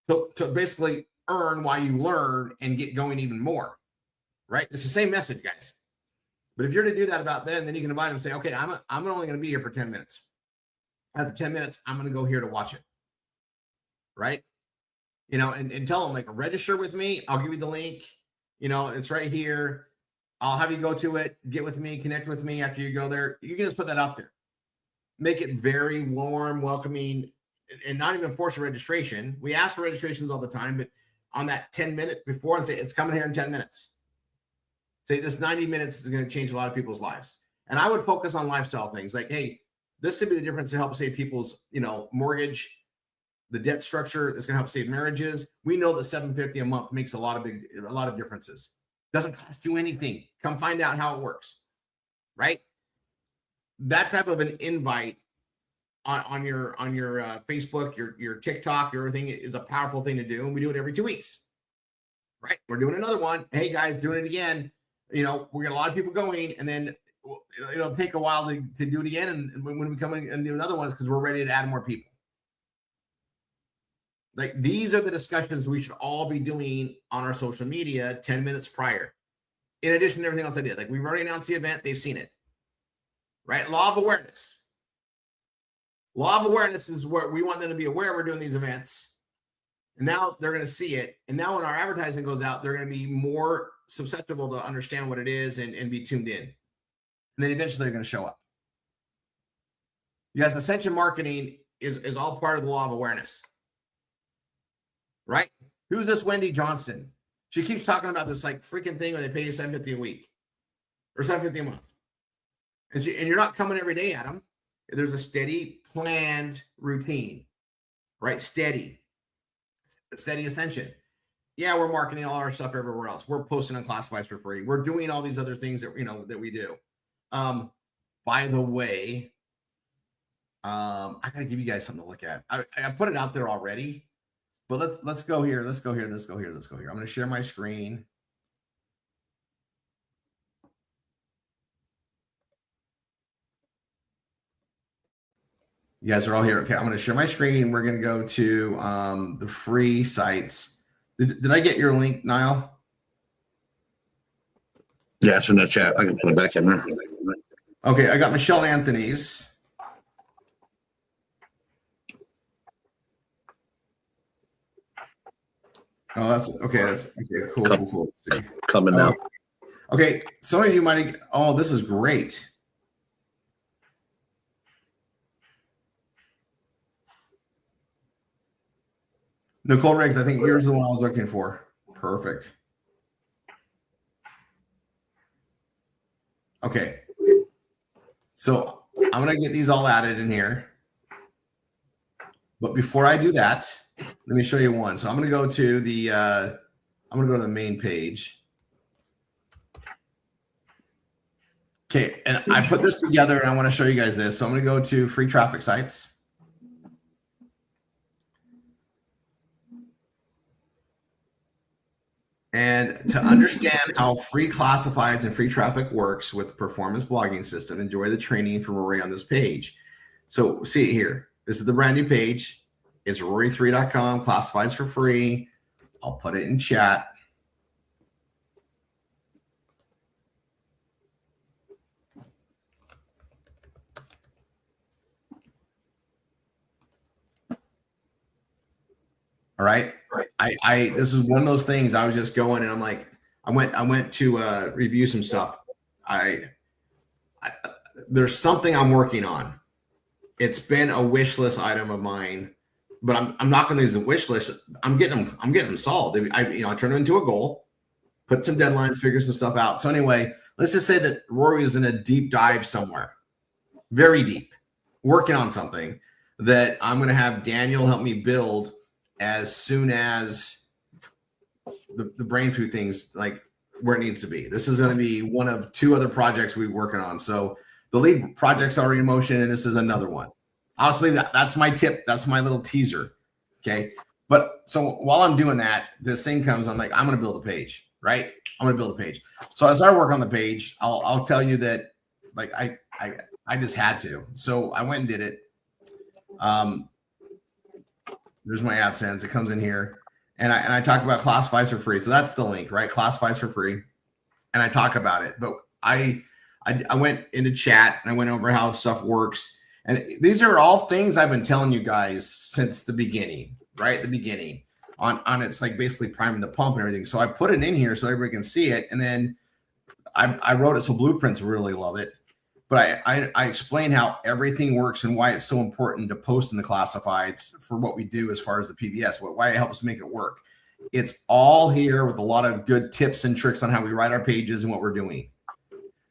[SPEAKER 1] So to basically earn while you learn and get going even more, right? It's the same message, guys. But if you're to do that about then you can invite them and say, okay, I'm only going to be here for 10 minutes. After 10 minutes, I'm going to go here to watch it, right? You know, and tell them, like, register with me. I'll give you the link. You know, it's right here. I'll have you go to it, get with me, connect with me after you go there. You can just put that out there. Make it very warm, welcoming, and not even force a registration. We ask for registrations all the time, but on that 10-minute before and say, it's coming here in 10 minutes. Say this 90 minutes is going to change a lot of people's lives. And I would focus on lifestyle things like, hey, this could be the difference to help save people's, you know, mortgage, the debt structure is going to help save marriages. We know that $750 a month makes a lot of differences. Doesn't cost you anything. Come find out how it works, right? That type of an invite on your Facebook, your TikTok, your everything is a powerful thing to do. And we do it every 2 weeks, right? We're doing another one. Hey guys, doing it again. You know, we got a lot of people going, and then it'll take a while to do it again. And when we come in and do another one, it's because we're ready to add more people. Like, these are the discussions we should all be doing on our social media 10 minutes prior. In addition to everything else I did. Like, we've already announced the event. They've seen it. Right? Law of awareness. Law of awareness is where we want them to be aware we're doing these events. And now they're going to see it. And now when our advertising goes out, they're going to be more susceptible to understand what it is and be tuned in. And then eventually they're going to show up. Yes, ascension marketing is all part of the law of awareness. Right? Who's this Wendy Johnston? She keeps talking about this like freaking thing where they pay you $750 a week or $750 a month. And you're not coming every day at them. There's a steady, planned routine, right? Steady ascension. Yeah, we're marketing all our stuff everywhere else. We're posting on classifieds for free. We're doing all these other things that, you know, that we do. By the way, I got to give you guys something to look at. I put it out there already. But let's go here. Let's go here. I'm going to share my screen. You guys are all here. Okay, I'm going to share my screen. We're going to go to the free sites. Did I get your link, Niall?
[SPEAKER 2] Yeah, it's in the chat. I can put it back in there.
[SPEAKER 1] Okay, I got Michelle Anthony's. Oh, that's okay. That's okay. Cool. Let's see.
[SPEAKER 2] Coming now.
[SPEAKER 1] Okay, some of you might. Oh, this is great. Nicole Riggs, I think yours is the one I was looking for. Perfect. Okay. So I'm going to get these all added in here. But before I do that, let me show you one. So I'm going to go to the main page. Okay. And I put this together and I want to show you guys this. So I'm going to go to free traffic sites. And to understand how free classifieds and free traffic works with the performance blogging system, enjoy the training from Rory on this page. So see it here. This is the brand new page. It's rory3.com, classifieds for free. I'll put it in chat. All right. This is one of those things I was just going and I'm like, I went to review some stuff. There's something I'm working on. It's been a wish list item of mine, but I'm not going to use a wish list. I'm getting them solved. I turn them into a goal, put some deadlines, figure some stuff out. So anyway, let's just say that Rory is in a deep dive somewhere, very deep, working on something that I'm going to have Daniel help me build as soon as the brain food things like where it needs to be. This is going to be one of two other projects we're working on. So the lead project's already in motion, and this is another one. Honestly, that's my tip. That's my little teaser. Okay. But so while I'm doing that, this thing comes, I'm like, I'm going to build a page, right? I'm going to build a page. So as I work on the page, I'll tell you that like I just had to. So I went and did it. There's my AdSense. It comes in here, and I talk about classifieds for free. So that's the link, right? Classifieds for free, and I talk about it. But I went into chat and I went over how stuff works. And these are all things I've been telling you guys since the beginning, right? The beginning on it's like basically priming the pump and everything. So I put it in here so everybody can see it. And then I wrote it so blueprints really love it. But I explain how everything works and why it's so important to post in the classifieds for what we do as far as the PBS, why it helps make it work. It's all here with a lot of good tips and tricks on how we write our pages and what we're doing.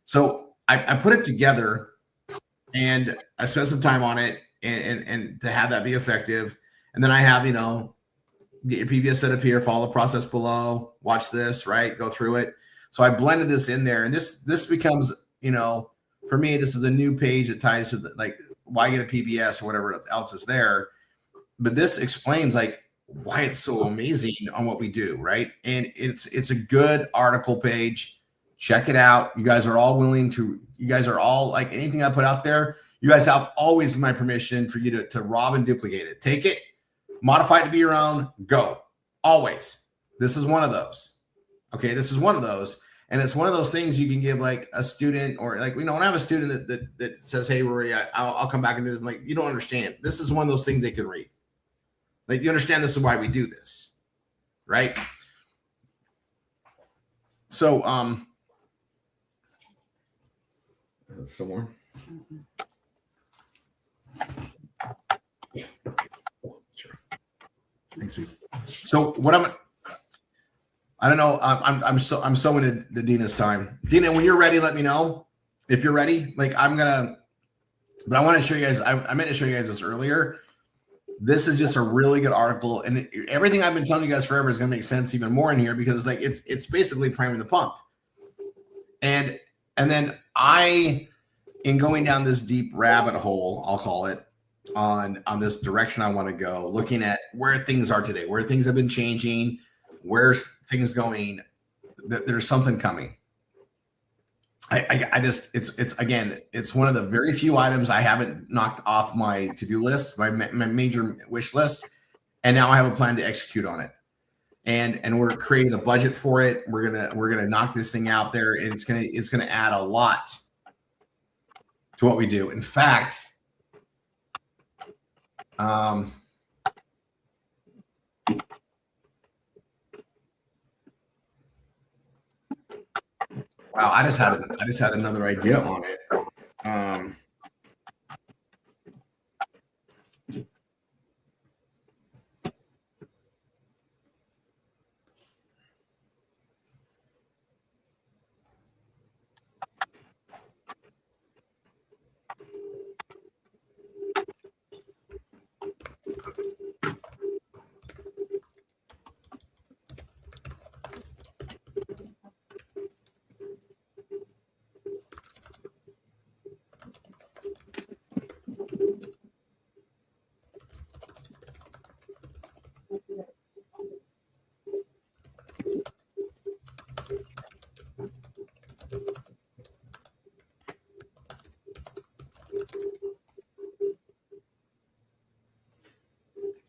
[SPEAKER 1] So I put it together and I spent some time on it and to have that be effective. And then I have, you know, get your PBS set up here, follow the process below, watch this, right? Go through it. So I blended this in there, and this becomes, you know, for me, this is a new page that ties to like why get a PBS or whatever else is there. But this explains like why it's so amazing on what we do, right? And it's a good article page. Check it out. You guys are all like anything I put out there, you guys have always my permission for you to rob and duplicate it. Take it, modify it to be your own, go. Always. This is one of those. Okay, this is one of those. And it's one of those things you can give like a student, or like, you know, when I have a student that says, hey, Rory, I'll come back and do this. I'm like, you don't understand. This is one of those things they can read. Like, you understand this is why we do this, right? So, some more. Sure. Thanks, Pete. So what I don't know. I'm so into Dina's time. Dina, when you're ready, let me know. If you're ready, like but I want to show you guys. I meant to show you guys this earlier. This is just a really good article, and everything I've been telling you guys forever is going to make sense even more in here because it's like it's basically priming the pump. And then in going down this deep rabbit hole, I'll call it, on this direction I want to go, looking at where things are today, where things have been changing, where's things going, there's something coming. It's one of the very few items I haven't knocked off my to-do list, my major wish list, and now I have a plan to execute on it. And we're creating a budget for it. We're gonna knock this thing out there, and it's gonna add a lot to what we do. In fact, wow, I just had another idea on it.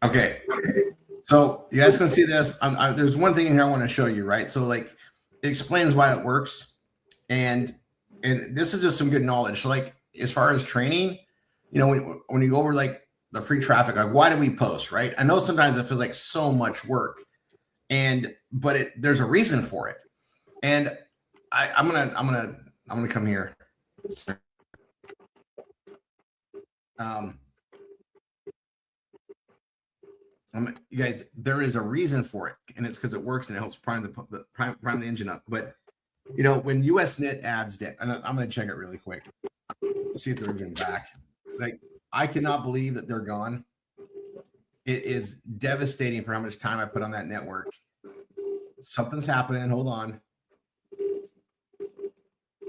[SPEAKER 1] Okay, so you guys can see this. There's one thing in here I want to show you, right? So like, it explains why it works, and this is just some good knowledge. So like, as far as training, you know, when you go over like the free traffic, like why do we post, right? I know sometimes it feels like so much work, but there's a reason for it, and I'm gonna come here. You guys, there is a reason for it, and it's because it works and it helps prime the engine up. But you know, when USNet ads, and I'm going to check it really quick, see if they're even back. Like, I cannot believe that they're gone. It is devastating for how much time I put on that network. Something's happening. Hold on.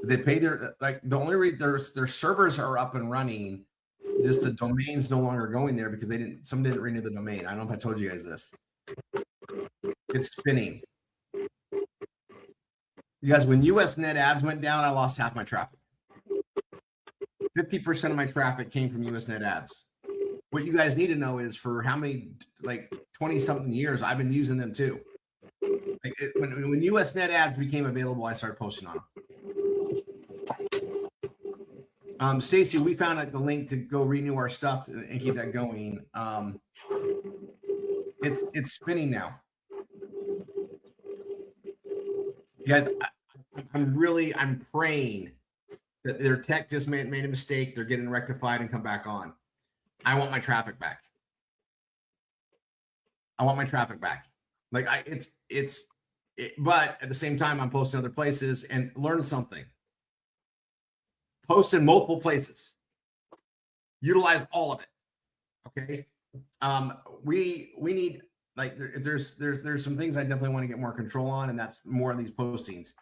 [SPEAKER 1] They pay their the only reason their servers are up and running. Just the domain's no longer going there because someone didn't renew the domain. I don't know if I told you guys this. It's spinning. You guys, when USNet ads went down, I lost half my traffic. 50% of my traffic came from US Net ads. What you guys need to know is for how many, like 20 something years, I've been using them too. Like when US Net ads became available, I started posting on them. Stacy, we found the link to go renew our stuff and keep that going. It's spinning now. You guys, I'm praying that their tech just made a mistake. They're getting rectified and come back on. I want my traffic back. I want my traffic back. Like but at the same time, I'm posting other places and learn something. Post in multiple places. Utilize all of it. Okay. We need, like, there's some things I definitely want to get more control on, and that's more of these postings.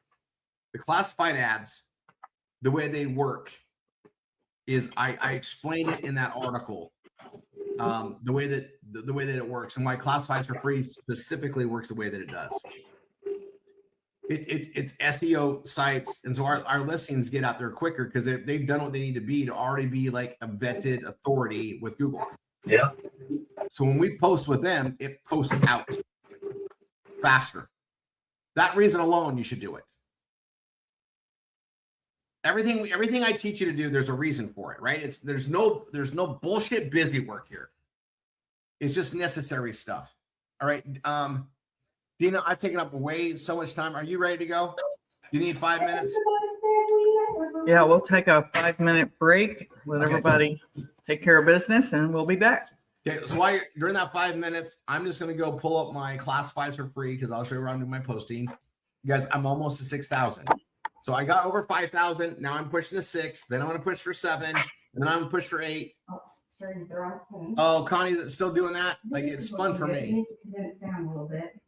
[SPEAKER 1] The classified ads, the way they work is I explained it in that article. The way that it works and why classifies for free specifically works the way that it does. It's SEO sites, and so our listings get out there quicker because they've done what they need to be to already be like a vetted authority with Google.
[SPEAKER 2] Yeah.
[SPEAKER 1] So when we post with them, it posts out faster. That reason alone, you should do it. Everything I teach you to do, there's a reason for it, right? There's no bullshit busy work here. It's just necessary stuff. All right. Dina, I've taken up way so much time. Are you ready to go? You need 5 minutes?
[SPEAKER 5] Yeah, we'll take a 5-minute break. Let
[SPEAKER 1] Okay.
[SPEAKER 5] everybody take care of business, and we'll be back.
[SPEAKER 1] Okay, so during that 5 minutes, I'm just going to go pull up my classifieds for free because I'll show you around doing my posting. You guys, I'm almost to 6,000. So I got over 5,000. Now I'm pushing to 6. Then I'm going to push for 7. And then I'm going to push for 8. Oh, Connie's still doing that? Like, it's spun for me.
[SPEAKER 6] It needs to condense down a little bit.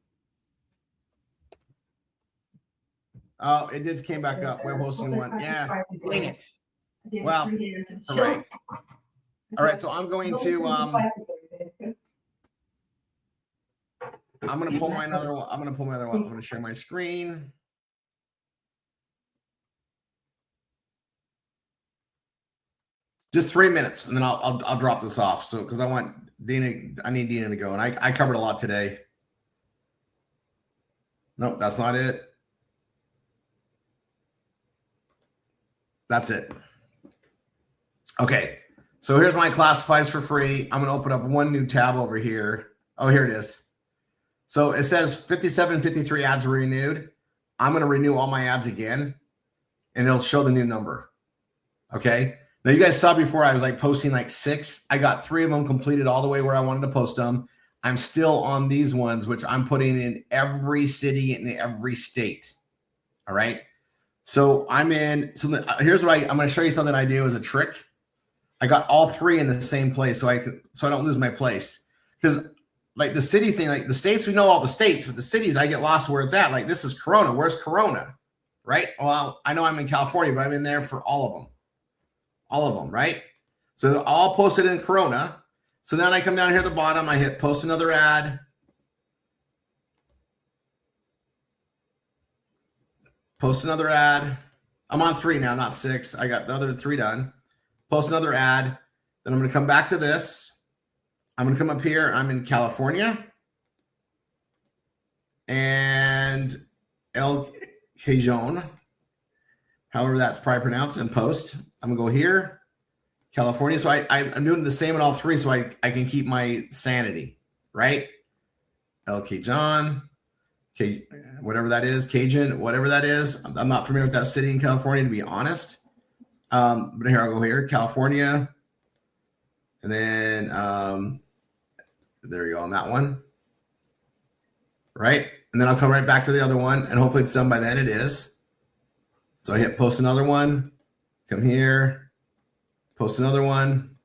[SPEAKER 1] Oh, it did came back up. Web hosting one. Yeah, dang it. Well, all right. All right, so I'm going to I'm going to pull my other one. I'm going to share my screen. Just 3 minutes, and then I'll drop this off. So because I need Dina to go, and I covered a lot today. Nope, that's not it. That's it. Okay, so here's my classifieds for free. I'm going to open up one new tab over here. Oh, here it is. So it says 5753 ads were renewed. I'm going to renew all my ads again, and it'll show the new number. Okay. Now you guys saw before I was like posting like 6. I got 3 of them completed all the way where I wanted to post them. I'm still on these ones, which I'm putting in every city and every state. All right. So I'm in. So here's what I'm going to show you something I do as a trick. I got all 3 in the same place, so I don't lose my place. Because like the city thing, like the states, we know all the states, but the cities I get lost where it's at. Like this is Corona. Where's Corona? Right. Well, I know I'm in California, but I'm in there for all of them. All of them, right? So they're all posted in Corona. So then I come down here at the bottom, I hit post another ad. Post another ad. I'm on 3 now, not 6. I got the other 3 done. Post another ad. Then I'm going to come back to this. I'm going to come up here. I'm in California. And El Cajon, however that's probably pronounced, and post. I'm going to go here, California. So I'm doing the same in all 3 so I can keep my sanity, right? El Cajon. Whatever that is, Cajun, whatever that is. I'm not familiar with that city in California, to be honest. But here, I'll go here, California. And then there you go on that one. Right? And then I'll come right back to the other one, and hopefully it's done by then. It is. So I hit post another one. Come here. Post another one.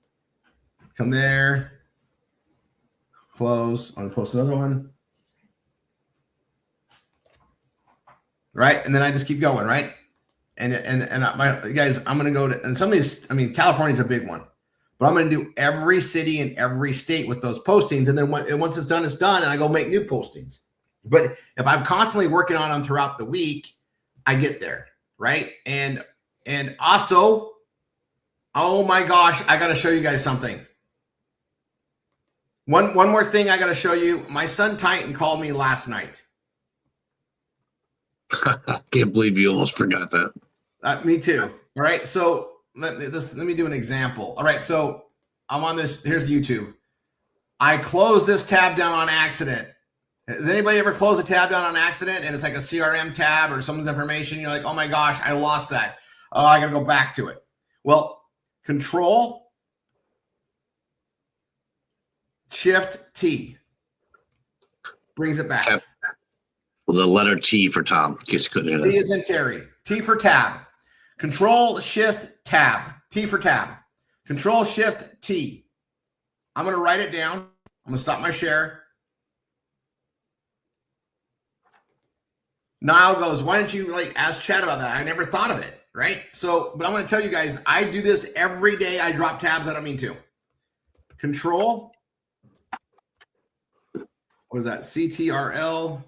[SPEAKER 1] Come there. Close. I'm going to post another one. Right. And then I just keep going. Right. And my guys, I'm going to go to, and some of these, I mean, California's a big one, but I'm going to do every city in every state with those postings. And then once it's done, and I go make new postings. But if I'm constantly working on them throughout the week, I get there. Right. And also Oh my gosh, I got to show you guys something. One more thing I got to show you. My son Titan called me last night.
[SPEAKER 2] I can't believe you almost forgot that.
[SPEAKER 1] Me too. All right. So let me do an example. All right. So I'm on this. Here's YouTube. I closed this tab down on accident. Has anybody ever closed a tab down on accident and it's like a CRM tab or someone's information? You're like, oh my gosh, I lost that. Oh, I got to go back to it. Well, Control Shift T brings it back.
[SPEAKER 2] Yep. The letter T for Tom. Just couldn't hear
[SPEAKER 1] T
[SPEAKER 2] that.
[SPEAKER 1] is in Terry. T for tab. Control Shift Tab. T for tab. Control Shift T. I'm going to write it down. I'm going to stop my share. Niall goes, why didn't you like ask Chad about that? I never thought of it, right? So, but I'm going to tell you guys, I do this every day. I drop tabs. I don't mean to. Control. What is that? CTRL.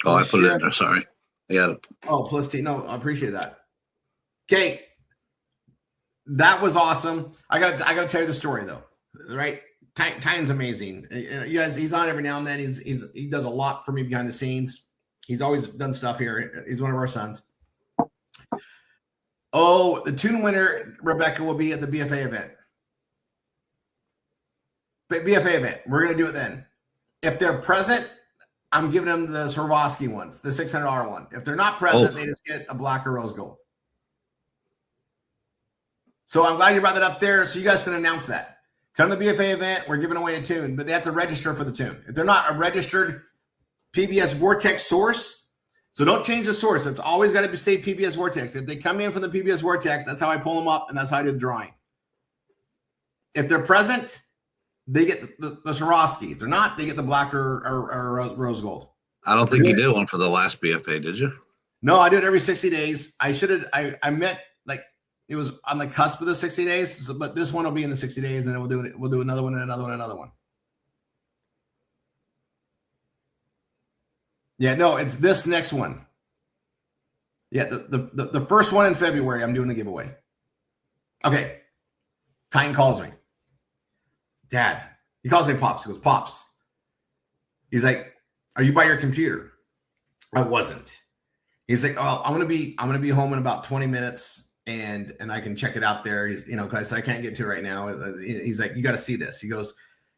[SPEAKER 2] Oh, I put it in there. Sorry. I got it.
[SPEAKER 1] Oh, plus T. No, I appreciate that. Okay. That was awesome. I got to tell you the story though, right? Titan's amazing. You guys, he's on every now and then. He does a lot for me behind the scenes. He's always done stuff here. He's one of our sons. Oh, the tune winner, Rebecca, will be at the BFA event. BFA event. We're going to do it then. If they're present, I'm giving them the Swarovski ones, the $600 one. If they're not present, they just get a black or rose gold. So I'm glad you brought that up there so you guys can announce that. Come to the BFA event, we're giving away a tune, but they have to register for the tune. If they're not a registered PBS Vortex source, so don't change the source. It's always got to stay PBS Vortex. If they come in from the PBS Vortex, that's how I pull them up, and that's how I do the drawing. If they're present, they get the Swarovski. If they're not, they get the black or rose gold.
[SPEAKER 2] I don't think you did one for the last BFA, did you?
[SPEAKER 1] No, I do it every 60 days. I should have. I meant like it was on the cusp of the 60 days, but this one will be in the 60 days, and then we'll do another one and another one and another one. Yeah, no, it's this next one. Yeah, the first one in February, I'm doing the giveaway. Okay. Titan calls me. Dad. He calls me Pops. He goes, Pops. He's like, are you by your computer? I wasn't. He's like, oh, I'm gonna be home in about 20 minutes and I can check it out there. He's, because I can't get to it right now. He's like, you got to see this. He goes,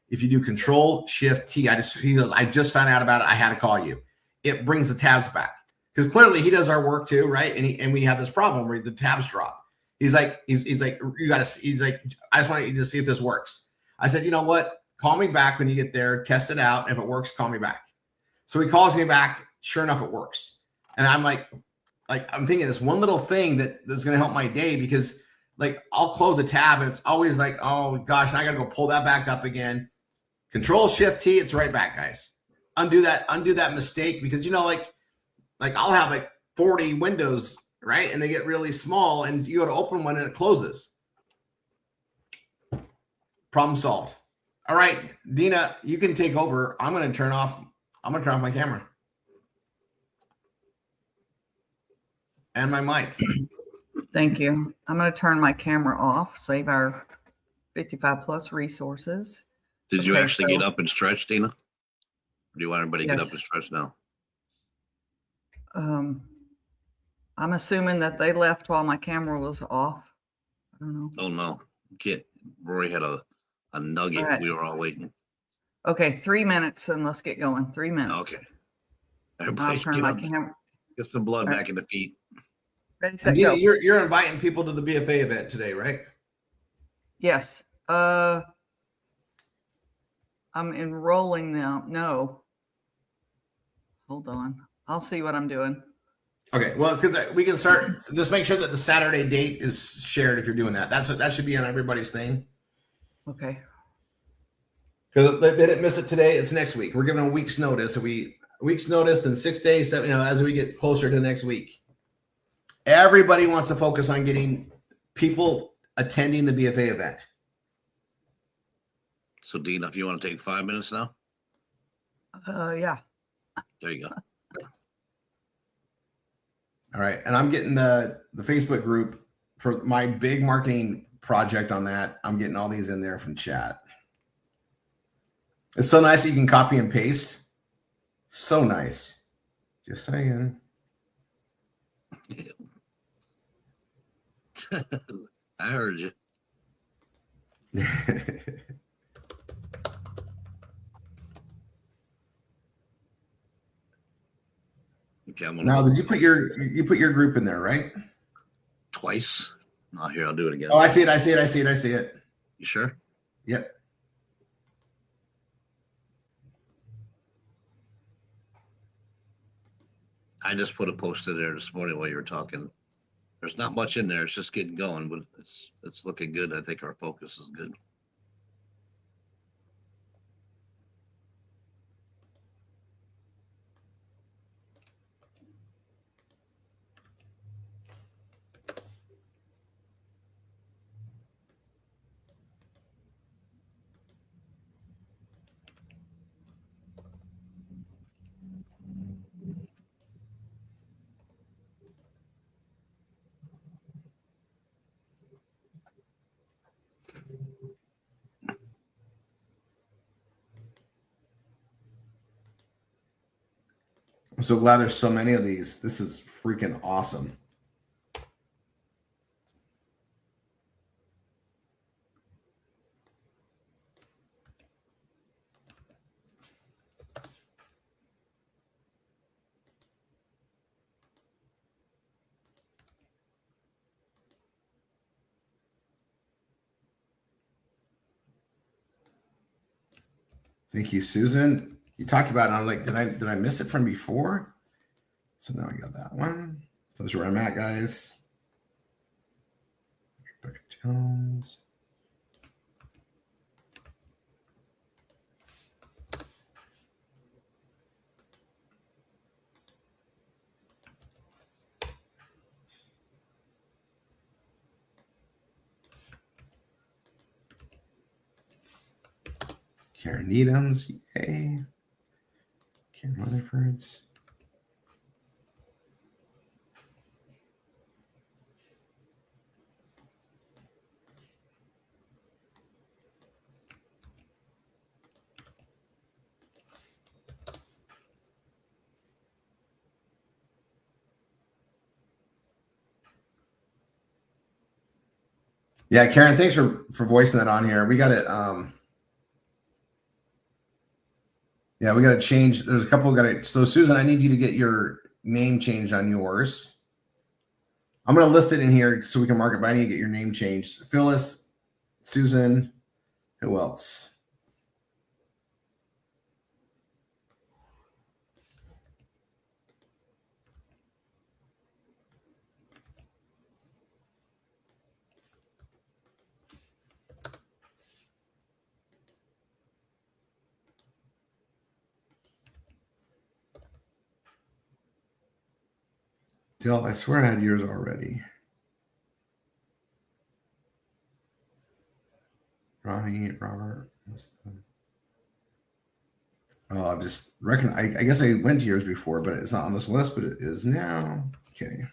[SPEAKER 1] if you do Control Shift T, he goes, I just found out about it. I had to call you. It brings the tabs back because clearly he does our work too, right? And we have this problem where the tabs drop. He's like, he's like, he's like, I just want you to see if this works. I said, you know what? Call me back when you get there, test it out. If it works, call me back. So he calls me back. Sure enough, it works. And I'm like I'm thinking it's one little thing that's going to help my day because like I'll close a tab and it's always like, oh gosh, now I got to go pull that back up again. Control Shift T, it's right back, guys. Undo that mistake because like I'll have like 40 windows, right? And they get really small and you go to open one and it closes. Problem solved. All right, Dina, you can take over. I'm going to turn off my camera and my mic.
[SPEAKER 5] Thank you. I'm going to turn my camera off, save our 55 plus resources.
[SPEAKER 2] Did you
[SPEAKER 5] Okay,
[SPEAKER 2] actually get up and stretch, Dina? Or do you want everybody to get up and stretch now?
[SPEAKER 5] I'm assuming that they left while my camera was off. I don't know.
[SPEAKER 2] Oh no, Rory had a nugget.
[SPEAKER 5] Right.
[SPEAKER 2] We were all waiting.
[SPEAKER 5] Okay, 3 minutes and let's get going. 3 minutes.
[SPEAKER 2] Okay.
[SPEAKER 5] I'll
[SPEAKER 2] Everybody
[SPEAKER 5] turn
[SPEAKER 2] get
[SPEAKER 5] my
[SPEAKER 2] up.
[SPEAKER 5] camera.
[SPEAKER 2] Get some blood back in the feet.
[SPEAKER 5] Ready, set,
[SPEAKER 1] Dina,
[SPEAKER 5] go.
[SPEAKER 1] you're inviting people to the BFA event today, right?
[SPEAKER 5] Yes. I'm enrolling them. No. Hold on. I'll see what I'm doing.
[SPEAKER 1] Okay, well, because we can start. Just make sure that the Saturday date is shared if you're doing that. That should be on everybody's thing.
[SPEAKER 5] Okay.
[SPEAKER 1] Because they didn't miss it today. It's next week. We're giving a week's notice. Week's notice, then 6 days. As we get closer to next week. Everybody wants to focus on getting people attending the BFA event.
[SPEAKER 2] So, Dina, if you want to take 5 minutes now,
[SPEAKER 5] Yeah.
[SPEAKER 2] there you go.
[SPEAKER 1] All right, and I'm getting the Facebook group for my big marketing project on that, I'm getting all these in there from chat. It's so nice that you can copy and paste. So nice. Just saying.
[SPEAKER 2] I heard you. Okay, I'm gonna
[SPEAKER 1] Now,
[SPEAKER 2] go
[SPEAKER 1] did you put your group in there, right?
[SPEAKER 2] twice. Not here. I'll do it again.
[SPEAKER 1] Oh, I see it.
[SPEAKER 2] You sure?
[SPEAKER 1] Yep.
[SPEAKER 2] I just put a post in there this morning while you were talking. There's not much in there. It's just getting going, but it's looking good. I think our focus is good.
[SPEAKER 1] I'm so glad there's so many of these. This is freaking awesome. Thank you, Susan. You talked about it. I'm like, did I miss it from before? So now I got that one. So that's where I'm at, guys. Rebecca Jones. Karen Needhams, yay. Karen Rutherford's. Yeah, Karen, thanks for voicing that on here. We got it. Yeah, we got to change. There's a couple got to. So, Susan, I need you to get your name changed on yours. I'm going to list it in here so we can mark it, but I need to get your name changed. Phyllis, Susan, who else? Dale, I swear I had yours already. Ronnie, Robert. Oh, I just reckon. I guess I went to yours before, but it's not on this list, but it is now. Okay.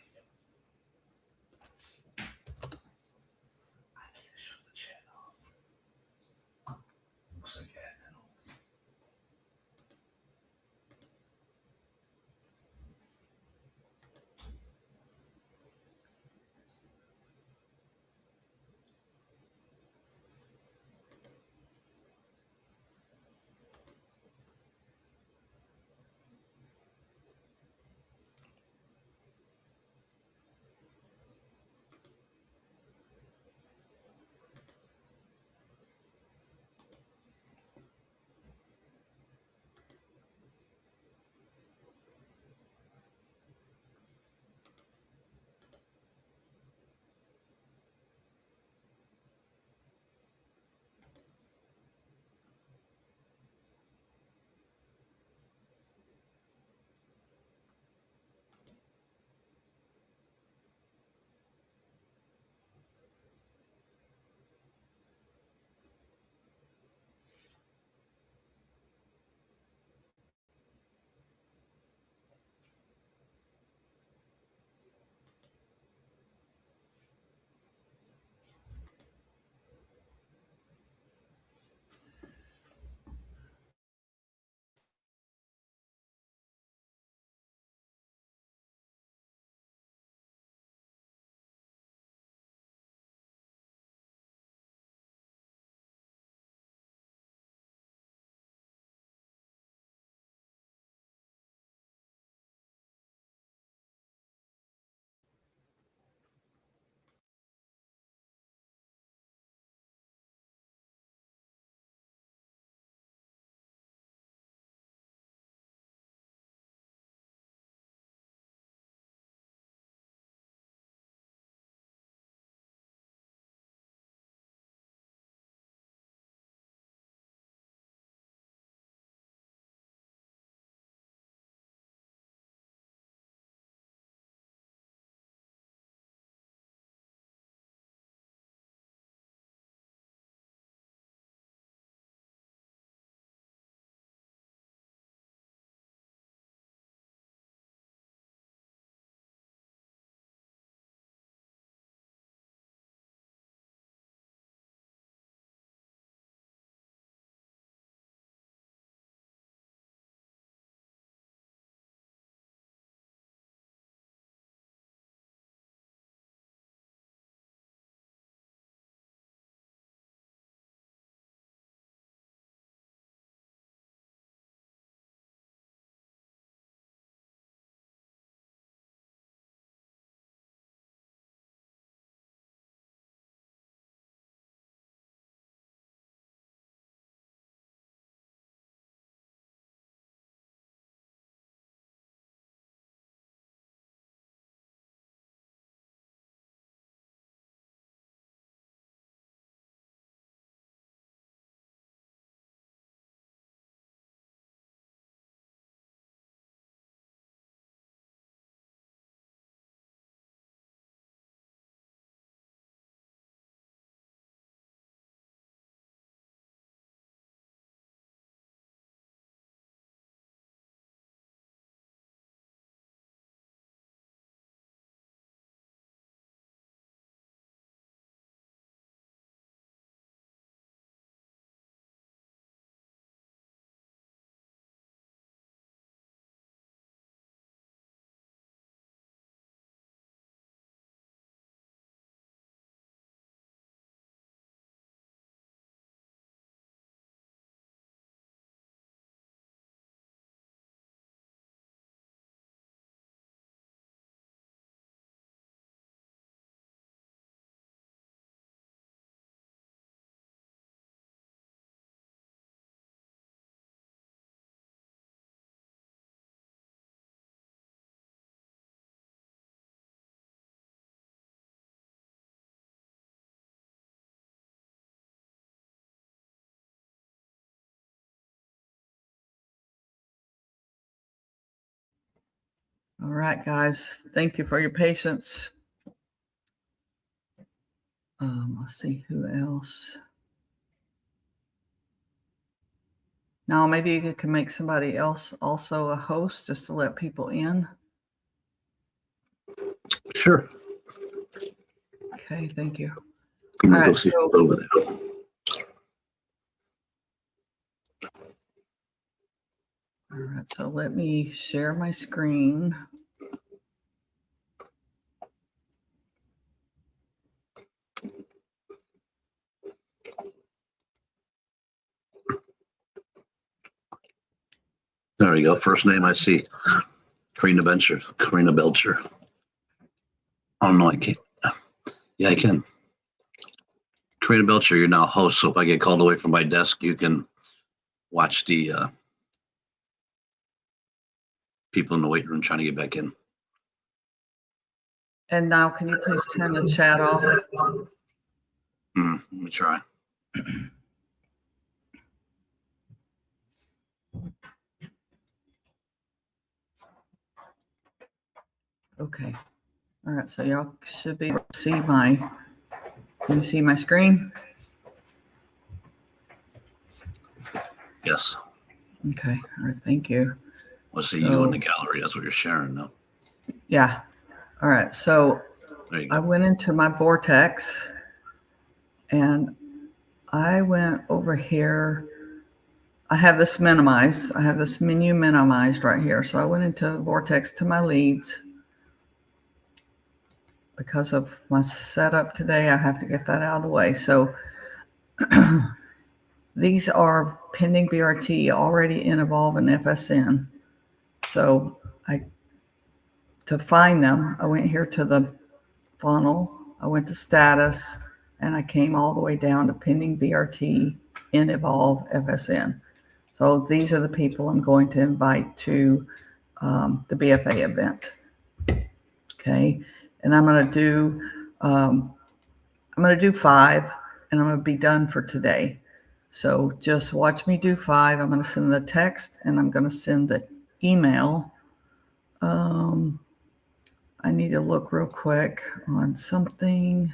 [SPEAKER 5] All right, guys. Thank you for your patience. Let's see who else. Now, maybe you can make somebody else also a host just to let people in.
[SPEAKER 2] Sure.
[SPEAKER 5] Okay, thank you.
[SPEAKER 2] I'm gonna
[SPEAKER 5] All
[SPEAKER 2] go
[SPEAKER 5] right,
[SPEAKER 2] see
[SPEAKER 5] so-
[SPEAKER 2] who's over there.
[SPEAKER 5] All right, so let me share my screen.
[SPEAKER 2] There we go. First name I see. Karina Belcher. Karina Belcher. Oh no, I can't. Yeah, I can. Karina Belcher, you're now a host. So if I get called away from my desk, you can watch the people in the waiting room trying to get back in.
[SPEAKER 5] And now, can you please turn the chat off?
[SPEAKER 2] Let me try.
[SPEAKER 5] Okay. All right, so y'all should be able to see can you see my screen?
[SPEAKER 2] Yes.
[SPEAKER 5] Okay, all right, thank you.
[SPEAKER 2] We'll see you in the gallery. That's what you're sharing now.
[SPEAKER 5] Yeah. All right, so
[SPEAKER 2] There you
[SPEAKER 5] I
[SPEAKER 2] go.
[SPEAKER 5] went into my vortex and I went over here. I have this minimized. I have this menu minimized right here. So I went into vortex to my leads. Because of my setup today, I have to get that out of the way. So these are pending BRT already in Evolve and FSN. So to find them, I went here to the funnel, I went to status, and I came all the way down to pending BRT in Evolve FSN. So these are the people I'm going to invite to the BFA event. Okay, and I'm going to do 5, and I'm going to be done for today. So just watch me do 5. I'm going to send the text, and I'm going to send the email. I need to look real quick on something.